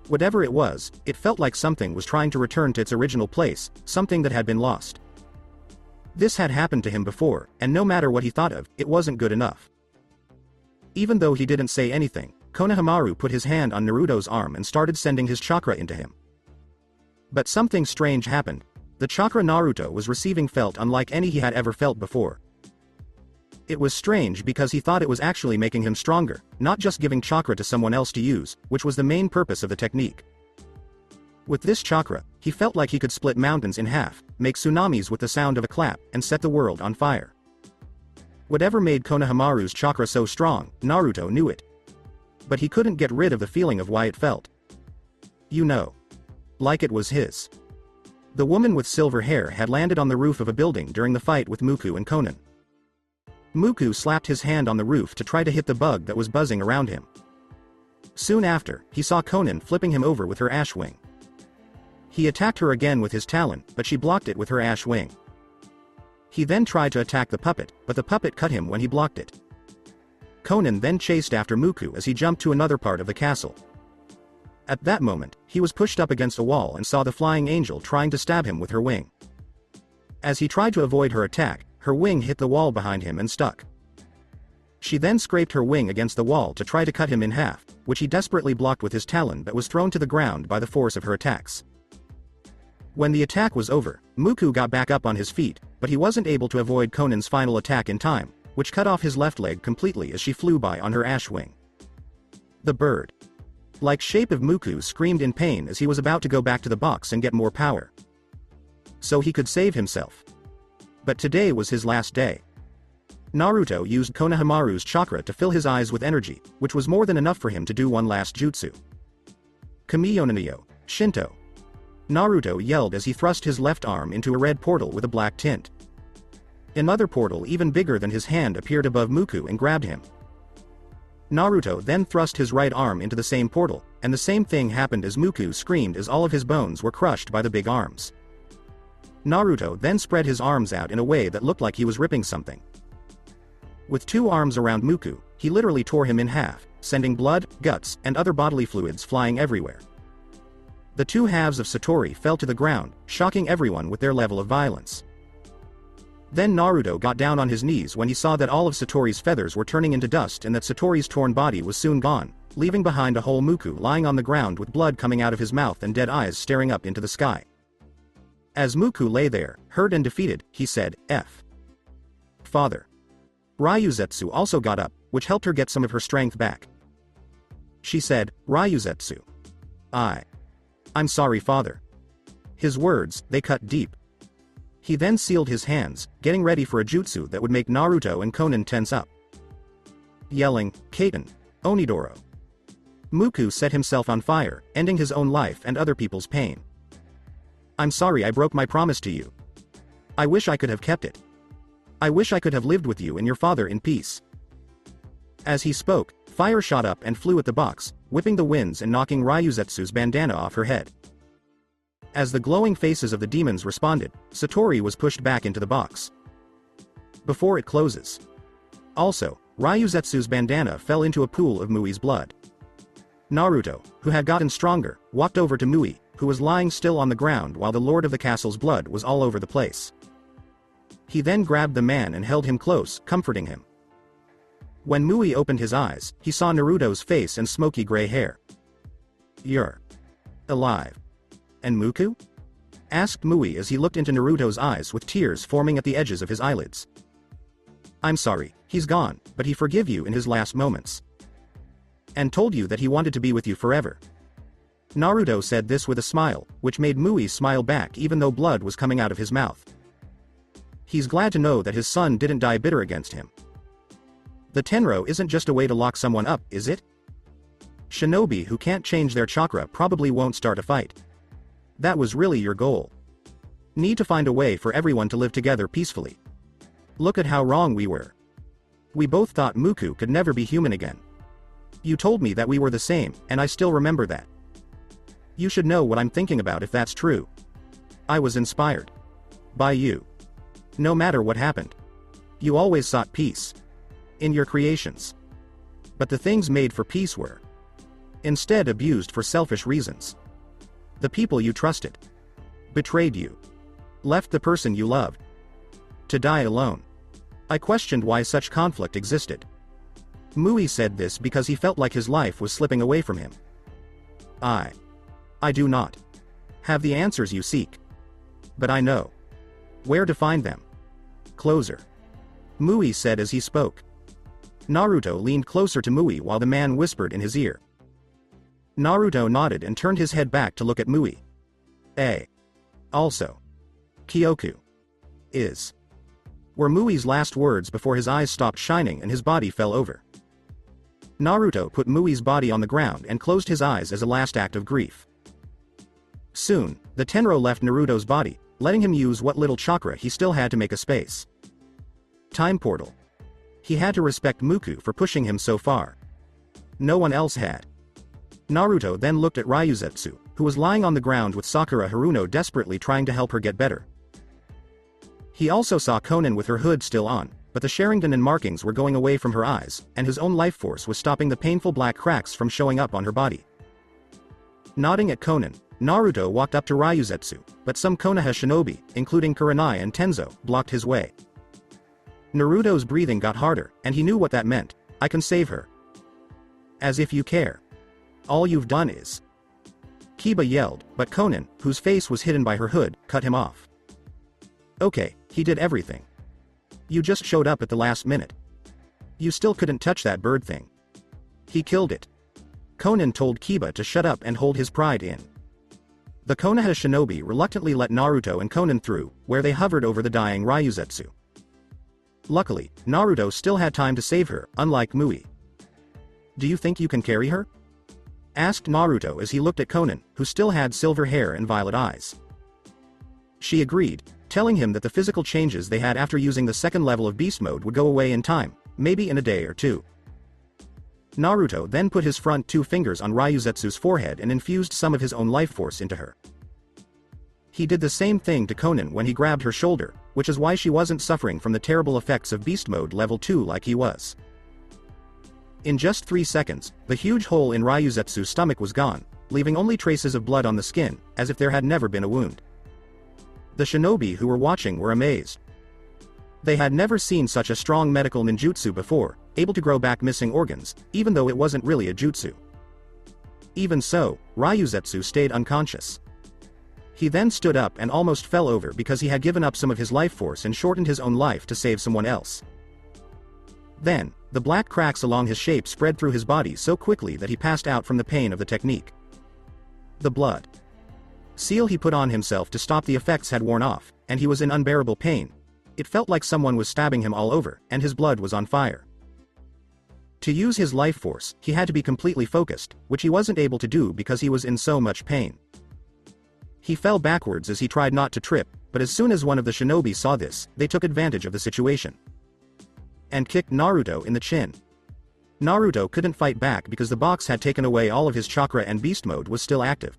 Whatever it was, it felt like something was trying to return to its original place, something that had been lost. This had happened to him before, and no matter what he thought of, it wasn't good enough. Even though he didn't say anything, Konohamaru put his hand on Naruto's arm and started sending his chakra into him. But something strange happened. The chakra Naruto was receiving felt unlike any he had ever felt before. It was strange because he thought it was actually making him stronger, not just giving chakra to someone else to use, which was the main purpose of the technique. With this chakra, he felt like he could split mountains in half, make tsunamis with the sound of a clap, and set the world on fire. Whatever made Konohamaru's chakra so strong, Naruto knew it. But he couldn't get rid of the feeling of why it felt. You know. Like it was his. The woman with silver hair had landed on the roof of a building during the fight with Muku and Conan. Muku slapped his hand on the roof to try to hit the bug that was buzzing around him. Soon after, he saw Conan flipping him over with her ash wing. He attacked her again with his talon, but she blocked it with her ash wing. He then tried to attack the puppet, but the puppet cut him when he blocked it. Conan then chased after Muku as he jumped to another part of the castle. At that moment, he was pushed up against a wall and saw the flying angel trying to stab him with her wing. As he tried to avoid her attack, her wing hit the wall behind him and stuck. She then scraped her wing against the wall to try to cut him in half, which he desperately blocked with his talon but was thrown to the ground by the force of her attacks. When the attack was over, Muku got back up on his feet, but he wasn't able to avoid Conan's final attack in time, which cut off his left leg completely as she flew by on her ash wing. The bird. Like shape of Muku screamed in pain as he was about to go back to the box and get more power. So he could save himself. But today was his last day. Naruto used Konohamaru's chakra to fill his eyes with energy, which was more than enough for him to do one last jutsu. Kamiyonaniyo, Shinto. Naruto yelled as he thrust his left arm into a red portal with a black tint. Another portal even bigger than his hand appeared above Muku and grabbed him. Naruto then thrust his right arm into the same portal, and the same thing happened as Muku screamed as all of his bones were crushed by the big arms. Naruto then spread his arms out in a way that looked like he was ripping something. With 2 arms around Muku, he literally tore him in half, sending blood, guts, and other bodily fluids flying everywhere. The 2 halves of Satori fell to the ground, shocking everyone with their level of violence. Then Naruto got down on his knees when he saw that all of Satori's feathers were turning into dust and that Satori's torn body was soon gone, leaving behind a whole Muku lying on the ground with blood coming out of his mouth and dead eyes staring up into the sky. As Muku lay there, hurt and defeated, he said, "F. Father." Ryuzetsu also got up, which helped her get some of her strength back. She said, "Ryuzetsu. I'm sorry, father." His words, they cut deep. He then sealed his hands, getting ready for a jutsu that would make Naruto and Konan tense up. Yelling, "Kaiten, Onidoro." Muku set himself on fire, ending his own life and other people's pain. "I'm sorry I broke my promise to you. I wish I could have kept it. I wish I could have lived with you and your father in peace." As he spoke, fire shot up and flew at the box, whipping the winds and knocking Ryuzetsu's bandana off her head. As the glowing faces of the demons responded, Satori was pushed back into the box. Before it closes. Also, Ryuzetsu's bandana fell into a pool of Mui's blood. Naruto, who had gotten stronger, walked over to Mui, who was lying still on the ground while the lord of the castle's blood was all over the place. He then grabbed the man and held him close, comforting him. When Mui opened his eyes, he saw Naruto's face and smoky gray hair. "You're alive. And Muku?" asked Mui as he looked into Naruto's eyes with tears forming at the edges of his eyelids. "I'm sorry, he's gone, but he forgave you in his last moments. And told you that he wanted to be with you forever." Naruto said this with a smile, which made Mui smile back even though blood was coming out of his mouth. He's glad to know that his son didn't die bitter against him. The Tenro isn't just a way to lock someone up, is it? Shinobi who can't change their chakra probably won't start a fight. That was really your goal. Need to find a way for everyone to live together peacefully. Look at how wrong we were. We both thought Muku could never be human again. You told me that we were the same, and I still remember that. You should know what I'm thinking about if that's true. I was inspired by you. No matter what happened. You always sought peace. In your creations. But the things made for peace were instead abused for selfish reasons. The people you trusted betrayed you. Left the person you loved to die alone. I questioned why such conflict existed. Mui said this because he felt like his life was slipping away from him. I do not have the answers you seek. But I know where to find them. Closer. Mui said as he spoke. Naruto leaned closer to Mui while the man whispered in his ear. Naruto nodded and turned his head back to look at Mui. Also. Kyoku. Were Mui's last words before his eyes stopped shining and his body fell over. Naruto put Mui's body on the ground and closed his eyes as a last act of grief. Soon, the Tenro left Naruto's body, letting him use what little chakra he still had to make a space. Time portal. He had to respect Muku for pushing him so far. No one else had. Naruto then looked at Ryuzetsu, who was lying on the ground with Sakura Haruno desperately trying to help her get better. He also saw Konan with her hood still on, but the Sharingan and markings were going away from her eyes, and his own life force was stopping the painful black cracks from showing up on her body. Nodding at Konan, Naruto walked up to Ryuzetsu, but some Konoha shinobi, including Kurenai and Tenzo, blocked his way. Naruto's breathing got harder, and he knew what that meant. I can save her. As if you care. All you've done is. Kiba yelled, but Konan, whose face was hidden by her hood, cut him off. Okay, he did everything. You just showed up at the last minute. You still couldn't touch that bird thing. He killed it. Konan told Kiba to shut up and hold his pride in. The Konoha shinobi reluctantly let Naruto and Konan through, where they hovered over the dying Ryuzetsu. Luckily, Naruto still had time to save her, unlike Mui. Do you think you can carry her? Asked Naruto as he looked at Konan, who still had silver hair and violet eyes. She agreed, telling him that the physical changes they had after using the second level of beast mode would go away in time, maybe in a day or two. Naruto then put his front two fingers on Ryuzetsu's forehead and infused some of his own life force into her. He did the same thing to Konan when he grabbed her shoulder, which is why she wasn't suffering from the terrible effects of Beast Mode level 2 like he was. In just 3 seconds, the huge hole in Ryuzetsu's stomach was gone, leaving only traces of blood on the skin, as if there had never been a wound. The shinobi who were watching were amazed. They had never seen such a strong medical ninjutsu before, able to grow back missing organs, even though it wasn't really a jutsu. Even so, Ryuzetsu stayed unconscious. He then stood up and almost fell over because he had given up some of his life force and shortened his own life to save someone else. Then, the black cracks along his shape spread through his body so quickly that he passed out from the pain of the technique. The blood seal he put on himself to stop the effects had worn off, and he was in unbearable pain. It felt like someone was stabbing him all over, and his blood was on fire. To use his life force, he had to be completely focused, which he wasn't able to do because he was in so much pain. He fell backwards as he tried not to trip, but as soon as one of the shinobi saw this, they took advantage of the situation and kicked Naruto in the chin. Naruto couldn't fight back because the box had taken away all of his chakra and beast mode was still active.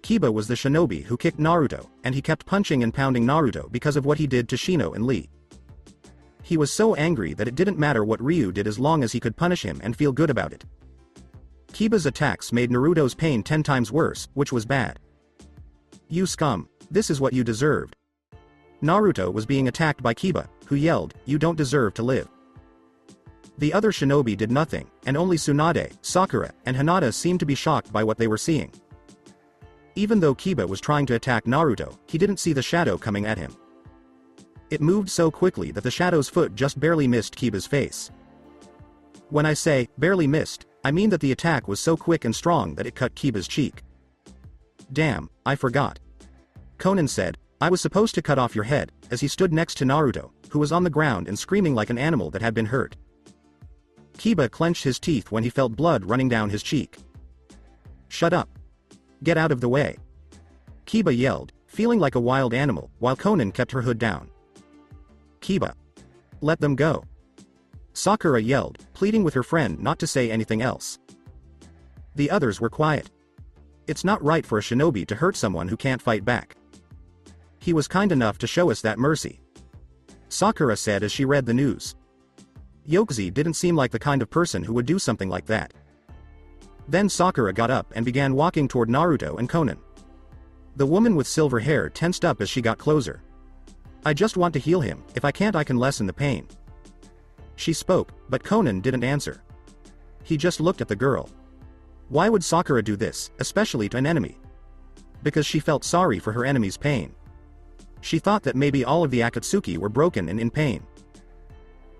Kiba was the shinobi who kicked Naruto, and he kept punching and pounding Naruto because of what he did to Shino and Lee. He was so angry that it didn't matter what Ryu did as long as he could punish him and feel good about it. Kiba's attacks made Naruto's pain 10 times worse, which was bad. "You scum, this is what you deserved." Naruto was being attacked by Kiba, who yelled, "You don't deserve to live." The other shinobi did nothing, and only Tsunade, Sakura, and Hinata seemed to be shocked by what they were seeing. Even though Kiba was trying to attack Naruto, he didn't see the shadow coming at him. It moved so quickly that the shadow's foot just barely missed Kiba's face. When I say, barely missed, I mean that the attack was so quick and strong that it cut Kiba's cheek. "Damn, I forgot." Konan said, "I was supposed to cut off your head," as he stood next to Naruto, who was on the ground and screaming like an animal that had been hurt. Kiba clenched his teeth when he felt blood running down his cheek. "Shut up. Get out of the way." Kiba yelled, feeling like a wild animal, while Konan kept her hood down. "Kiba. Let them go." Sakura yelled, pleading with her friend not to say anything else. The others were quiet. It's not right for a shinobi to hurt someone who can't fight back. He was kind enough to show us that mercy. Sakura said as she read the news. Yokuzi didn't seem like the kind of person who would do something like that. Then Sakura got up and began walking toward Naruto and Konan. The woman with silver hair tensed up as she got closer. "I just want to heal him, if I can't I can lessen the pain." She spoke, but Konan didn't answer. He just looked at the girl. Why would Sakura do this, especially to an enemy? Because she felt sorry for her enemy's pain. She thought that maybe all of the Akatsuki were broken and in pain.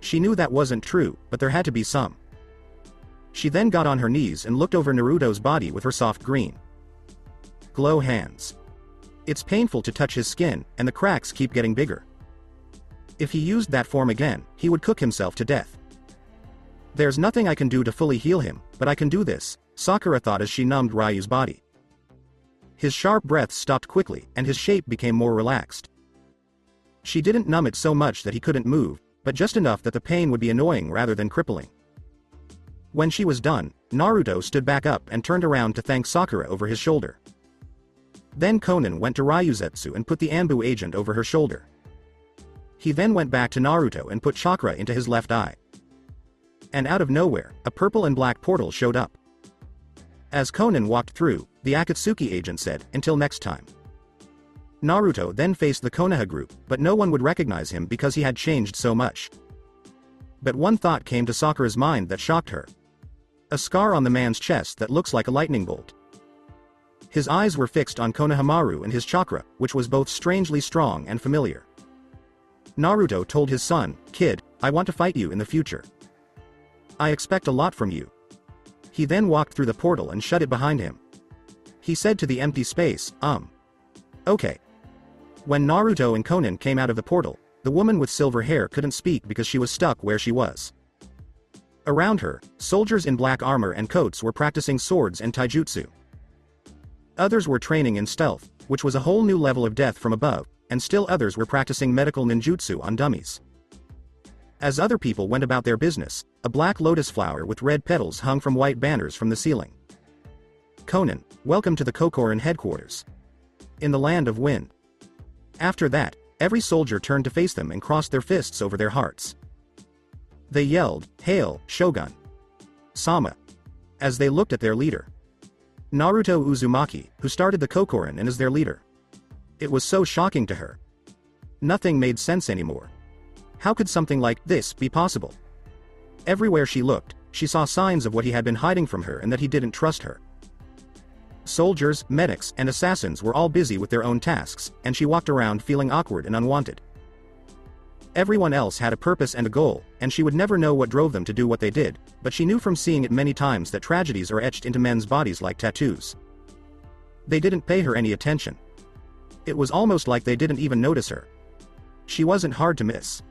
She knew that wasn't true, but there had to be some. She then got on her knees and looked over Naruto's body with her soft green glow hands. It's painful to touch his skin, and the cracks keep getting bigger. If he used that form again, he would cook himself to death. "There's nothing I can do to fully heal him, but I can do this," Sakura thought as she numbed Ryu's body. His sharp breath stopped quickly, and his shape became more relaxed. She didn't numb it so much that he couldn't move, but just enough that the pain would be annoying rather than crippling. When she was done, Naruto stood back up and turned around to thank Sakura over his shoulder. Then Konan went to Ryuzetsu and put the Anbu agent over her shoulder. He then went back to Naruto and put chakra into his left eye. And out of nowhere, a purple and black portal showed up. As Konan walked through, the Akatsuki agent said, "Until next time." Naruto then faced the Konoha group, but no one would recognize him because he had changed so much. But one thought came to Sakura's mind that shocked her. A scar on the man's chest that looks like a lightning bolt. His eyes were fixed on Konohamaru and his chakra, which was both strangely strong and familiar. Naruto told his son, "Kid, I want to fight you in the future. I expect a lot from you." He then walked through the portal and shut it behind him. He said to the empty space, Okay." When Naruto and Konan came out of the portal, the woman with silver hair couldn't speak because she was stuck where she was. Around her, soldiers in black armor and coats were practicing swords and taijutsu. Others were training in stealth, which was a whole new level of death from above, and still others were practicing medical ninjutsu on dummies. As other people went about their business, a black lotus flower with red petals hung from white banners from the ceiling. Conan, welcome to the Kokorin headquarters. In the land of wind. After that, every soldier turned to face them and crossed their fists over their hearts. They yelled, "Hail, Shogun! Sama!" as they looked at their leader. Naruto Uzumaki, who started the Kokorin and is their leader. It was so shocking to her. Nothing made sense anymore. How could something like this be possible? Everywhere she looked, she saw signs of what he had been hiding from her and that he didn't trust her. Soldiers, medics, and assassins were all busy with their own tasks, and she walked around feeling awkward and unwanted. Everyone else had a purpose and a goal, and she would never know what drove them to do what they did, but she knew from seeing it many times that tragedies are etched into men's bodies like tattoos. They didn't pay her any attention. It was almost like they didn't even notice her. She wasn't hard to miss.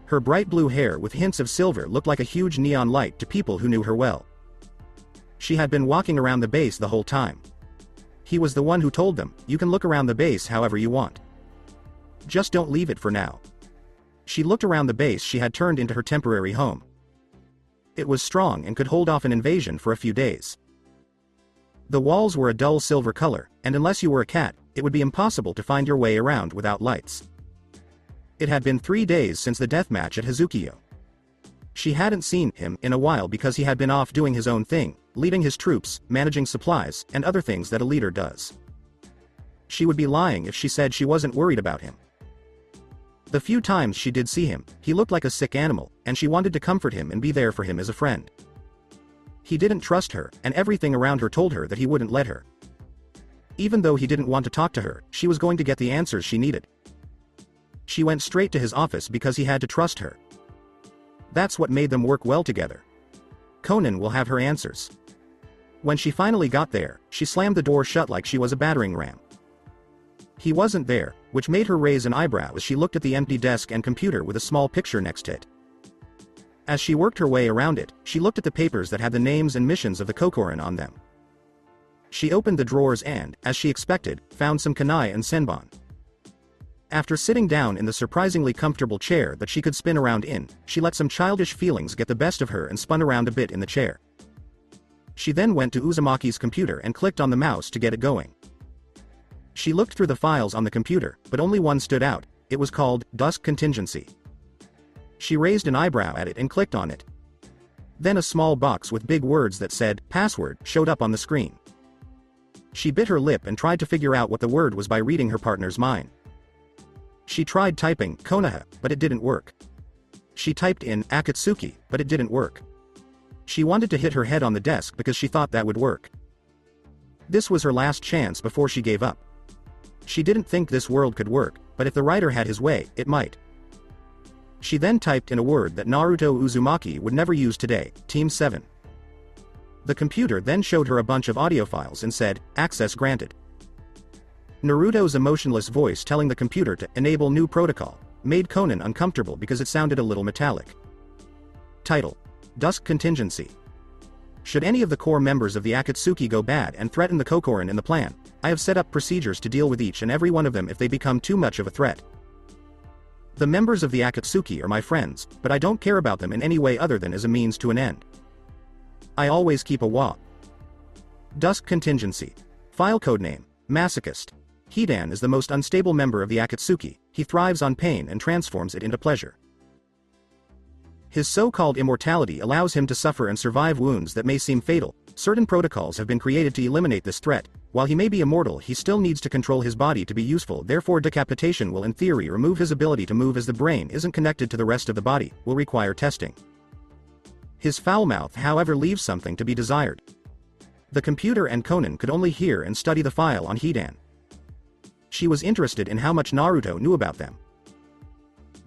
Her bright blue hair with hints of silver looked like a huge neon light to people who knew her well. She had been walking around the base the whole time. He was the one who told them, "You can look around the base however you want. Just don't leave it for now." She looked around the base she had turned into her temporary home. It was strong and could hold off an invasion for a few days. The walls were a dull silver color, and unless you were a cat, it would be impossible to find your way around without lights. It had been 3 days since the deathmatch at Hazukiyo. She hadn't seen him in a while because he had been off doing his own thing, leading his troops, managing supplies, and other things that a leader does. She would be lying if she said she wasn't worried about him. The few times she did see him, he looked like a sick animal, and she wanted to comfort him and be there for him as a friend. He didn't trust her, and everything around her told her that he wouldn't let her. Even though he didn't want to talk to her, she was going to get the answers she needed. She went straight to his office because he had to trust her. That's what made them work well together. Conan will have her answers. When she finally got there, she slammed the door shut like she was a battering ram. He wasn't there, which made her raise an eyebrow as she looked at the empty desk and computer with a small picture next to it. As she worked her way around it, she looked at the papers that had the names and missions of the Kokorin on them. She opened the drawers and, as she expected, found some kunai and senbon. After sitting down in the surprisingly comfortable chair that she could spin around in, she let some childish feelings get the best of her and spun around a bit in the chair. She then went to Uzumaki's computer and clicked on the mouse to get it going. She looked through the files on the computer, but only one stood out. It was called Dusk Contingency. She raised an eyebrow at it and clicked on it. Then a small box with big words that said "Password" showed up on the screen. She bit her lip and tried to figure out what the word was by reading her partner's mind. She tried typing Konoha, but it didn't work. She typed in Akatsuki, but it didn't work. She wanted to hit her head on the desk because she thought that would work. This was her last chance before she gave up. She didn't think this world could work, but if the writer had his way, it might. She then typed in a word that Naruto Uzumaki would never use today, Team 7. The computer then showed her a bunch of audio files and said, "Access granted." Naruto's emotionless voice telling the computer to enable new protocol made Conan uncomfortable because it sounded a little metallic. Title: Dusk Contingency. Should any of the core members of the Akatsuki go bad and threaten the Kokorin in the plan, I have set up procedures to deal with each and every one of them if they become too much of a threat. The members of the Akatsuki are my friends, but I don't care about them in any way other than as a means to an end. I always keep a WA. Dusk Contingency. File codename: Masochist. Hidan is the most unstable member of the Akatsuki. He thrives on pain and transforms it into pleasure. His so-called immortality allows him to suffer and survive wounds that may seem fatal. Certain protocols have been created to eliminate this threat. While he may be immortal, he still needs to control his body to be useful. Therefore, decapitation will in theory remove his ability to move, as the brain isn't connected to the rest of the body, will require testing. His foul mouth, however, leaves something to be desired. The computer and Conan could only hear and study the file on Hidan. She was interested in how much Naruto knew about them.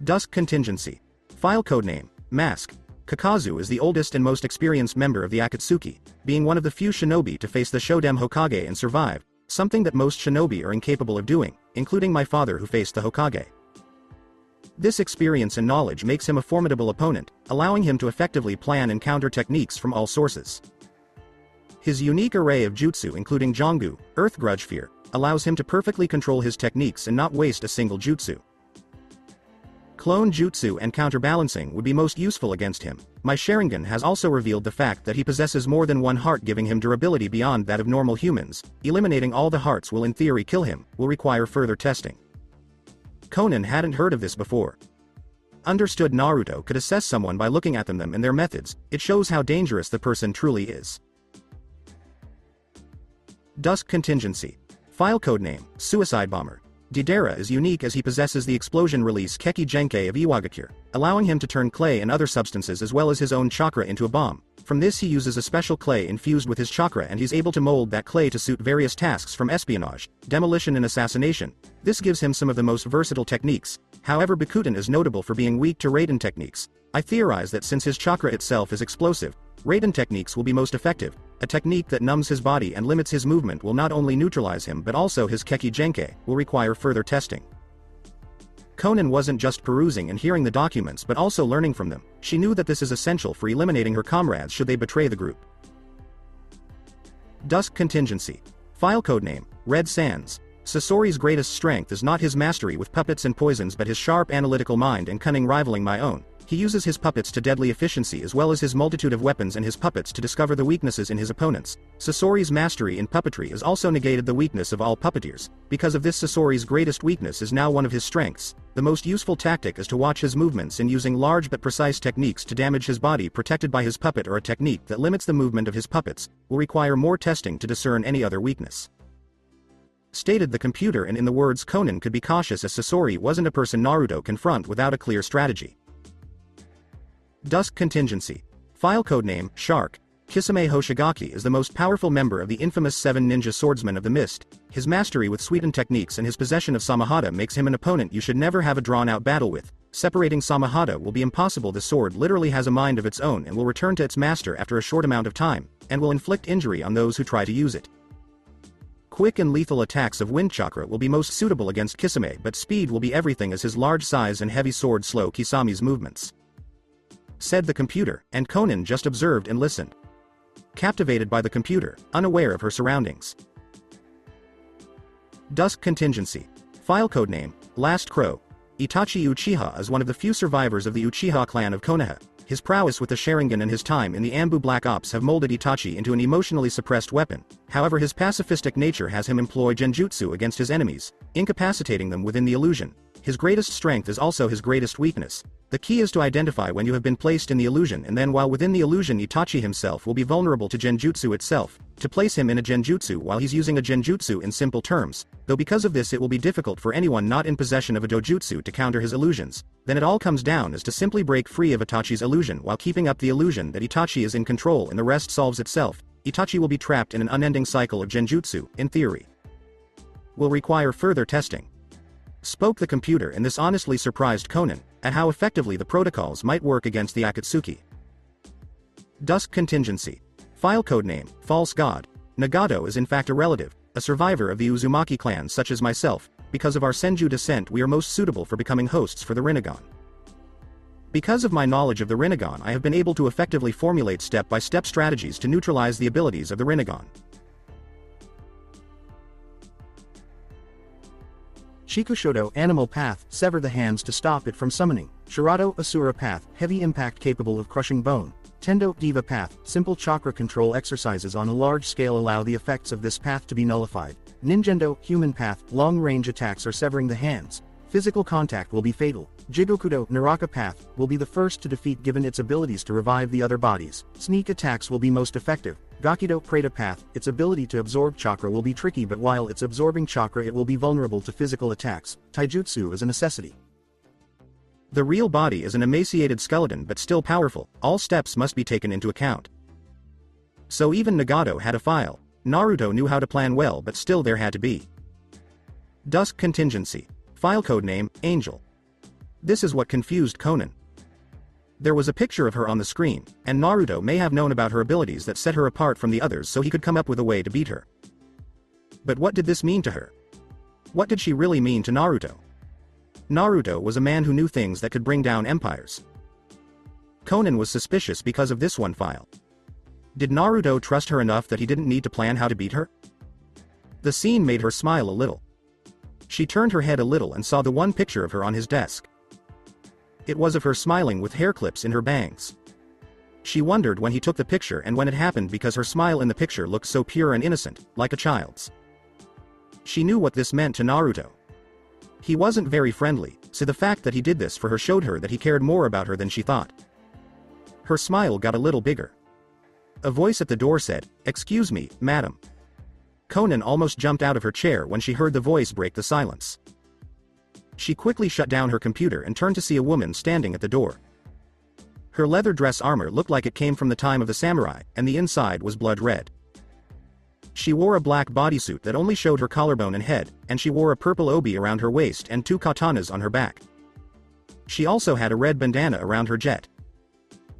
Dusk Contingency. File codename: Mask. Kakazu is the oldest and most experienced member of the Akatsuki, being one of the few shinobi to face the Shodem Hokage and survive, something that most shinobi are incapable of doing, including my father who faced the Hokage. This experience and knowledge makes him a formidable opponent, allowing him to effectively plan and counter techniques from all sources. His unique array of jutsu, including Jongu, Earth Grudge Fear, allows him to perfectly control his techniques and not waste a single jutsu. Clone jutsu and counterbalancing would be most useful against him. My Sharingan has also revealed the fact that he possesses more than one heart, giving him durability beyond that of normal humans. Eliminating all the hearts will in theory kill him, will require further testing. Conan hadn't heard of this before. Understood Naruto could assess someone by looking at them and their methods. It shows how dangerous the person truly is. Dusk Contingency. File codename, Suicide Bomber. Deidara is unique as he possesses the explosion release Keki Genkai of Iwagakure, allowing him to turn clay and other substances as well as his own chakra into a bomb. From this he uses a special clay infused with his chakra, and he's able to mold that clay to suit various tasks from espionage, demolition and assassination. This gives him some of the most versatile techniques. However, Bikutan is notable for being weak to Raiden techniques. I theorize that since his chakra itself is explosive, Raiden techniques will be most effective. A technique that numbs his body and limits his movement will not only neutralize him but also his Keki Genkai will require further testing. Conan wasn't just perusing and hearing the documents but also learning from them. She knew that this is essential for eliminating her comrades should they betray the group. Dusk Contingency. File codename, Red Sands. Sasori's greatest strength is not his mastery with puppets and poisons but his sharp analytical mind and cunning rivaling my own. He uses his puppets to deadly efficiency as well as his multitude of weapons and his puppets to discover the weaknesses in his opponents. Sasori's mastery in puppetry has also negated the weakness of all puppeteers. Because of this, Sasori's greatest weakness is now one of his strengths. The most useful tactic is to watch his movements and using large but precise techniques to damage his body protected by his puppet, or a technique that limits the movement of his puppets will require more testing to discern any other weakness. Stated the computer, and in the words Conan could be cautious as Sasori wasn't a person Naruto confront without a clear strategy. Dusk Contingency. File codename, Shark. Kisame Hoshigaki is the most powerful member of the infamous 7 ninja swordsmen of the mist. His mastery with sweetened techniques and his possession of Samahata makes him an opponent you should never have a drawn-out battle with. Separating Samahata will be impossible. The sword literally has a mind of its own and will return to its master after a short amount of time, and will inflict injury on those who try to use it. Quick and lethal attacks of wind chakra will be most suitable against Kisame, but speed will be everything as his large size and heavy sword slow Kisame's movements. Said the computer, and Conan just observed and listened. Captivated by the computer, unaware of her surroundings. Dusk Contingency. File codename, Last Crow. Itachi Uchiha is one of the few survivors of the Uchiha clan of Konoha. His prowess with the Sharingan and his time in the Anbu Black Ops have molded Itachi into an emotionally suppressed weapon. However, his pacifistic nature has him employ genjutsu against his enemies, incapacitating them within the illusion. His greatest strength is also his greatest weakness. The key is to identify when you have been placed in the illusion, and then while within the illusion Itachi himself will be vulnerable to genjutsu itself, to place him in a genjutsu while he's using a genjutsu in simple terms, though because of this it will be difficult for anyone not in possession of a dojutsu to counter his illusions. Then it all comes down as to simply break free of Itachi's illusion while keeping up the illusion that Itachi is in control, and the rest solves itself. Itachi will be trapped in an unending cycle of genjutsu, in theory. Will require further testing. Spoke the computer, and this honestly surprised Conan, at how effectively the protocols might work against the Akatsuki. Dusk Contingency. File codename, False God. Nagato is in fact a relative, a survivor of the Uzumaki clan such as myself. Because of our Senju descent we are most suitable for becoming hosts for the Rinnegan. Because of my knowledge of the Rinnegan I have been able to effectively formulate step-by-step strategies to neutralize the abilities of the Rinnegan. Shikushodo Animal Path, sever the hands to stop it from summoning. Shirato Asura Path, heavy impact capable of crushing bone. Tendo Diva Path, simple chakra control exercises on a large scale allow the effects of this path to be nullified. Ninjendo Human Path, long range attacks are severing the hands. Physical contact will be fatal. Jigokudo Naraka Path will be the first to defeat given its abilities to revive the other bodies. Sneak attacks will be most effective. Gakido Preta Path, its ability to absorb chakra will be tricky, but while it's absorbing chakra it will be vulnerable to physical attacks. Taijutsu is a necessity. The real body is an emaciated skeleton but still powerful. All steps must be taken into account. So even Nagato had a file. Naruto knew how to plan well, but still there had to be. Dusk Contingency. File codename, Angel. This is what confused Conan. There was a picture of her on the screen, and Naruto may have known about her abilities that set her apart from the others so he could come up with a way to beat her. But what did this mean to her? What did she really mean to Naruto? Naruto was a man who knew things that could bring down empires. Conan was suspicious because of this one file. Did Naruto trust her enough that he didn't need to plan how to beat her? The scene made her smile a little. She turned her head a little and saw the one picture of her on his desk. It was of her smiling with hair clips in her bangs. She wondered when he took the picture and when it happened because her smile in the picture looked so pure and innocent, like a child's. She knew what this meant to Naruto. He wasn't very friendly, so the fact that he did this for her showed her that he cared more about her than she thought. Her smile got a little bigger. A voice at the door said, "Excuse me, madam." Conan almost jumped out of her chair when she heard the voice break the silence. She quickly shut down her computer and turned to see a woman standing at the door. Her leather dress armor looked like it came from the time of the samurai, and the inside was blood red. She wore a black bodysuit that only showed her collarbone and head, and she wore a purple obi around her waist and 2 katanas on her back. She also had a red bandana around her jet.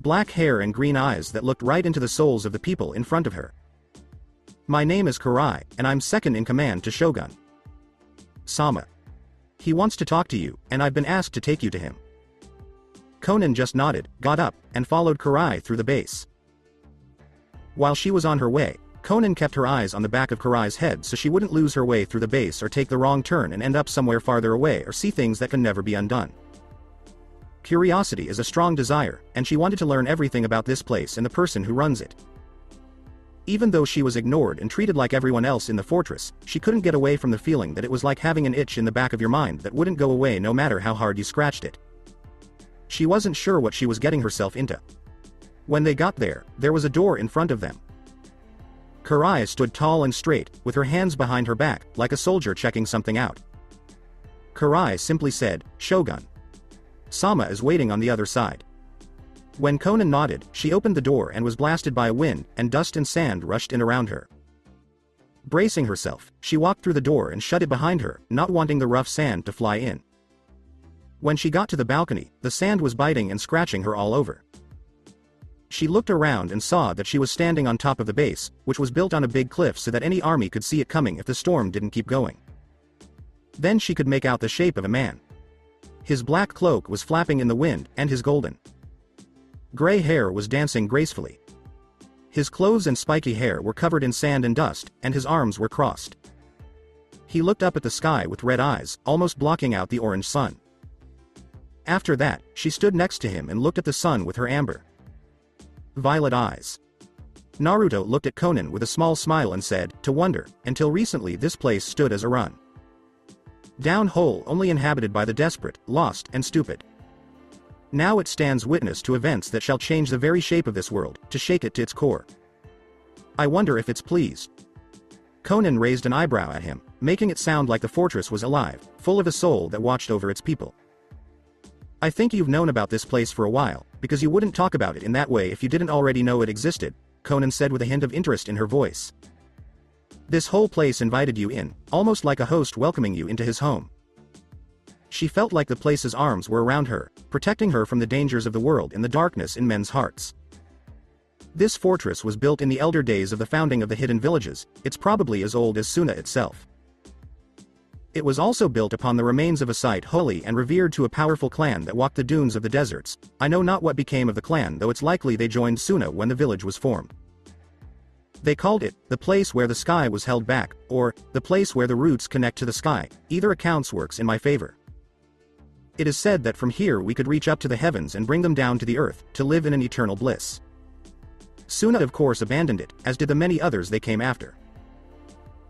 Black hair and green eyes that looked right into the souls of the people in front of her. "My name is Karai, and I'm second in command to Shogun Sama. He wants to talk to you, and I've been asked to take you to him." Conan just nodded, got up, and followed Karai through the base. While she was on her way, Conan kept her eyes on the back of Karai's head so she wouldn't lose her way through the base or take the wrong turn and end up somewhere farther away or see things that can never be undone. Curiosity is a strong desire, and she wanted to learn everything about this place and the person who runs it. Even though she was ignored and treated like everyone else in the fortress, she couldn't get away from the feeling that it was like having an itch in the back of your mind that wouldn't go away no matter how hard you scratched it. She wasn't sure what she was getting herself into. When they got there, there was a door in front of them. Karai stood tall and straight, with her hands behind her back, like a soldier checking something out. Karai simply said, "Shogun Sama is waiting on the other side." When Conan nodded, she opened the door and was blasted by a wind, and dust and sand rushed in around her. Bracing herself, she walked through the door and shut it behind her, not wanting the rough sand to fly in. When she got to the balcony, the sand was biting and scratching her all over. She looked around and saw that she was standing on top of the base, which was built on a big cliff so that any army could see it coming if the storm didn't keep going. Then she could make out the shape of a man. His black cloak was flapping in the wind, and his golden gray hair was dancing gracefully. His clothes and spiky hair were covered in sand and dust, and his arms were crossed. He looked up at the sky with red eyes, almost blocking out the orange sun. After that, she stood next to him and looked at the sun with her amber violet eyes. Naruto looked at Conan with a small smile and said, "To wonder, until recently this place stood as a run down hole only inhabited by the desperate, lost, and stupid. Now it stands witness to events that shall change the very shape of this world, to shake it to its core. I wonder if it's pleased." Conan raised an eyebrow at him, making it sound like the fortress was alive, full of a soul that watched over its people. "I think you've known about this place for a while, because you wouldn't talk about it in that way if you didn't already know it existed," Conan said with a hint of interest in her voice. "This whole place invited you in, almost like a host welcoming you into his home." She felt like the place's arms were around her, protecting her from the dangers of the world and the darkness in men's hearts. This fortress was built in the elder days of the founding of the hidden villages. It's probably as old as Suna itself. It was also built upon the remains of a site holy and revered to a powerful clan that walked the dunes of the deserts. I know not what became of the clan, though it's likely they joined Suna when the village was formed. They called it, the place where the sky was held back, or, the place where the roots connect to the sky. Either accounts works in my favor. It is said that from here we could reach up to the heavens and bring them down to the earth, to live in an eternal bliss. Suna of course abandoned it, as did the many others they came after.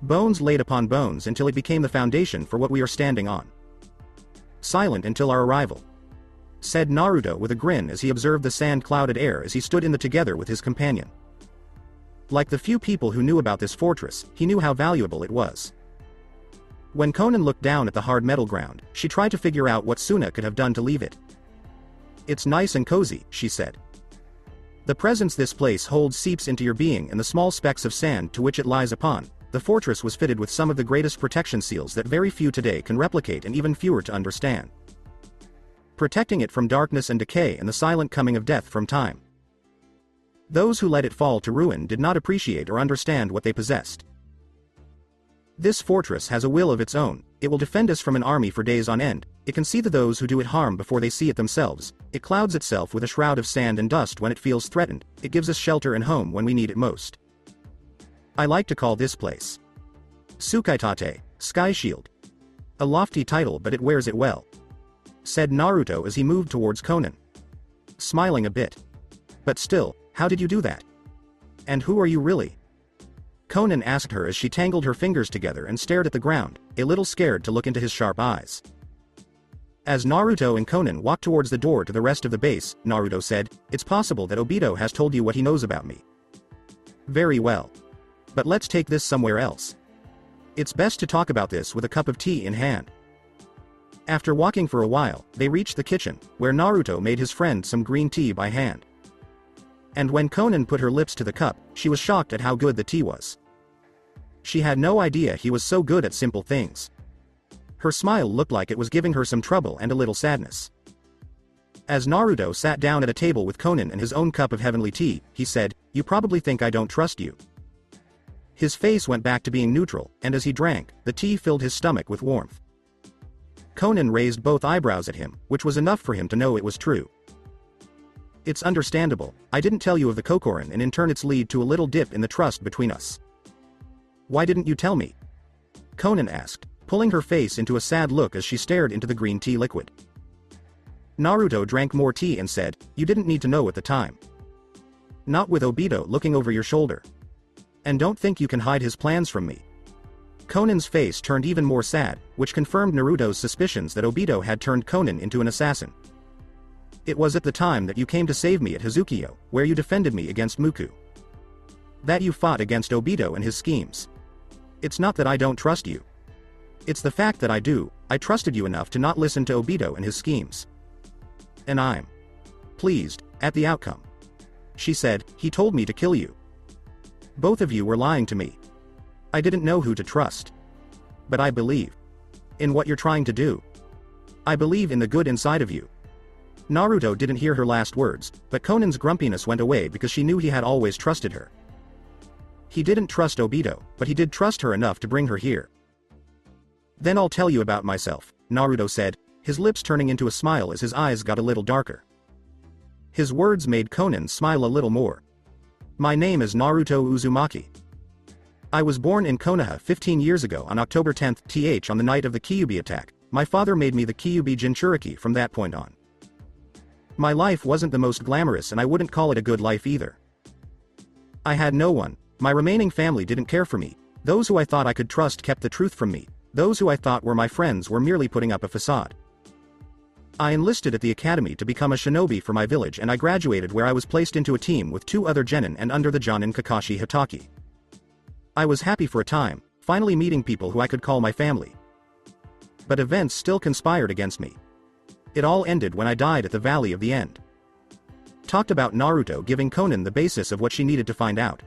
Bones laid upon bones until it became the foundation for what we are standing on. Silent until our arrival," said Naruto with a grin as he observed the sand-clouded air as he stood in the together with his companion. Like the few people who knew about this fortress, he knew how valuable it was. When Conan looked down at the hard metal ground, she tried to figure out what Suna could have done to leave it. "It's nice and cozy," she said. "The presence this place holds seeps into your being, and the small specks of sand to which it lies upon." The fortress was fitted with some of the greatest protection seals that very few today can replicate and even fewer to understand, protecting it from darkness and decay and the silent coming of death from time. Those who let it fall to ruin did not appreciate or understand what they possessed. This fortress has a will of its own. It will defend us from an army for days on end. It can see to those who do it harm before they see it themselves. It clouds itself with a shroud of sand and dust when it feels threatened. It gives us shelter and home when we need it most. I like to call this place Tsukaitate, Sky Shield. A lofty title, but it wears it well. said Naruto as he moved towards Conan, smiling a bit. But still, how did you do that? And who are you really? Conan asked her as she tangled her fingers together and stared at the ground, a little scared to look into his sharp eyes. As Naruto and Conan walked towards the door to the rest of the base, Naruto said, "It's possible that Obito has told you what he knows about me." "Very well. But let's take this somewhere else. It's best to talk about this with a cup of tea in hand." After walking for a while, they reached the kitchen, where Naruto made his friend some green tea by hand. And when Conan put her lips to the cup, she was shocked at how good the tea was. She had no idea he was so good at simple things. Her smile looked like it was giving her some trouble and a little sadness. As Naruto sat down at a table with Conan and his own cup of heavenly tea, he said, "You probably think I don't trust you." His face went back to being neutral, and as he drank, the tea filled his stomach with warmth. Conan raised both eyebrows at him, which was enough for him to know it was true. "It's understandable, I didn't tell you of the Kokorin and in turn it's lead to a little dip in the trust between us." "Why didn't you tell me?" Conan asked, pulling her face into a sad look as she stared into the green tea liquid. Naruto drank more tea and said, "You didn't need to know at the time. Not with Obito looking over your shoulder. And don't think you can hide his plans from me." Conan's face turned even more sad, which confirmed Naruto's suspicions that Obito had turned Conan into an assassin. "It was at the time that you came to save me at Hazukio, where you defended me against Muku. That you fought against Obito and his schemes. It's not that I don't trust you. It's the fact that I do. I trusted you enough to not listen to Obito and his schemes. And I'm pleased at the outcome." She said, "He told me to kill you. Both of you were lying to me. I didn't know who to trust. But I believe in what you're trying to do. I believe in the good inside of you." Naruto didn't hear her last words, but Conan's grumpiness went away because she knew he had always trusted her. He didn't trust Obito, but he did trust her enough to bring her here. "Then I'll tell you about myself," Naruto said, his lips turning into a smile as his eyes got a little darker. His words made Conan smile a little more. "My name is Naruto Uzumaki. I was born in Konoha 15 years ago on October 10th on the night of the Kyuubi attack. My father made me the Kyuubi Jinchuriki from that point on. My life wasn't the most glamorous and I wouldn't call it a good life either. I had no one, my remaining family didn't care for me, those who I thought I could trust kept the truth from me, those who I thought were my friends were merely putting up a facade. I enlisted at the academy to become a shinobi for my village and I graduated where I was placed into a team with 2 other genin and under the Jonin Kakashi Hitaki. I was happy for a time, finally meeting people who I could call my family. But events still conspired against me. It all ended when I died at the Valley of the End." Talked about Naruto giving Conan the basis of what she needed to find out.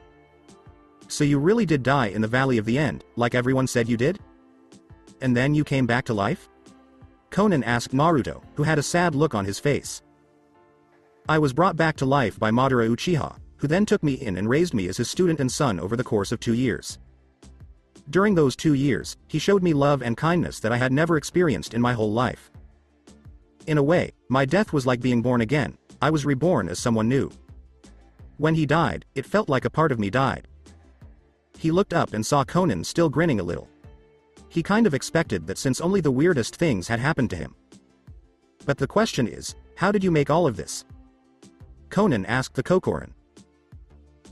"So you really did die in the Valley of the End, like everyone said you did? And then you came back to life?" Conan asked Naruto, who had a sad look on his face. "I was brought back to life by Madara Uchiha, who then took me in and raised me as his student and son over the course of 2 years. During those 2 years, he showed me love and kindness that I had never experienced in my whole life. In a way, my death was like being born again, I was reborn as someone new. When he died, it felt like a part of me died." He looked up and saw Conan still grinning a little. He kind of expected that since only the weirdest things had happened to him. "But the question is, how did you make all of this?" Conan asked the Kokorin.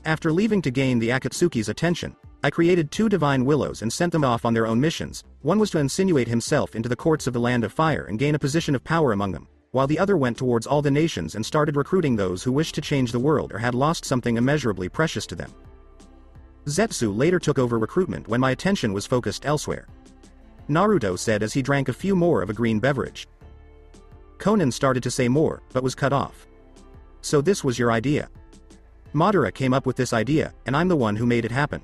"After leaving to gain the Akatsuki's attention, I created 2 divine willows and sent them off on their own missions. One was to insinuate himself into the courts of the Land of Fire and gain a position of power among them, while the other went towards all the nations and started recruiting those who wished to change the world or had lost something immeasurably precious to them. Zetsu later took over recruitment when my attention was focused elsewhere," Naruto said as he drank a few more of a green beverage. Conan started to say more, but was cut off. "So this was your idea? Madara came up with this idea, and I'm the one who made it happen.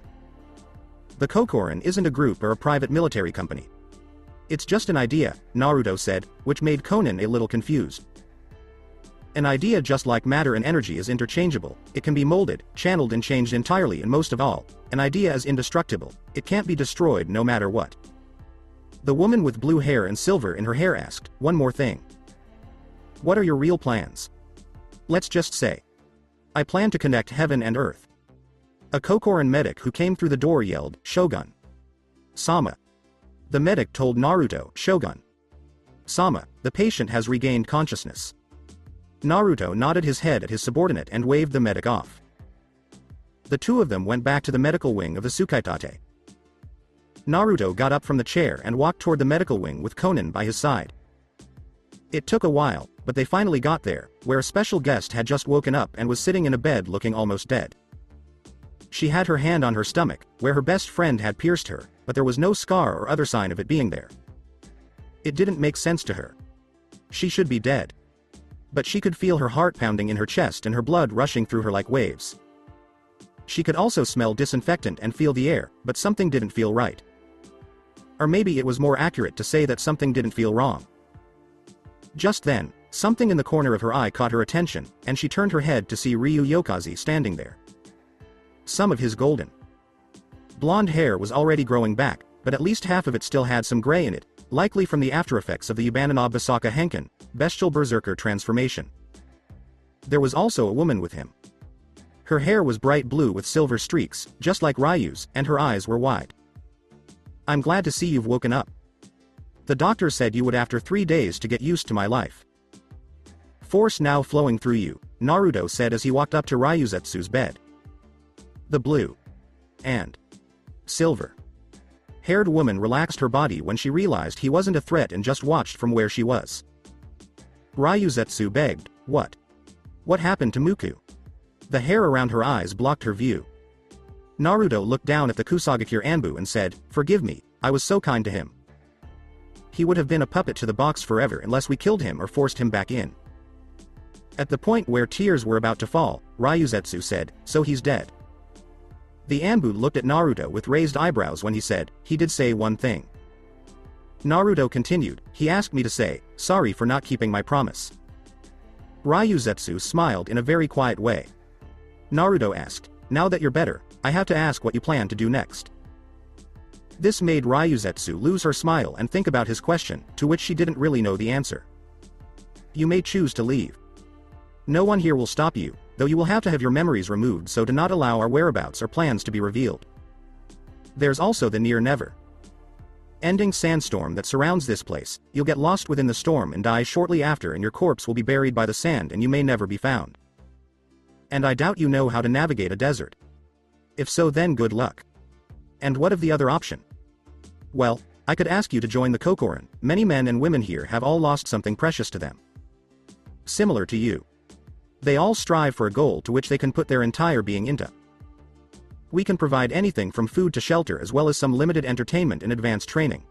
The Kokorin isn't a group or a private military company. It's just an idea," Naruto said, which made Conan a little confused. "An idea just like matter and energy is interchangeable, it can be molded, channeled and changed entirely and most of all, an idea is indestructible, it can't be destroyed no matter what." The woman with blue hair and silver in her hair asked, "One more thing. What are your real plans?" "Let's just say. I plan to connect heaven and earth." A Kokorin medic who came through the door yelled, "Shogun Sama." The medic told Naruto, "Shogun." Sama, the patient has regained consciousness. Naruto nodded his head at his subordinate and waved the medic off. The two of them went back to the medical wing of the Tsukaitate. Naruto got up from the chair and walked toward the medical wing with Konan by his side. It took a while, but they finally got there, where a special guest had just woken up and was sitting in a bed looking almost dead. She had her hand on her stomach, where her best friend had pierced her, but there was no scar or other sign of it being there. It didn't make sense to her. She should be dead. But she could feel her heart pounding in her chest and her blood rushing through her like waves. She could also smell disinfectant and feel the air, but something didn't feel right. Or maybe it was more accurate to say that something didn't feel wrong. Just then, something in the corner of her eye caught her attention, and she turned her head to see Ryu Yokazi standing there. Some of his golden blonde hair was already growing back, but at least half of it still had some gray in it, likely from the aftereffects of the Ubanana Basaka Henken, bestial berserker transformation. There was also a woman with him. Her hair was bright blue with silver streaks, just like Ryu's, and her eyes were wide. "I'm glad to see you've woken up. The doctor said you would after 3 days to get used to my life. Force now flowing through you," Naruto said as he walked up to Ryuzetsu's bed. The blue and silver haired woman relaxed her body when she realized he wasn't a threat and just watched from where she was. Ryuzetsu begged, "What? What happened to Muku?" The hair around her eyes blocked her view. Naruto looked down at the Kusagakure Anbu and said, "Forgive me, I was so kind to him. He would have been a puppet to the box forever unless we killed him or forced him back in." At the point where tears were about to fall, Ryuzetsu said, "So he's dead." The Anbu looked at Naruto with raised eyebrows when he said, "He did say one thing." Naruto continued, "He asked me to say, sorry for not keeping my promise." Ryuzetsu smiled in a very quiet way. Naruto asked, "Now that you're better, I have to ask what you plan to do next." This made Ryuzetsu lose her smile and think about his question, to which she didn't really know the answer. "You may choose to leave. No one here will stop you, though you will have to have your memories removed so to not allow our whereabouts or plans to be revealed. There's also the near never ending sandstorm that surrounds this place. You'll get lost within the storm and die shortly after, and your corpse will be buried by the sand and you may never be found. And I doubt you know how to navigate a desert. If so, then good luck. And what of the other option? Well, I could ask you to join the Kokorin. Many men and women here have all lost something precious to them. Similar to you. They all strive for a goal to which they can put their entire being into. We can provide anything from food to shelter as well as some limited entertainment and advanced training.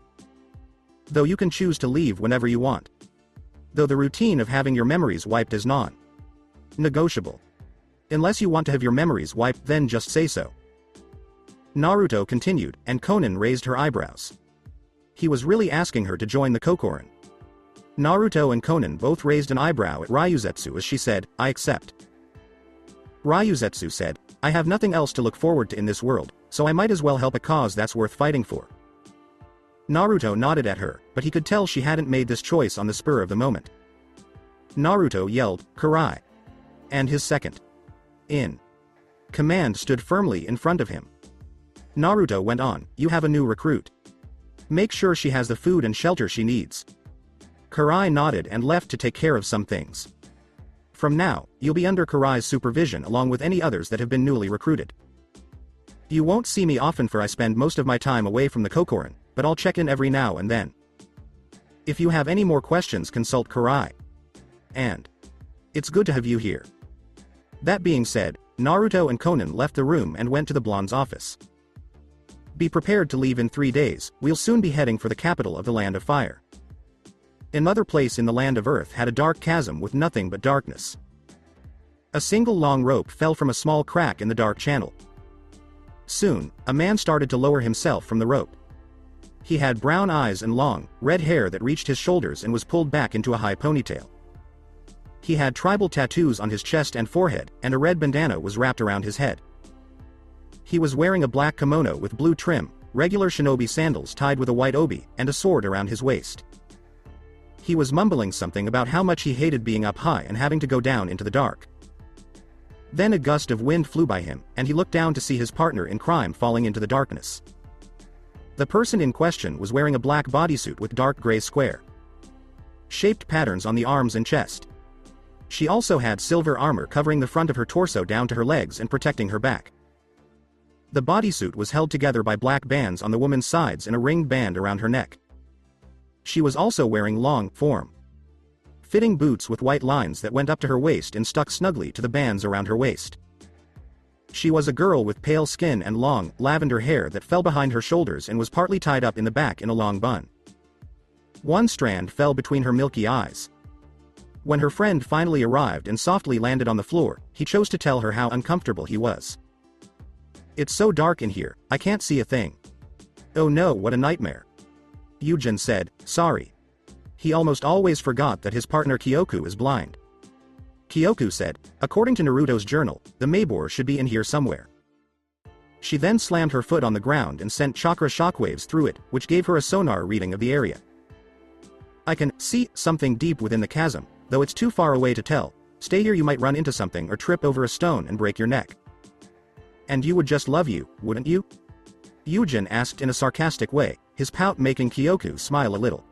Though you can choose to leave whenever you want. Though the routine of having your memories wiped is non-negotiable. Unless you want to have your memories wiped, then just say so." Naruto continued, and Konan raised her eyebrows. He was really asking her to join the Kokorin. Naruto and Konan both raised an eyebrow at Ryuzetsu as she said, "I accept." Ryuzetsu said, "I have nothing else to look forward to in this world, so I might as well help a cause that's worth fighting for." Naruto nodded at her, but he could tell she hadn't made this choice on the spur of the moment. Naruto yelled, "Kurai!" And his second in command stood firmly in front of him. Naruto went on, "You have a new recruit. Make sure she has the food and shelter she needs." Kurai nodded and left to take care of some things. "From now, you'll be under Kurai's supervision along with any others that have been newly recruited. You won't see me often for I spend most of my time away from the Kokorin, but I'll check in every now and then. If you have any more questions, consult Kurai. And it's good to have you here." That being said, Naruto and Konan left the room and went to the blonde's office. "Be prepared to leave in 3 days, we'll soon be heading for the capital of the Land of Fire." Another place in the Land of Earth had a dark chasm with nothing but darkness. A single long rope fell from a small crack in the dark channel. Soon, a man started to lower himself from the rope. He had brown eyes and long, red hair that reached his shoulders and was pulled back into a high ponytail. He had tribal tattoos on his chest and forehead, and a red bandana was wrapped around his head. He was wearing a black kimono with blue trim, regular shinobi sandals tied with a white obi, and a sword around his waist. He was mumbling something about how much he hated being up high and having to go down into the dark. Then a gust of wind flew by him, and he looked down to see his partner in crime falling into the darkness. The person in question was wearing a black bodysuit with dark gray square shaped patterns on the arms and chest. She also had silver armor covering the front of her torso down to her legs and protecting her back. The bodysuit was held together by black bands on the woman's sides and a ringed band around her neck. She was also wearing long, form-fitting boots with white lines that went up to her waist and stuck snugly to the bands around her waist. She was a girl with pale skin and long, lavender hair that fell behind her shoulders and was partly tied up in the back in a long bun. One strand fell between her milky eyes. When her friend finally arrived and softly landed on the floor, he chose to tell her how uncomfortable he was. "It's so dark in here, I can't see a thing." "Oh no, what a nightmare." Yujin said, "Sorry." He almost always forgot that his partner Kyoku is blind. Kyoku said, "According to Naruto's journal, the Maebor should be in here somewhere." She then slammed her foot on the ground and sent chakra shockwaves through it, which gave her a sonar reading of the area. "I can see something deep within the chasm, though it's too far away to tell. Stay here, you might run into something or trip over a stone and break your neck." "And you would just love you, wouldn't you?" Yujin asked in a sarcastic way, his pout making Kyoku smile a little.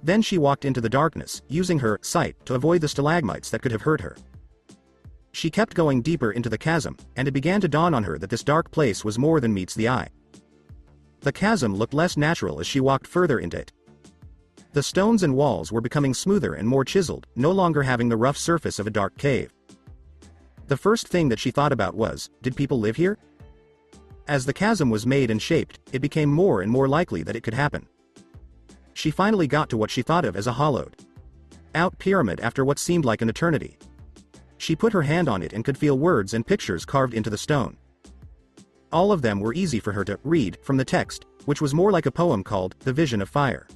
Then she walked into the darkness, using her sight to avoid the stalagmites that could have hurt her. She kept going deeper into the chasm, and it began to dawn on her that this dark place was more than meets the eye. The chasm looked less natural as she walked further into it. The stones and walls were becoming smoother and more chiseled, no longer having the rough surface of a dark cave. The first thing that she thought about was, did people live here? As the chasm was made and shaped, it became more and more likely that it could happen. She finally got to what she thought of as a hollowed-out pyramid after what seemed like an eternity. She put her hand on it and could feel words and pictures carved into the stone. All of them were easy for her to read from the text, which was more like a poem called The Vision of Fire.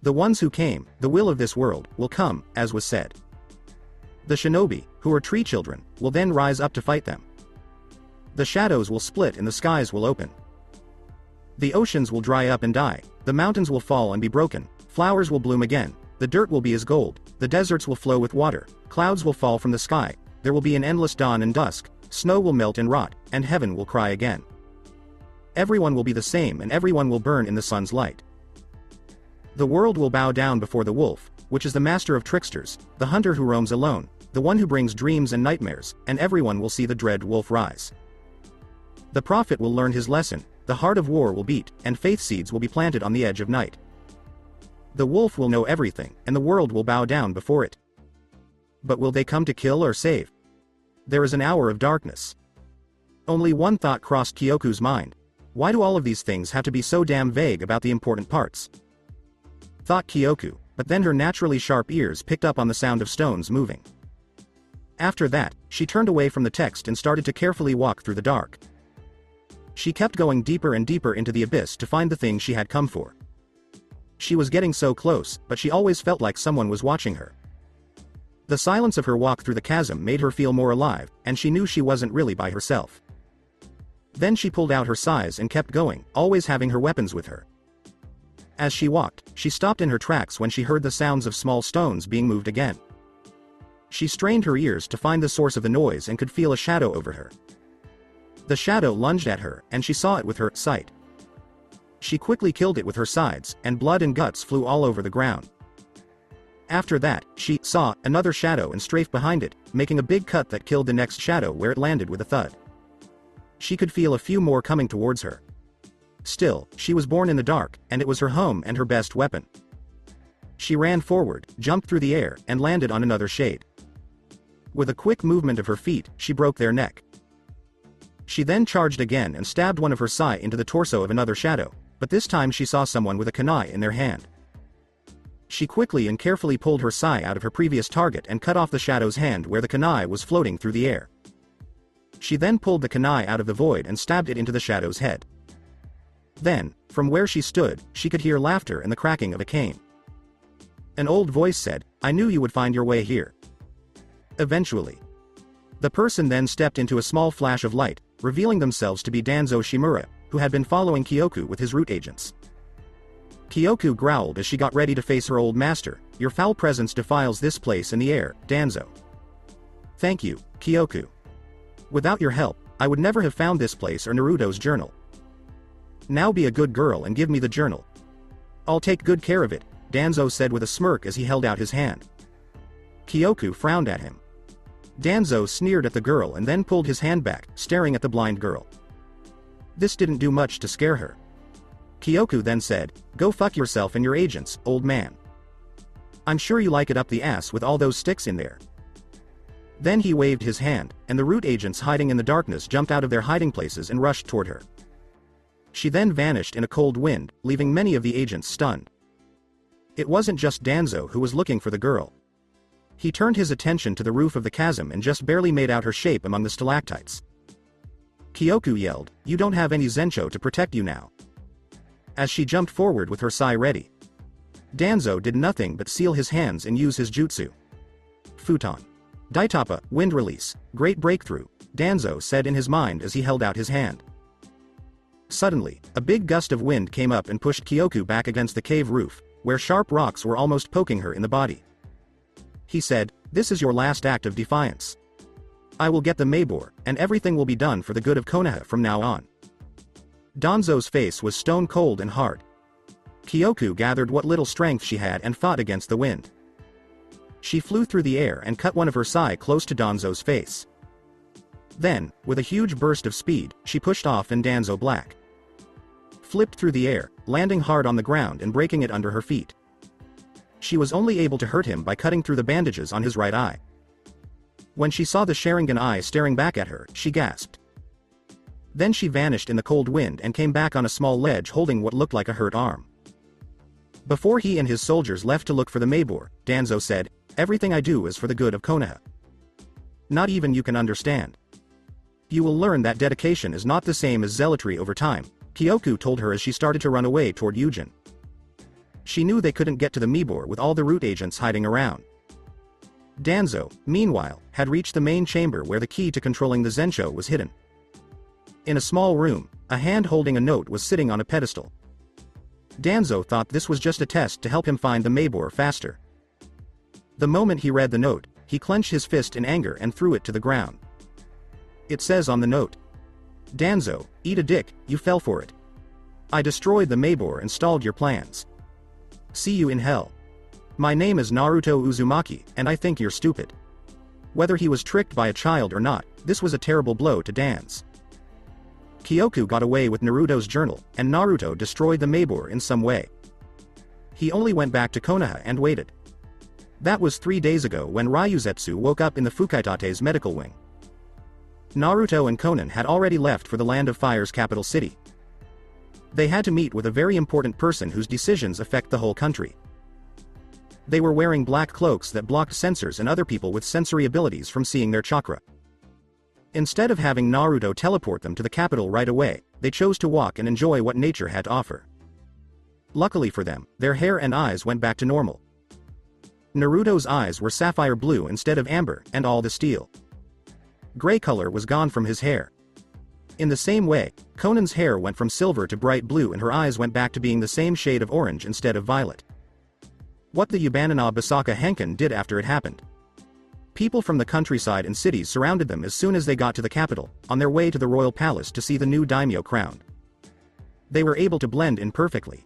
"The ones who came, the will of this world, will come, as was said. The shinobi, who are tree children, will then rise up to fight them. The shadows will split and the skies will open. The oceans will dry up and die, the mountains will fall and be broken, flowers will bloom again, the dirt will be as gold, the deserts will flow with water, clouds will fall from the sky, there will be an endless dawn and dusk, snow will melt and rot, and heaven will cry again. Everyone will be the same and everyone will burn in the sun's light. The world will bow down before the wolf, which is the master of tricksters, the hunter who roams alone, the one who brings dreams and nightmares, and everyone will see the dread wolf rise. The prophet will learn his lesson, the heart of war will beat, and faith seeds will be planted on the edge of night. The wolf will know everything, and the world will bow down before it. But will they come to kill or save? There is an hour of darkness." Only one thought crossed Kyoku's mind. Why do all of these things have to be so damn vague about the important parts? Thought Kyoku, but then her naturally sharp ears picked up on the sound of stones moving. After that, she turned away from the text and started to carefully walk through the dark. She kept going deeper and deeper into the abyss to find the thing she had come for. She was getting so close, but she always felt like someone was watching her. The silence of her walk through the chasm made her feel more alive, and she knew she wasn't really by herself. Then she pulled out her sais and kept going, always having her weapons with her. As she walked, she stopped in her tracks when she heard the sounds of small stones being moved again. She strained her ears to find the source of the noise and could feel a shadow over her. The shadow lunged at her, and she saw it with her sight. She quickly killed it with her sides, and blood and guts flew all over the ground. After that, she saw another shadow and strafed behind it, making a big cut that killed the next shadow where it landed with a thud. She could feel a few more coming towards her. Still, she was born in the dark, and it was her home and her best weapon. She ran forward, jumped through the air, and landed on another shade. With a quick movement of her feet, she broke their neck. She then charged again and stabbed one of her sai into the torso of another shadow, but this time she saw someone with a kunai in their hand. She quickly and carefully pulled her sai out of her previous target and cut off the shadow's hand where the kunai was floating through the air. She then pulled the kunai out of the void and stabbed it into the shadow's head. Then, from where she stood, she could hear laughter and the cracking of a cane. An old voice said, "I knew you would find your way here." Eventually. The person then stepped into a small flash of light, revealing themselves to be Danzo Shimura, who had been following Kyoku with his root agents. Kyoku growled as she got ready to face her old master. "Your foul presence defiles this place and the air, Danzo." "Thank you, Kyoku. Without your help, I would never have found this place or Naruto's journal. Now be a good girl and give me the journal. I'll take good care of it," Danzo said with a smirk as he held out his hand. Kyoku frowned at him. Danzo sneered at the girl and then pulled his hand back, staring at the blind girl. This didn't do much to scare her. Kyoku then said, "Go fuck yourself and your agents, old man. I'm sure you like it up the ass with all those sticks in there." Then he waved his hand, and the root agents hiding in the darkness jumped out of their hiding places and rushed toward her. She then vanished in a cold wind, leaving many of the agents stunned. It wasn't just Danzo who was looking for the girl. He turned his attention to the roof of the chasm and just barely made out her shape among the stalactites. Kyoku yelled, "You don't have any Zencho to protect you now," as she jumped forward with her sai ready. Danzo did nothing but seal his hands and use his jutsu. Futon. Daitapa, wind release, great breakthrough, Danzo said in his mind as he held out his hand. Suddenly, a big gust of wind came up and pushed Kyoku back against the cave roof, where sharp rocks were almost poking her in the body. He said, "This is your last act of defiance. I will get the Maebor, and everything will be done for the good of Konoha from now on." Danzo's face was stone cold and hard. Kyoku gathered what little strength she had and fought against the wind. She flew through the air and cut one of her sai close to Danzo's face. Then, with a huge burst of speed, she pushed off and Danzo Black flipped through the air, landing hard on the ground and breaking it under her feet. She was only able to hurt him by cutting through the bandages on his right eye. When she saw the Sharingan eye staring back at her, she gasped. Then she vanished in the cold wind and came back on a small ledge holding what looked like a hurt arm. Before he and his soldiers left to look for the Maebor, Danzo said, "Everything I do is for the good of Konoha. Not even you can understand. You will learn that dedication is not the same as zealotry over time," Kyoku told her as she started to run away toward Yujin. She knew they couldn't get to the Maebor with all the root agents hiding around. Danzo, meanwhile, had reached the main chamber where the key to controlling the Zencho was hidden. In a small room, a hand holding a note was sitting on a pedestal. Danzo thought this was just a test to help him find the Maebor faster. The moment he read the note, he clenched his fist in anger and threw it to the ground. It says on the note, "Danzo, eat a dick, you fell for it. I destroyed the Maebor and stalled your plans. See you in hell. My name is Naruto Uzumaki, and I think you're stupid." Whether he was tricked by a child or not, this was a terrible blow to Dan's. Kyoku got away with Naruto's journal, and Naruto destroyed the Maebor in some way. He only went back to Konoha and waited. That was 3 days ago when Ryuzetsu woke up in the Fukaitate's medical wing. Naruto and Konan had already left for the Land of Fire's capital city. They had to meet with a very important person whose decisions affect the whole country. They were wearing black cloaks that blocked sensors and other people with sensory abilities from seeing their chakra. Instead of having Naruto teleport them to the capital right away, they chose to walk and enjoy what nature had to offer. Luckily for them, their hair and eyes went back to normal. Naruto's eyes were sapphire blue instead of amber, and all the steel gray color was gone from his hair. In the same way, Konan's hair went from silver to bright blue and her eyes went back to being the same shade of orange instead of violet. What the Yubanana Basaka Henkin did after it happened. People from the countryside and cities surrounded them as soon as they got to the capital, on their way to the royal palace to see the new daimyo crowned. They were able to blend in perfectly.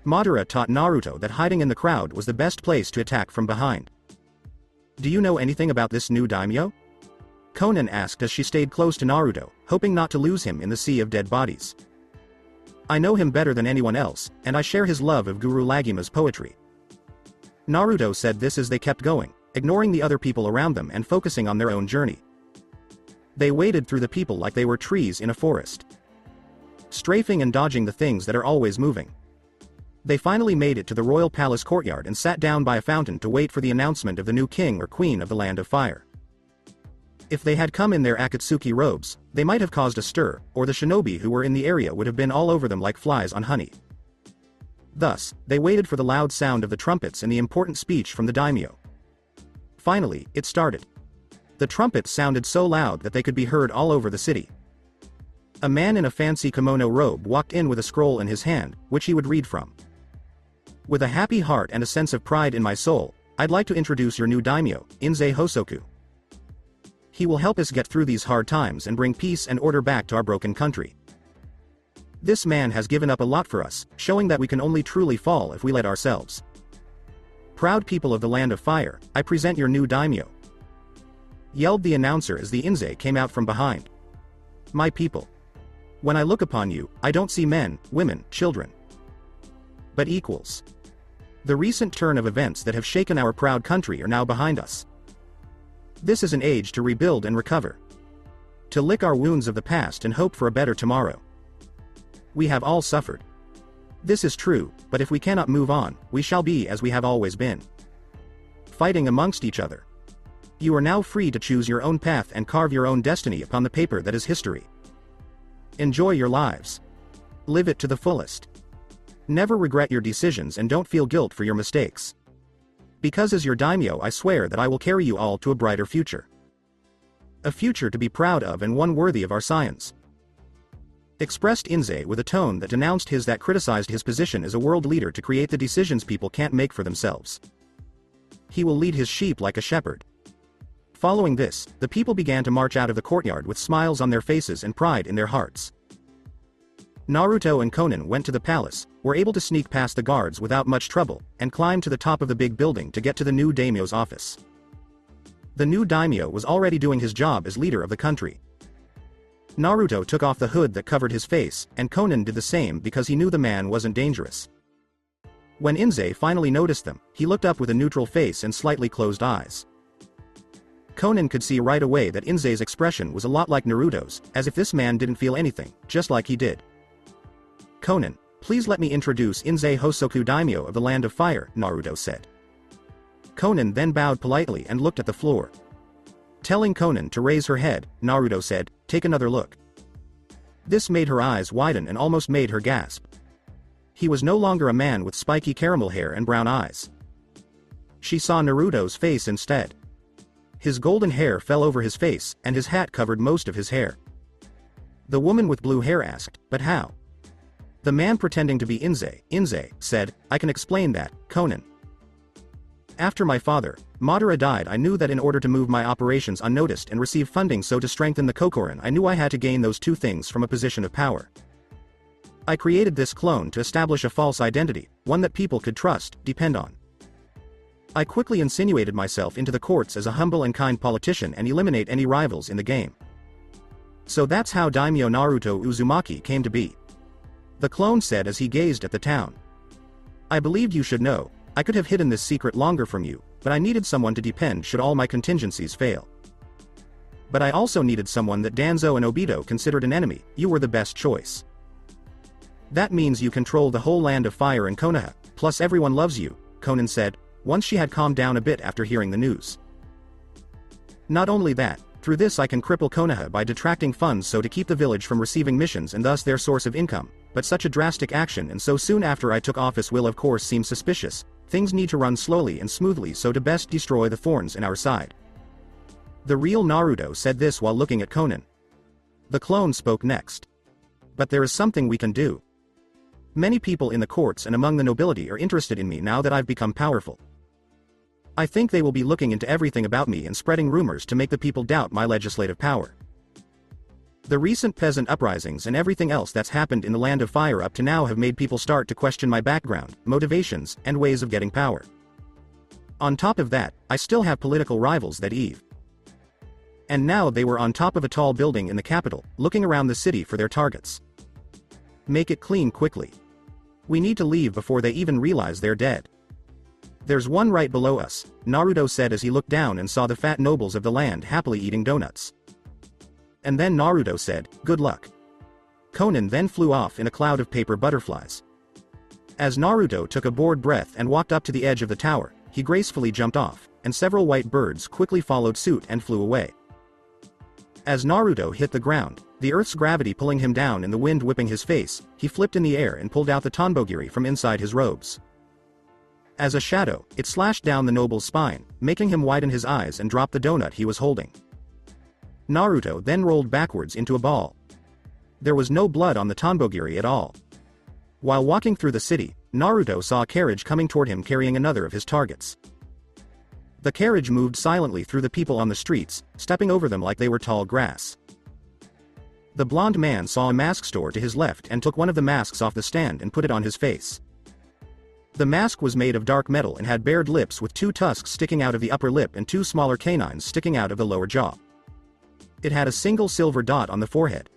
Madara taught Naruto that hiding in the crowd was the best place to attack from behind. "Do you know anything about this new daimyo?" Konan asked as she stayed close to Naruto, hoping not to lose him in the sea of dead bodies. "I know him better than anyone else, and I share his love of Guru Lagima's poetry." Naruto said this as they kept going, ignoring the other people around them and focusing on their own journey. They waded through the people like they were trees in a forest, strafing and dodging the things that are always moving. They finally made it to the royal palace courtyard and sat down by a fountain to wait for the announcement of the new king or queen of the Land of Fire. If they had come in their Akatsuki robes, they might have caused a stir, or the shinobi who were in the area would have been all over them like flies on honey. Thus, they waited for the loud sound of the trumpets and the important speech from the daimyo. Finally, it started. The trumpets sounded so loud that they could be heard all over the city. A man in a fancy kimono robe walked in with a scroll in his hand, which he would read from. "With a happy heart and a sense of pride in my soul, I'd like to introduce your new daimyo, Inzei Hosoku. He will help us get through these hard times and bring peace and order back to our broken country. This man has given up a lot for us, showing that we can only truly fall if we let ourselves. Proud people of the Land of Fire, I present your new daimyo," yelled the announcer as the Inze came out from behind. "My people. When I look upon you, I don't see men, women, children, but equals. The recent turn of events that have shaken our proud country are now behind us. This is an age to rebuild and recover. To lick our wounds of the past and hope for a better tomorrow. We have all suffered. This is true, but if we cannot move on, we shall be as we have always been. Fighting amongst each other. You are now free to choose your own path and carve your own destiny upon the paper that is history. Enjoy your lives. Live it to the fullest. Never regret your decisions and don't feel guilt for your mistakes. Because as your daimyo I swear that I will carry you all to a brighter future. A future to be proud of and one worthy of our scions," expressed Inze with a tone that denounced his that criticized his position as a world leader to create the decisions people can't make for themselves. He will lead his sheep like a shepherd. Following this, the people began to march out of the courtyard with smiles on their faces and pride in their hearts. Naruto and Konan went to the palace, were able to sneak past the guards without much trouble, and climbed to the top of the big building to get to the new daimyo's office. The new daimyo was already doing his job as leader of the country. Naruto took off the hood that covered his face, and Konan did the same because he knew the man wasn't dangerous. When Inze finally noticed them, he looked up with a neutral face and slightly closed eyes. Konan could see right away that Inze's expression was a lot like Naruto's, as if this man didn't feel anything, just like he did. "Konan, please let me introduce Inze Hosoku Daimyo of the Land of Fire," Naruto said. Konan then bowed politely and looked at the floor. Telling Konan to raise her head, Naruto said, "Take another look." This made her eyes widen and almost made her gasp. He was no longer a man with spiky caramel hair and brown eyes. She saw Naruto's face instead. His golden hair fell over his face, and his hat covered most of his hair. The woman with blue hair asked, "But how?" The man pretending to be Inze said, "I can explain that, Konan. After my father, Madara died, I knew that in order to move my operations unnoticed and receive funding so to strengthen the Kokorin, I knew I had to gain those two things from a position of power. I created this clone to establish a false identity, one that people could trust, depend on. I quickly insinuated myself into the courts as a humble and kind politician and eliminate any rivals in the game. So that's how Daimyo Naruto Uzumaki came to be," the clone said as he gazed at the town. "I believed you should know. I could have hidden this secret longer from you, but I needed someone to depend should all my contingencies fail. But I also needed someone that Danzo and Obito considered an enemy. You were the best choice. That means you control the whole Land of Fire and Konoha, plus everyone loves you," Konan said, once she had calmed down a bit after hearing the news. "Not only that, through this I can cripple Konoha by detracting funds so to keep the village from receiving missions and thus their source of income, but such a drastic action and so soon after I took office will of course seem suspicious. Things need to run slowly and smoothly so to best destroy the thorns in our side." The real Naruto said this while looking at Konan. The clone spoke next. "But there is something we can do. Many people in the courts and among the nobility are interested in me now that I've become powerful. I think they will be looking into everything about me and spreading rumors to make the people doubt my legislative power. The recent peasant uprisings and everything else that's happened in the Land of Fire up to now have made people start to question my background, motivations, and ways of getting power. On top of that, I still have political rivals that Eve. And now they were on top of a tall building in the capital, looking around the city for their targets. Make it clean quickly. We need to leave before they even realize they're dead. There's one right below us," Naruto said as he looked down and saw the fat nobles of the land happily eating donuts. And then Naruto said, "Good luck." Konan then flew off in a cloud of paper butterflies. As Naruto took a bored breath and walked up to the edge of the tower, he gracefully jumped off, and several white birds quickly followed suit and flew away. As Naruto hit the ground, the earth's gravity pulling him down and the wind whipping his face, he flipped in the air and pulled out the Tonbogiri from inside his robes. As a shadow, it slashed down the noble's spine, making him widen his eyes and drop the donut he was holding. Naruto then rolled backwards into a ball. There was no blood on the Tonbogiri at all. While walking through the city, Naruto saw a carriage coming toward him carrying another of his targets. The carriage moved silently through the people on the streets, stepping over them like they were tall grass. The blonde man saw a mask store to his left and took one of the masks off the stand and put it on his face. The mask was made of dark metal and had bared lips with 2 tusks sticking out of the upper lip and 2 smaller canines sticking out of the lower jaw. It had a single silver dot on the forehead.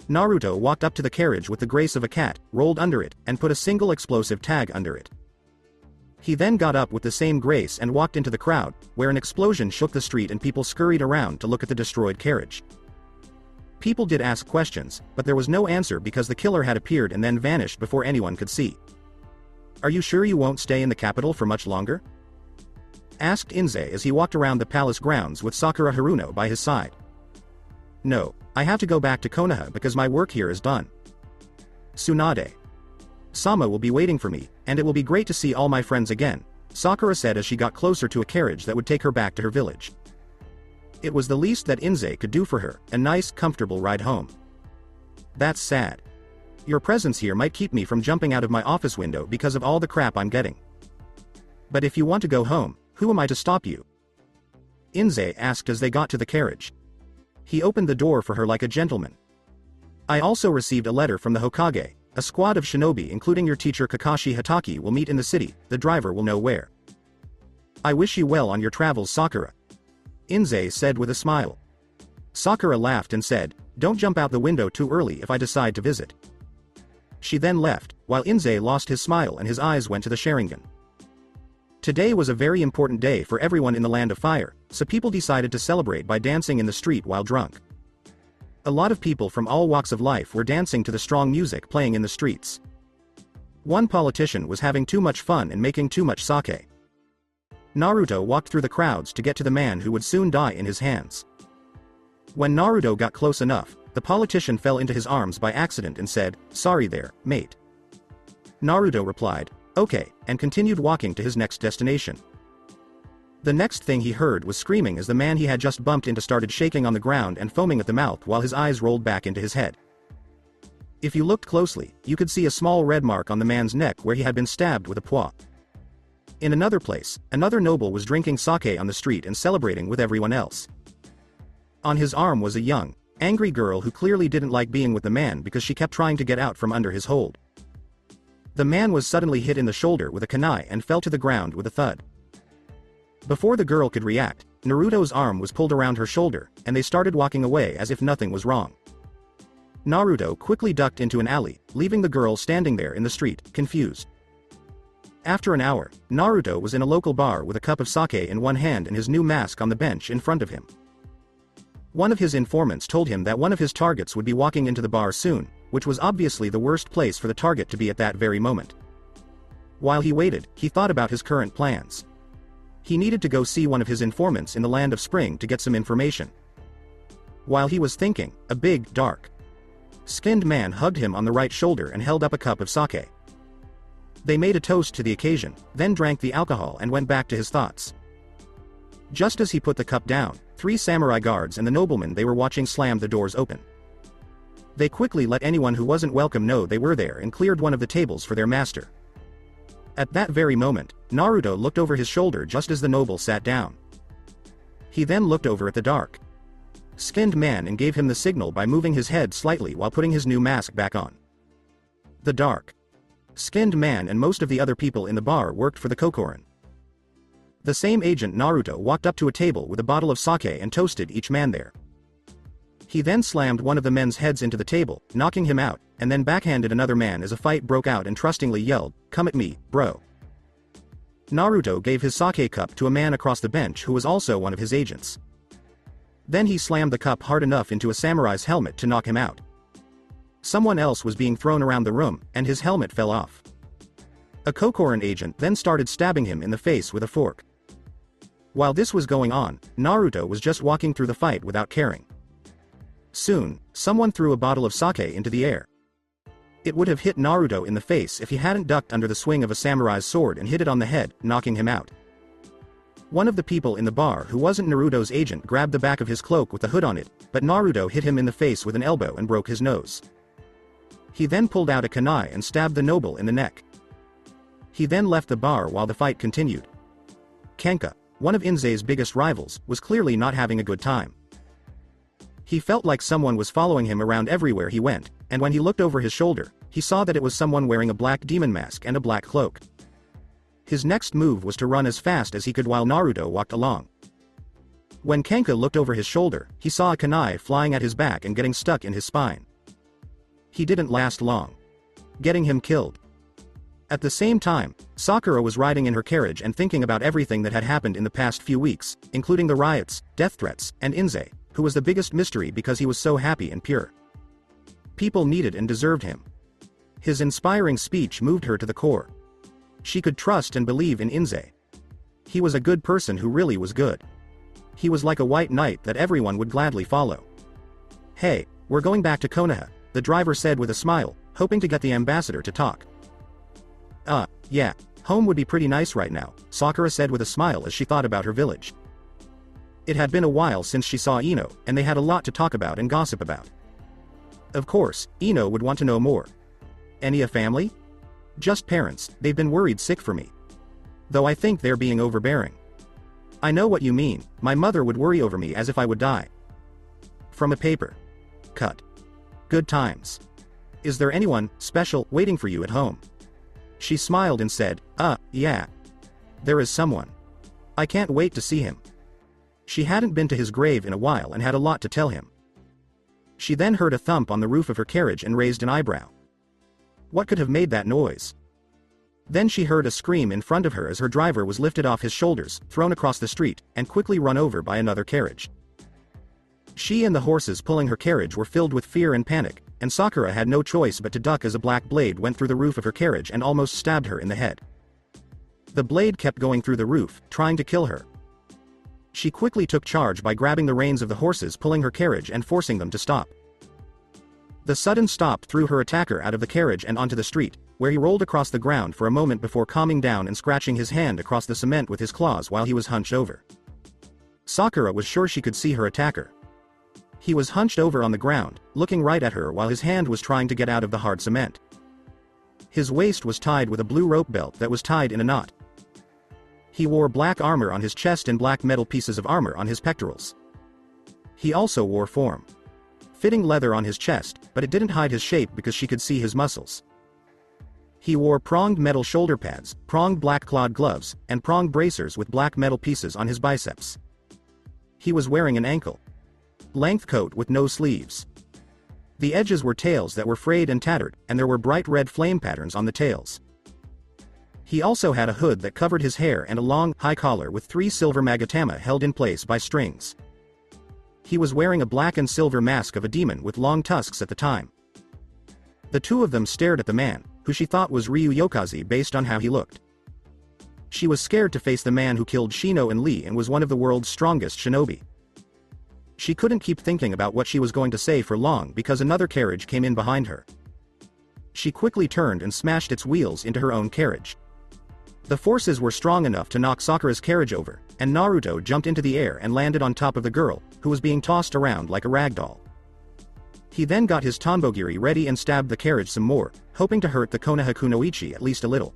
Naruto walked up to the carriage with the grace of a cat, rolled under it, and put a single explosive tag under it. He then got up with the same grace and walked into the crowd, where an explosion shook the street and people scurried around to look at the destroyed carriage. People did ask questions, but there was no answer because the killer had appeared and then vanished before anyone could see. "Are you sure you won't stay in the capital for much longer?" asked Inze as he walked around the palace grounds with Sakura Haruno by his side. "No, I have to go back to Konoha because my work here is done. Tsunade Sama will be waiting for me, and it will be great to see all my friends again," Sakura said as she got closer to a carriage that would take her back to her village. It was the least that Inze could do for her, a nice, comfortable ride home. "That's sad. Your presence here might keep me from jumping out of my office window because of all the crap I'm getting. But if you want to go home, who am I to stop you?" Inze asked as they got to the carriage. He opened the door for her like a gentleman. "I also received a letter from the Hokage. A squad of shinobi including your teacher Kakashi Hatake will meet in the city, the driver will know where. I wish you well on your travels, Sakura," Inze said with a smile. Sakura laughed and said, "Don't jump out the window too early if I decide to visit." She then left, while Inze lost his smile and his eyes went to the Sharingan. Today was a very important day for everyone in the Land of Fire, so people decided to celebrate by dancing in the street while drunk. A lot of people from all walks of life were dancing to the strong music playing in the streets. One politician was having too much fun and making too much sake. Naruto walked through the crowds to get to the man who would soon die in his hands. When Naruto got close enough, the politician fell into his arms by accident and said, "Sorry there, mate." Naruto replied, "Okay," and continued walking to his next destination. The next thing he heard was screaming as the man he had just bumped into started shaking on the ground and foaming at the mouth while his eyes rolled back into his head. If you looked closely, you could see a small red mark on the man's neck where he had been stabbed with a paw. In another place, another noble was drinking sake on the street and celebrating with everyone else. On his arm was a young, angry girl who clearly didn't like being with the man because she kept trying to get out from under his hold. The man was suddenly hit in the shoulder with a kunai and fell to the ground with a thud. Before the girl could react, Naruto's arm was pulled around her shoulder, and they started walking away as if nothing was wrong. Naruto quickly ducked into an alley, leaving the girl standing there in the street, confused. After an hour, Naruto was in a local bar with a cup of sake in one hand and his new mask on the bench in front of him. One of his informants told him that one of his targets would be walking into the bar soon, which was obviously the worst place for the target to be at that very moment. While he waited, he thought about his current plans. He needed to go see one of his informants in the Land of Spring to get some information. While he was thinking, a big, dark, skinned man hugged him on the right shoulder and held up a cup of sake. They made a toast to the occasion, then drank the alcohol and went back to his thoughts. Just as he put the cup down, 3 samurai guards and the nobleman they were watching slammed the doors open. They quickly let anyone who wasn't welcome know they were there and cleared one of the tables for their master. At that very moment, Naruto looked over his shoulder just as the noble sat down. He then looked over at the dark, skinned man and gave him the signal by moving his head slightly while putting his new mask back on. The dark, skinned man and most of the other people in the bar worked for the Kokorin. The same agent Naruto walked up to a table with a bottle of sake and toasted each man there. He then slammed one of the men's heads into the table, knocking him out, and then backhanded another man as a fight broke out and trustingly yelled, "Come at me, bro." Naruto gave his sake cup to a man across the bench who was also one of his agents. Then he slammed the cup hard enough into a samurai's helmet to knock him out. Someone else was being thrown around the room, and his helmet fell off. A Kokorin agent then started stabbing him in the face with a fork. While this was going on, Naruto was just walking through the fight without caring. Soon, someone threw a bottle of sake into the air. It would have hit Naruto in the face if he hadn't ducked under the swing of a samurai's sword and hit it on the head, knocking him out. One of the people in the bar who wasn't Naruto's agent grabbed the back of his cloak with the hood on it, but Naruto hit him in the face with an elbow and broke his nose. He then pulled out a kunai and stabbed the noble in the neck. He then left the bar while the fight continued. Kenka, one of Inze's biggest rivals, was clearly not having a good time. He felt like someone was following him around everywhere he went, and when he looked over his shoulder, he saw that it was someone wearing a black demon mask and a black cloak. His next move was to run as fast as he could while Naruto walked along. When Kenka looked over his shoulder, he saw a kunai flying at his back and getting stuck in his spine. He didn't last long, getting him killed. At the same time, Sakura was riding in her carriage and thinking about everything that had happened in the past few weeks, including the riots, death threats, and Inze, who was the biggest mystery because he was so happy and pure. People needed and deserved him. His inspiring speech moved her to the core. She could trust and believe in Inze. He was a good person who really was good. He was like a white knight that everyone would gladly follow. "Hey, we're going back to Konoha," the driver said with a smile, hoping to get the ambassador to talk. Yeah, home would be pretty nice right now," Sakura said with a smile as she thought about her village. It had been a while since she saw Ino, and they had a lot to talk about and gossip about. Of course, Ino would want to know more. "Any a family?" "Just parents, they've been worried sick for me. Though I think they're being overbearing." "I know what you mean, my mother would worry over me as if I would die." From a paper. Cut. Good times. "Is there anyone special waiting for you at home?" She smiled and said, yeah. There is someone. I can't wait to see him." She hadn't been to his grave in a while and had a lot to tell him. She then heard a thump on the roof of her carriage and raised an eyebrow. What could have made that noise? Then she heard a scream in front of her as her driver was lifted off his shoulders, thrown across the street, and quickly run over by another carriage. She and the horses pulling her carriage were filled with fear and panic, and Sakura had no choice but to duck as a black blade went through the roof of her carriage and almost stabbed her in the head. The blade kept going through the roof, trying to kill her. She quickly took charge by grabbing the reins of the horses pulling her carriage and forcing them to stop. The sudden stop threw her attacker out of the carriage and onto the street, where he rolled across the ground for a moment before calming down and scratching his hand across the cement with his claws while he was hunched over. Sakura was sure she could see her attacker. He was hunched over on the ground, looking right at her while his hand was trying to get out of the hard cement. His waist was tied with a blue rope belt that was tied in a knot. He wore black armor on his chest and black metal pieces of armor on his pectorals. He also wore form-fitting leather on his chest, but it didn't hide his shape because she could see his muscles. He wore pronged metal shoulder pads, pronged black clawed gloves, and pronged bracers with black metal pieces on his biceps. He was wearing an ankle-length coat with no sleeves. The edges were tails that were frayed and tattered, and there were bright red flame patterns on the tails. He also had a hood that covered his hair and a long, high collar with 3 silver magatama held in place by strings. He was wearing a black and silver mask of a demon with long tusks at the time. The two of them stared at the man, who she thought was Ryu Yokaze based on how he looked. She was scared to face the man who killed Shino and Lee and was one of the world's strongest shinobi. She couldn't keep thinking about what she was going to say for long because another carriage came in behind her. She quickly turned and smashed its wheels into her own carriage. The forces were strong enough to knock Sakura's carriage over, and Naruto jumped into the air and landed on top of the girl, who was being tossed around like a rag doll. He then got his Tanbogiri ready and stabbed the carriage some more, hoping to hurt the Konoha Kunoichi at least a little.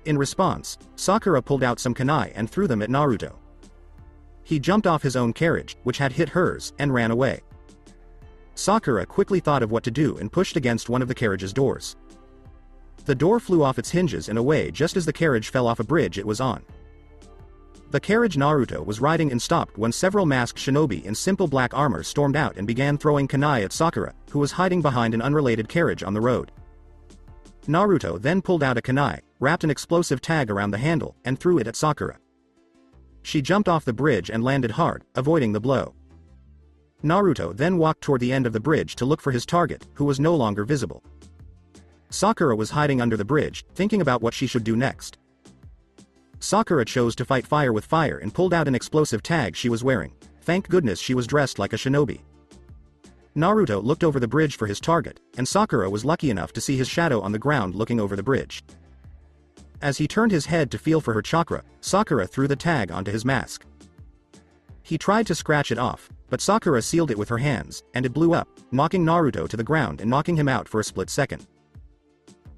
In response, Sakura pulled out some kunai and threw them at Naruto. He jumped off his own carriage, which had hit hers, and ran away. Sakura quickly thought of what to do and pushed against one of the carriage's doors. The door flew off its hinges and away just as the carriage fell off a bridge it was on. The carriage Naruto was riding and stopped when several masked shinobi in simple black armor stormed out and began throwing kunai at Sakura, who was hiding behind an unrelated carriage on the road. Naruto then pulled out a kunai, wrapped an explosive tag around the handle, and threw it at Sakura. She jumped off the bridge and landed hard, avoiding the blow. Naruto then walked toward the end of the bridge to look for his target, who was no longer visible. Sakura was hiding under the bridge, thinking about what she should do next. Sakura chose to fight fire with fire and pulled out an explosive tag she was wearing. Thank goodness she was dressed like a shinobi. Naruto looked over the bridge for his target, and Sakura was lucky enough to see his shadow on the ground looking over the bridge. As he turned his head to feel for her chakra, Sakura threw the tag onto his mask. He tried to scratch it off, but Sakura sealed it with her hands, and it blew up, knocking Naruto to the ground and knocking him out for a split second.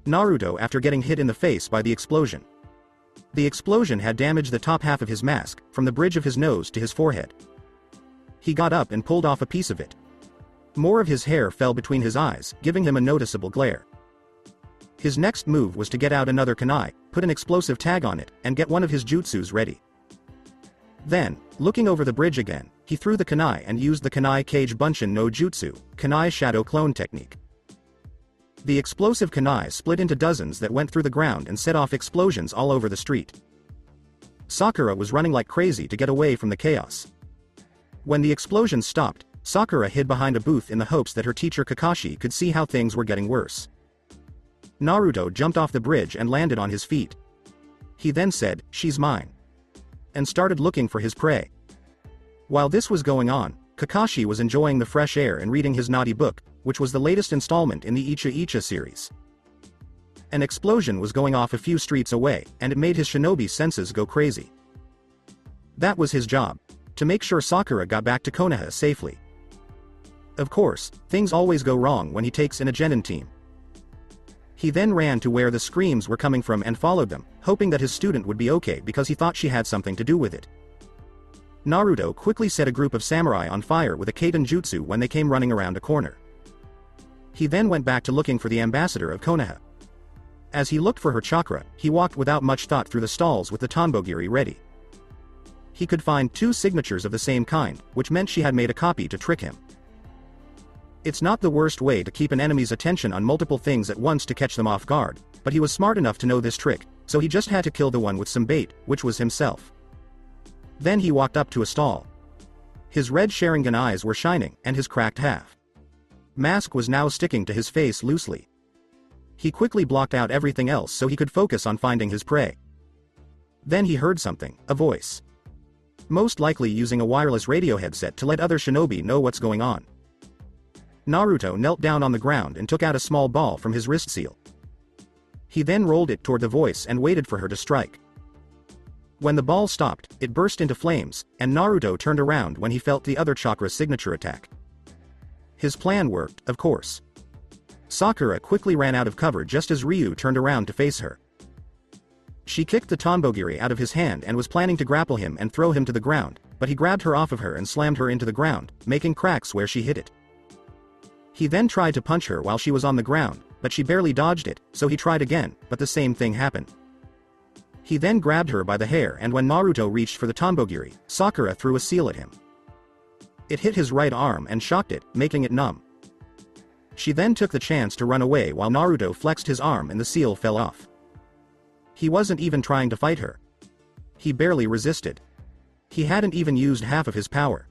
Naruto after getting hit in the face by the explosion. The explosion had damaged the top half of his mask, from the bridge of his nose to his forehead. He got up and pulled off a piece of it. More of his hair fell between his eyes, giving him a noticeable glare. His next move was to get out another kunai, put an explosive tag on it, and get one of his jutsus ready. Then, looking over the bridge again, he threw the kunai and used the kunai cage bunshin no jutsu, kunai shadow clone technique. The explosive kunai split into dozens that went through the ground and set off explosions all over the street. Sakura was running like crazy to get away from the chaos. When the explosions stopped, Sakura hid behind a booth in the hopes that her teacher Kakashi could see how things were getting worse. Naruto jumped off the bridge and landed on his feet. He then said, "She's mine," and started looking for his prey. While this was going on, Kakashi was enjoying the fresh air and reading his naughty book, which was the latest installment in the Icha Icha series. An explosion was going off a few streets away, and it made his shinobi senses go crazy. That was his job, to make sure Sakura got back to Konoha safely. Of course, things always go wrong when he takes in a genin team. He then ran to where the screams were coming from and followed them, hoping that his student would be okay because he thought she had something to do with it. Naruto quickly set a group of samurai on fire with a Kaiten jutsu when they came running around a corner. He then went back to looking for the ambassador of Konoha. As he looked for her chakra, he walked without much thought through the stalls with the Tanbogiri ready. He could find 2 signatures of the same kind, which meant she had made a copy to trick him. It's not the worst way to keep an enemy's attention on multiple things at once to catch them off guard, but he was smart enough to know this trick, so he just had to kill the one with some bait, which was himself. Then he walked up to a stall. His red Sharingan eyes were shining, and his cracked half mask was now sticking to his face loosely. He quickly blocked out everything else so he could focus on finding his prey. Then he heard something, a voice. Most likely using a wireless radio headset to let other shinobi know what's going on. Naruto knelt down on the ground and took out a small ball from his wrist seal. He then rolled it toward the voice and waited for her to strike. When the ball stopped, it burst into flames, and Naruto turned around when he felt the other chakra's signature attack. His plan worked, of course. Sakura quickly ran out of cover just as Ryu turned around to face her. She kicked the Tanbogiri out of his hand and was planning to grapple him and throw him to the ground, but he grabbed her off of her and slammed her into the ground, making cracks where she hit it. He then tried to punch her while she was on the ground, but she barely dodged it, so he tried again, but the same thing happened. He then grabbed her by the hair, and when Naruto reached for the Tanbogiri, Sakura threw a seal at him. It hit his right arm and shocked it, making it numb. She then took the chance to run away while Naruto flexed his arm and the seal fell off. He wasn't even trying to fight her. He barely resisted. He hadn't even used half of his power.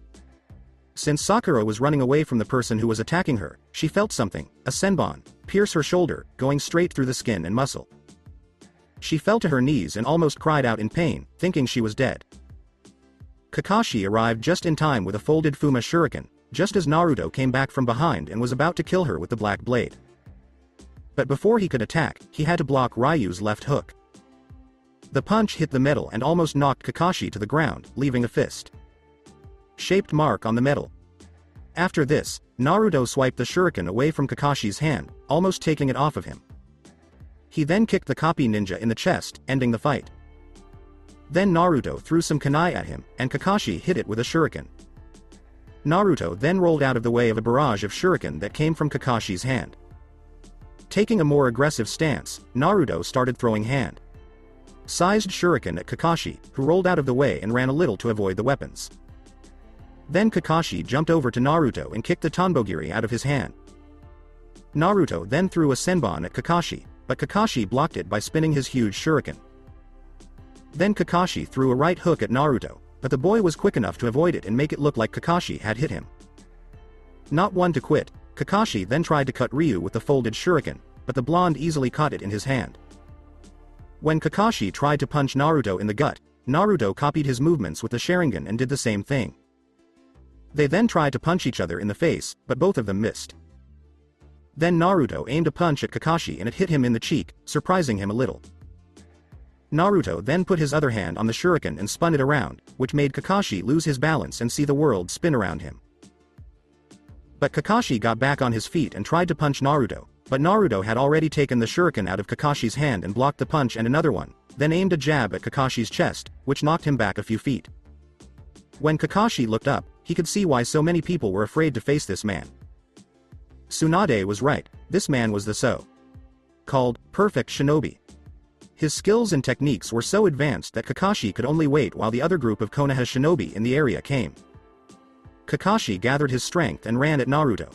Since Sakura was running away from the person who was attacking her, she felt something, a senbon, pierce her shoulder, going straight through the skin and muscle. She fell to her knees and almost cried out in pain, thinking she was dead. Kakashi arrived just in time with a folded Fuma shuriken, just as Naruto came back from behind and was about to kill her with the black blade. But before he could attack, he had to block Ryu's left hook. The punch hit the metal and almost knocked Kakashi to the ground, leaving a fist-shaped mark on the metal. After this, Naruto swiped the shuriken away from Kakashi's hand, almost taking it off of him. He then kicked the copy ninja in the chest, ending the fight. Then Naruto threw some kunai at him, and Kakashi hit it with a shuriken. Naruto then rolled out of the way of a barrage of shuriken that came from Kakashi's hand. Taking a more aggressive stance, Naruto started throwing hand-sized shuriken at Kakashi, who rolled out of the way and ran a little to avoid the weapons. Then Kakashi jumped over to Naruto and kicked the Tanbogiri out of his hand. Naruto then threw a senbon at Kakashi, but Kakashi blocked it by spinning his huge shuriken. Then Kakashi threw a right hook at Naruto, but the boy was quick enough to avoid it and make it look like Kakashi had hit him. Not one to quit, Kakashi then tried to cut Ryu with the folded shuriken, but the blonde easily caught it in his hand. When Kakashi tried to punch Naruto in the gut, Naruto copied his movements with the Sharingan and did the same thing. They then tried to punch each other in the face, but both of them missed. Then Naruto aimed a punch at Kakashi and it hit him in the cheek, surprising him a little. Naruto then put his other hand on the shuriken and spun it around, which made Kakashi lose his balance and see the world spin around him. But Kakashi got back on his feet and tried to punch Naruto, but Naruto had already taken the shuriken out of Kakashi's hand and blocked the punch and another one, then aimed a jab at Kakashi's chest, which knocked him back a few feet. When Kakashi looked up, he could see why so many people were afraid to face this man. Tsunade was right, this man was the so-called called Perfect Shinobi. His skills and techniques were so advanced that Kakashi could only wait while the other group of Konoha shinobi in the area came. Kakashi gathered his strength and ran at Naruto.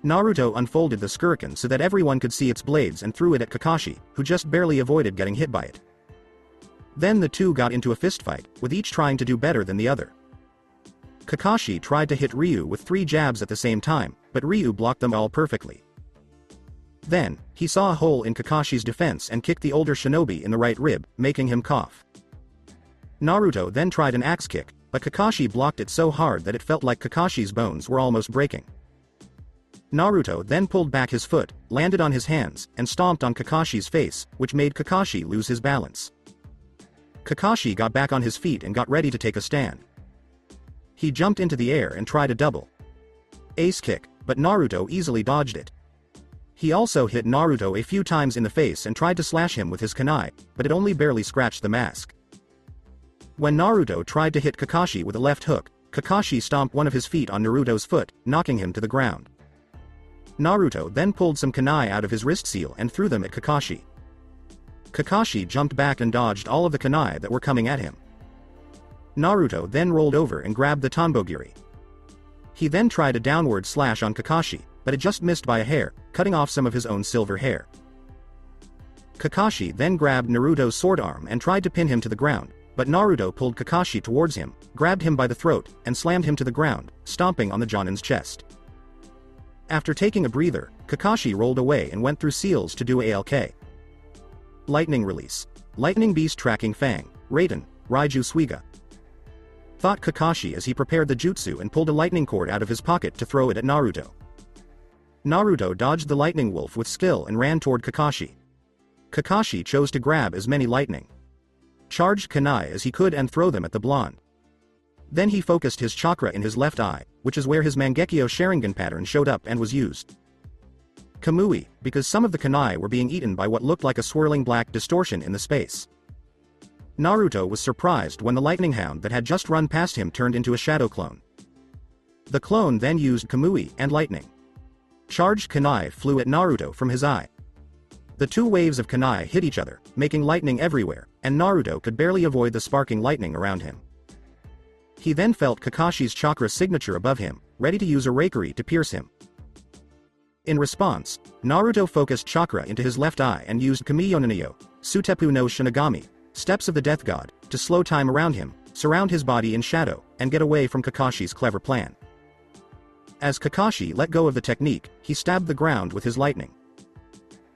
Naruto unfolded the shuriken so that everyone could see its blades and threw it at Kakashi, who just barely avoided getting hit by it. Then the two got into a fistfight, with each trying to do better than the other. Kakashi tried to hit Ryu with 3 jabs at the same time, but Ryu blocked them all perfectly. Then, he saw a hole in Kakashi's defense and kicked the older shinobi in the right rib, making him cough. Naruto then tried an axe kick, but Kakashi blocked it so hard that it felt like Kakashi's bones were almost breaking. Naruto then pulled back his foot, landed on his hands, and stomped on Kakashi's face, which made Kakashi lose his balance. Kakashi got back on his feet and got ready to take a stand. He jumped into the air and tried a double ace kick, but Naruto easily dodged it. He also hit Naruto a few times in the face and tried to slash him with his kunai, but it only barely scratched the mask. When Naruto tried to hit Kakashi with a left hook, Kakashi stomped one of his feet on Naruto's foot, knocking him to the ground. Naruto then pulled some kunai out of his wrist seal and threw them at Kakashi. Kakashi jumped back and dodged all of the kunai that were coming at him. Naruto then rolled over and grabbed the Tanbogiri. He then tried a downward slash on Kakashi, but it just missed by a hair, cutting off some of his own silver hair. Kakashi then grabbed Naruto's sword arm and tried to pin him to the ground, but Naruto pulled Kakashi towards him, grabbed him by the throat, and slammed him to the ground, stomping on the Jonin's chest. After taking a breather, Kakashi rolled away and went through seals to do ALK. Lightning Release. Lightning Beast Tracking Fang, Raiden, Raiju Suiga. Thought Kakashi as he prepared the jutsu and pulled a lightning cord out of his pocket to throw it at Naruto. Naruto dodged the lightning wolf with skill and ran toward Kakashi. Kakashi chose to grab as many lightning charged kunai as he could and throw them at the blonde. Then he focused his chakra in his left eye, which is where his Mangekyo Sharingan pattern showed up and was used. Kamui, because some of the kunai were being eaten by what looked like a swirling black distortion in the space. Naruto was surprised when the lightning hound that had just run past him turned into a shadow clone. The clone then used Kamui and lightning charged kunai flew at Naruto from his eye. The 2 waves of kunai hit each other, making lightning everywhere, and Naruto could barely avoid the sparking lightning around him. He then felt Kakashi's chakra signature above him, ready to use a Reikiri to pierce him. In response, Naruto focused chakra into his left eye and used Kamiyonayo, Sutepu no Shinigami, Steps of the Death God, to slow time around him, surround his body in shadow, and get away from Kakashi's clever plan. As Kakashi let go of the technique, he stabbed the ground with his lightning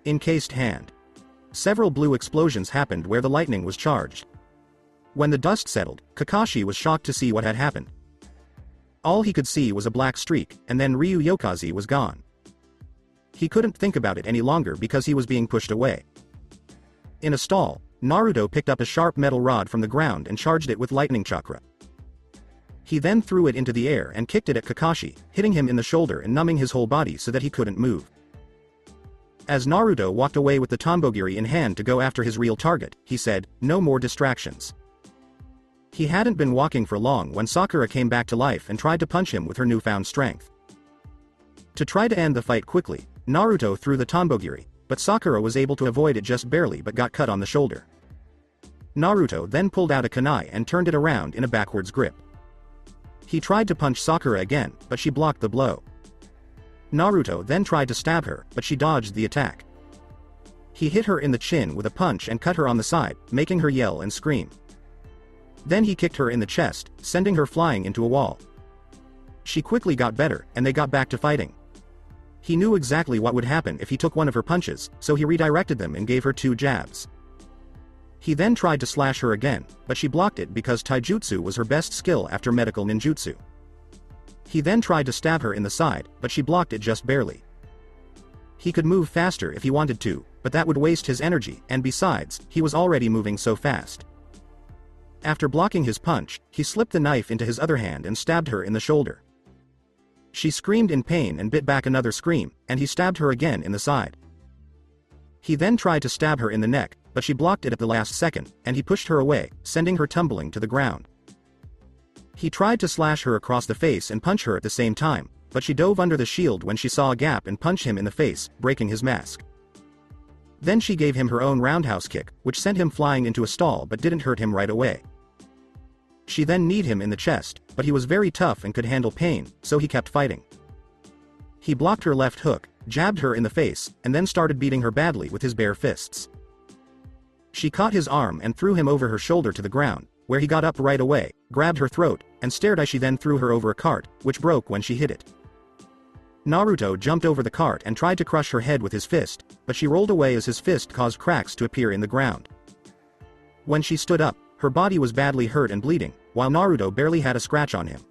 encased hand. Several blue explosions happened where the lightning was charged. When the dust settled, Kakashi was shocked to see what had happened. All he could see was a black streak, and then Ryu Yokaze was gone. He couldn't think about it any longer because he was being pushed away. In a stall, Naruto picked up a sharp metal rod from the ground and charged it with lightning chakra. He then threw it into the air and kicked it at Kakashi, hitting him in the shoulder and numbing his whole body so that he couldn't move. As Naruto walked away with the Tanbogiri in hand to go after his real target, he said, "No more distractions." He hadn't been walking for long when Sakura came back to life and tried to punch him with her newfound strength. To try to end the fight quickly, Naruto threw the Tanbogiri, but Sakura was able to avoid it just barely but got cut on the shoulder. Naruto then pulled out a kunai and turned it around in a backwards grip. He tried to punch Sakura again, but she blocked the blow. Naruto then tried to stab her, but she dodged the attack. He hit her in the chin with a punch and cut her on the side, making her yell and scream. Then he kicked her in the chest, sending her flying into a wall. She quickly got better, and they got back to fighting. He knew exactly what would happen if he took one of her punches, so he redirected them and gave her 2 jabs. He then tried to slash her again, but she blocked it because taijutsu was her best skill after medical ninjutsu. He then tried to stab her in the side, but she blocked it just barely. He could move faster if he wanted to, but that would waste his energy, and besides, he was already moving so fast. After blocking his punch, he slipped the knife into his other hand and stabbed her in the shoulder. She screamed in pain and bit back another scream, and he stabbed her again in the side. He then tried to stab her in the neck, but she blocked it at the last second, and he pushed her away, sending her tumbling to the ground. He tried to slash her across the face and punch her at the same time, but she dove under the shield when she saw a gap and punched him in the face, breaking his mask. Then she gave him her own roundhouse kick, which sent him flying into a stall but didn't hurt him right away. She then kneed him in the chest, but he was very tough and could handle pain, so he kept fighting. He blocked her left hook, jabbed her in the face, and then started beating her badly with his bare fists. She caught his arm and threw him over her shoulder to the ground, where he got up right away, grabbed her throat, and stared as she then threw her over a cart, which broke when she hit it. Naruto jumped over the cart and tried to crush her head with his fist, but she rolled away as his fist caused cracks to appear in the ground. When she stood up, her body was badly hurt and bleeding, while Naruto barely had a scratch on him.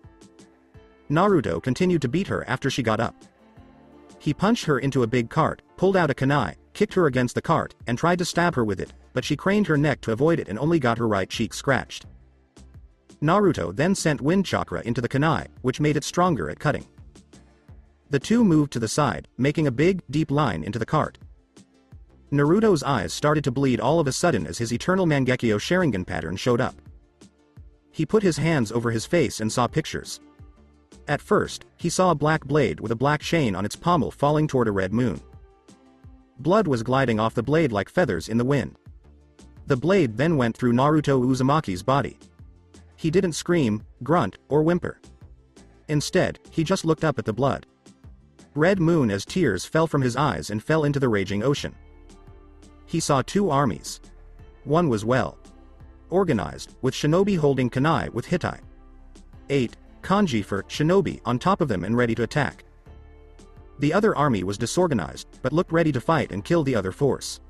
Naruto continued to beat her after she got up. He punched her into a big cart, pulled out a kunai, kicked her against the cart, and tried to stab her with it, but she craned her neck to avoid it and only got her right cheek scratched. Naruto then sent wind chakra into the kunai, which made it stronger at cutting. The two moved to the side, making a big, deep line into the cart. Naruto's eyes started to bleed all of a sudden as his eternal Mangekyo Sharingan pattern showed up. He put his hands over his face and saw pictures. At first, he saw a black blade with a black chain on its pommel falling toward a red moon. Blood was gliding off the blade like feathers in the wind. The blade then went through Naruto Uzumaki's body. He didn't scream, grunt, or whimper. Instead, he just looked up at the blood. Red moon as tears fell from his eyes and fell into the raging ocean. He saw two armies. One was well organized, with shinobi holding kunai with hitai. 8 kanji for shinobi on top of them and ready to attack. The other army was disorganized, but looked ready to fight and kill the other force.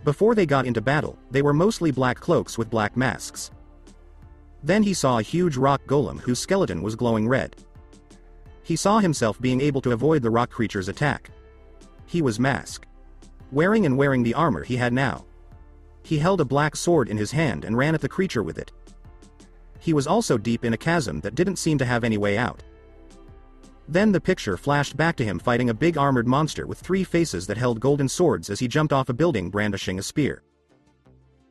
Before they got into battle, they were mostly black cloaks with black masks. Then he saw a huge rock golem whose skeleton was glowing red. He saw himself being able to avoid the rock creature's attack. He was masked. Wearing the armor he had now. He held a black sword in his hand and ran at the creature with it. He was also deep in a chasm that didn't seem to have any way out. Then the picture flashed back to him fighting a big armored monster with 3 faces that held golden swords as he jumped off a building brandishing a spear.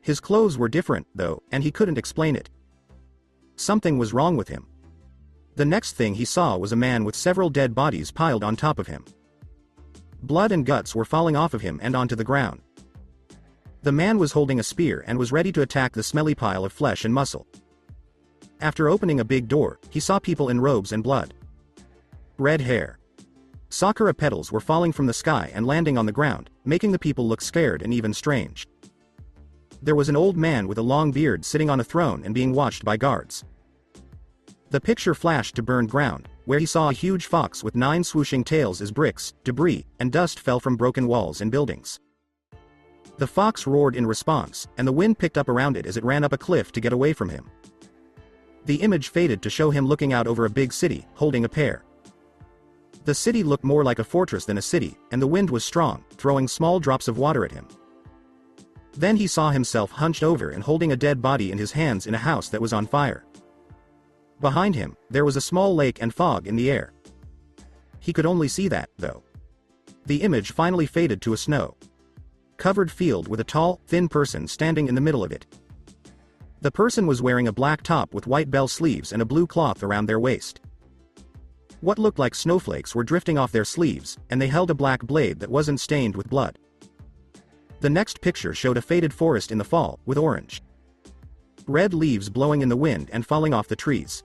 His clothes were different, though, and he couldn't explain it. Something was wrong with him. The next thing he saw was a man with several dead bodies piled on top of him. Blood and guts were falling off of him and onto the ground. The man was holding a spear and was ready to attack the smelly pile of flesh and muscle. After opening a big door, he saw people in robes and blood. Red hair. Sakura petals were falling from the sky and landing on the ground, making the people look scared and even strange. There was an old man with a long beard sitting on a throne and being watched by guards. The picture flashed to burned ground, where he saw a huge fox with 9 swooshing tails as bricks, debris, and dust fell from broken walls and buildings. The fox roared in response, and the wind picked up around it as it ran up a cliff to get away from him. The image faded to show him looking out over a big city, holding a pear. The city looked more like a fortress than a city, and the wind was strong, throwing small drops of water at him. Then he saw himself hunched over and holding a dead body in his hands in a house that was on fire. Behind him, there was a small lake and fog in the air. He could only see that, though. The image finally faded to a snow-covered field with a tall, thin person standing in the middle of it. The person was wearing a black top with white bell sleeves and a blue cloth around their waist. What looked like snowflakes were drifting off their sleeves, and they held a black blade that wasn't stained with blood. The next picture showed a faded forest in the fall, with orange, red leaves blowing in the wind and falling off the trees.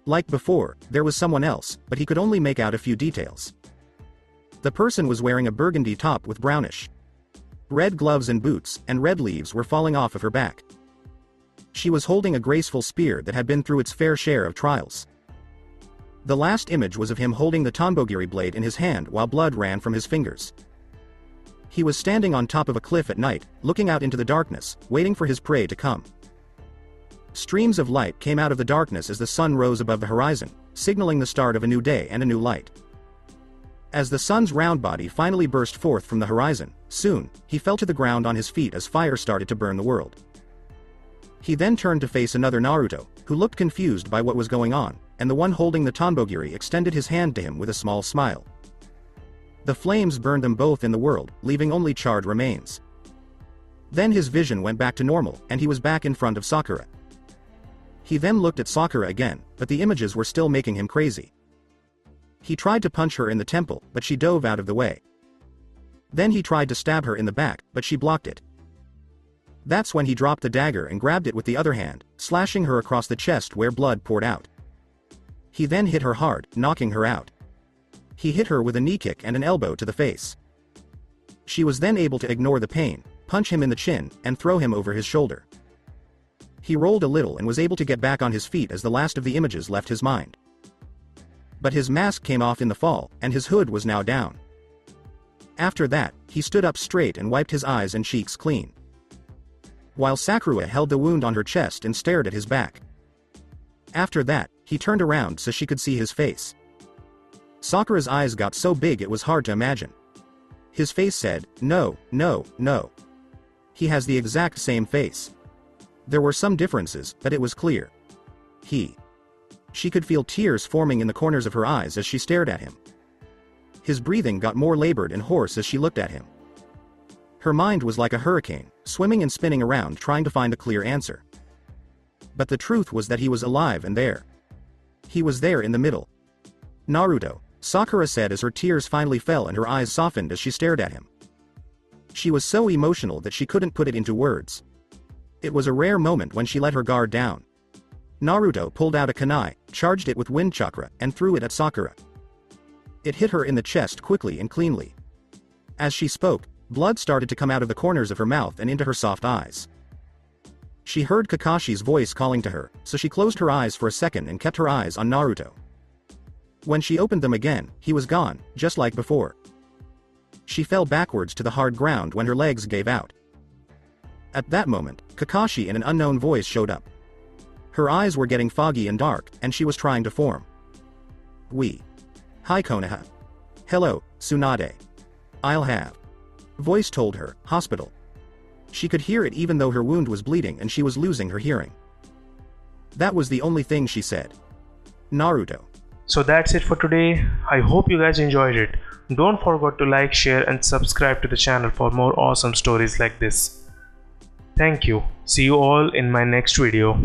Like before, there was someone else, but he could only make out a few details. The person was wearing a burgundy top with brownish red gloves and boots, and red leaves were falling off of her back. She was holding a graceful spear that had been through its fair share of trials. The last image was of him holding the Tanbogiri blade in his hand while blood ran from his fingers. He was standing on top of a cliff at night, looking out into the darkness, waiting for his prey to come. Streams of light came out of the darkness as the sun rose above the horizon, signaling the start of a new day and a new light. As the sun's round body finally burst forth from the horizon, soon, he fell to the ground on his feet as fire started to burn the world. He then turned to face another Naruto, who looked confused by what was going on, and the one holding the Tanbogiri extended his hand to him with a small smile. The flames burned them both in the world, leaving only charred remains. Then his vision went back to normal, and he was back in front of Sakura. He then looked at Sakura again, but the images were still making him crazy. He tried to punch her in the temple, but she dove out of the way. Then he tried to stab her in the back, but she blocked it. That's when he dropped the dagger and grabbed it with the other hand, slashing her across the chest where blood poured out. He then hit her hard, knocking her out. He hit her with a knee kick and an elbow to the face. She was then able to ignore the pain, punch him in the chin, and throw him over his shoulder. He rolled a little and was able to get back on his feet as the last of the images left his mind. But his mask came off in the fall, and his hood was now down. After that, he stood up straight and wiped his eyes and cheeks clean. While Sakura held the wound on her chest and stared at his back. After that, he turned around so she could see his face. Sakura's eyes got so big it was hard to imagine. His face said, "No, no, no." He has the exact same face. There were some differences, but it was clear. She could feel tears forming in the corners of her eyes as she stared at him. His breathing got more labored and hoarse as she looked at him. Her mind was like a hurricane, swimming and spinning around trying to find a clear answer. But the truth was that he was alive and there. He was there in the middle. "Naruto," Sakura said as her tears finally fell and her eyes softened as she stared at him. She was so emotional that she couldn't put it into words. It was a rare moment when she let her guard down. Naruto pulled out a kunai, charged it with wind chakra, and threw it at Sakura. It hit her in the chest quickly and cleanly. As she spoke, blood started to come out of the corners of her mouth and into her soft eyes. She heard Kakashi's voice calling to her, so she closed her eyes for a second and kept her eyes on Naruto. When she opened them again, he was gone, just like before. She fell backwards to the hard ground when her legs gave out. At that moment, Kakashi in an unknown voice showed up. Her eyes were getting foggy and dark, and she was trying to form. Hi Konoha. Hello, Tsunade. I'll have. Voice told her, hospital. She could hear it even though her wound was bleeding and she was losing her hearing. That was the only thing she said. Naruto. So that's it for today. I hope you guys enjoyed it. Don't forget to like, share and subscribe to the channel for more awesome stories like this. Thank you. See you all in my next video.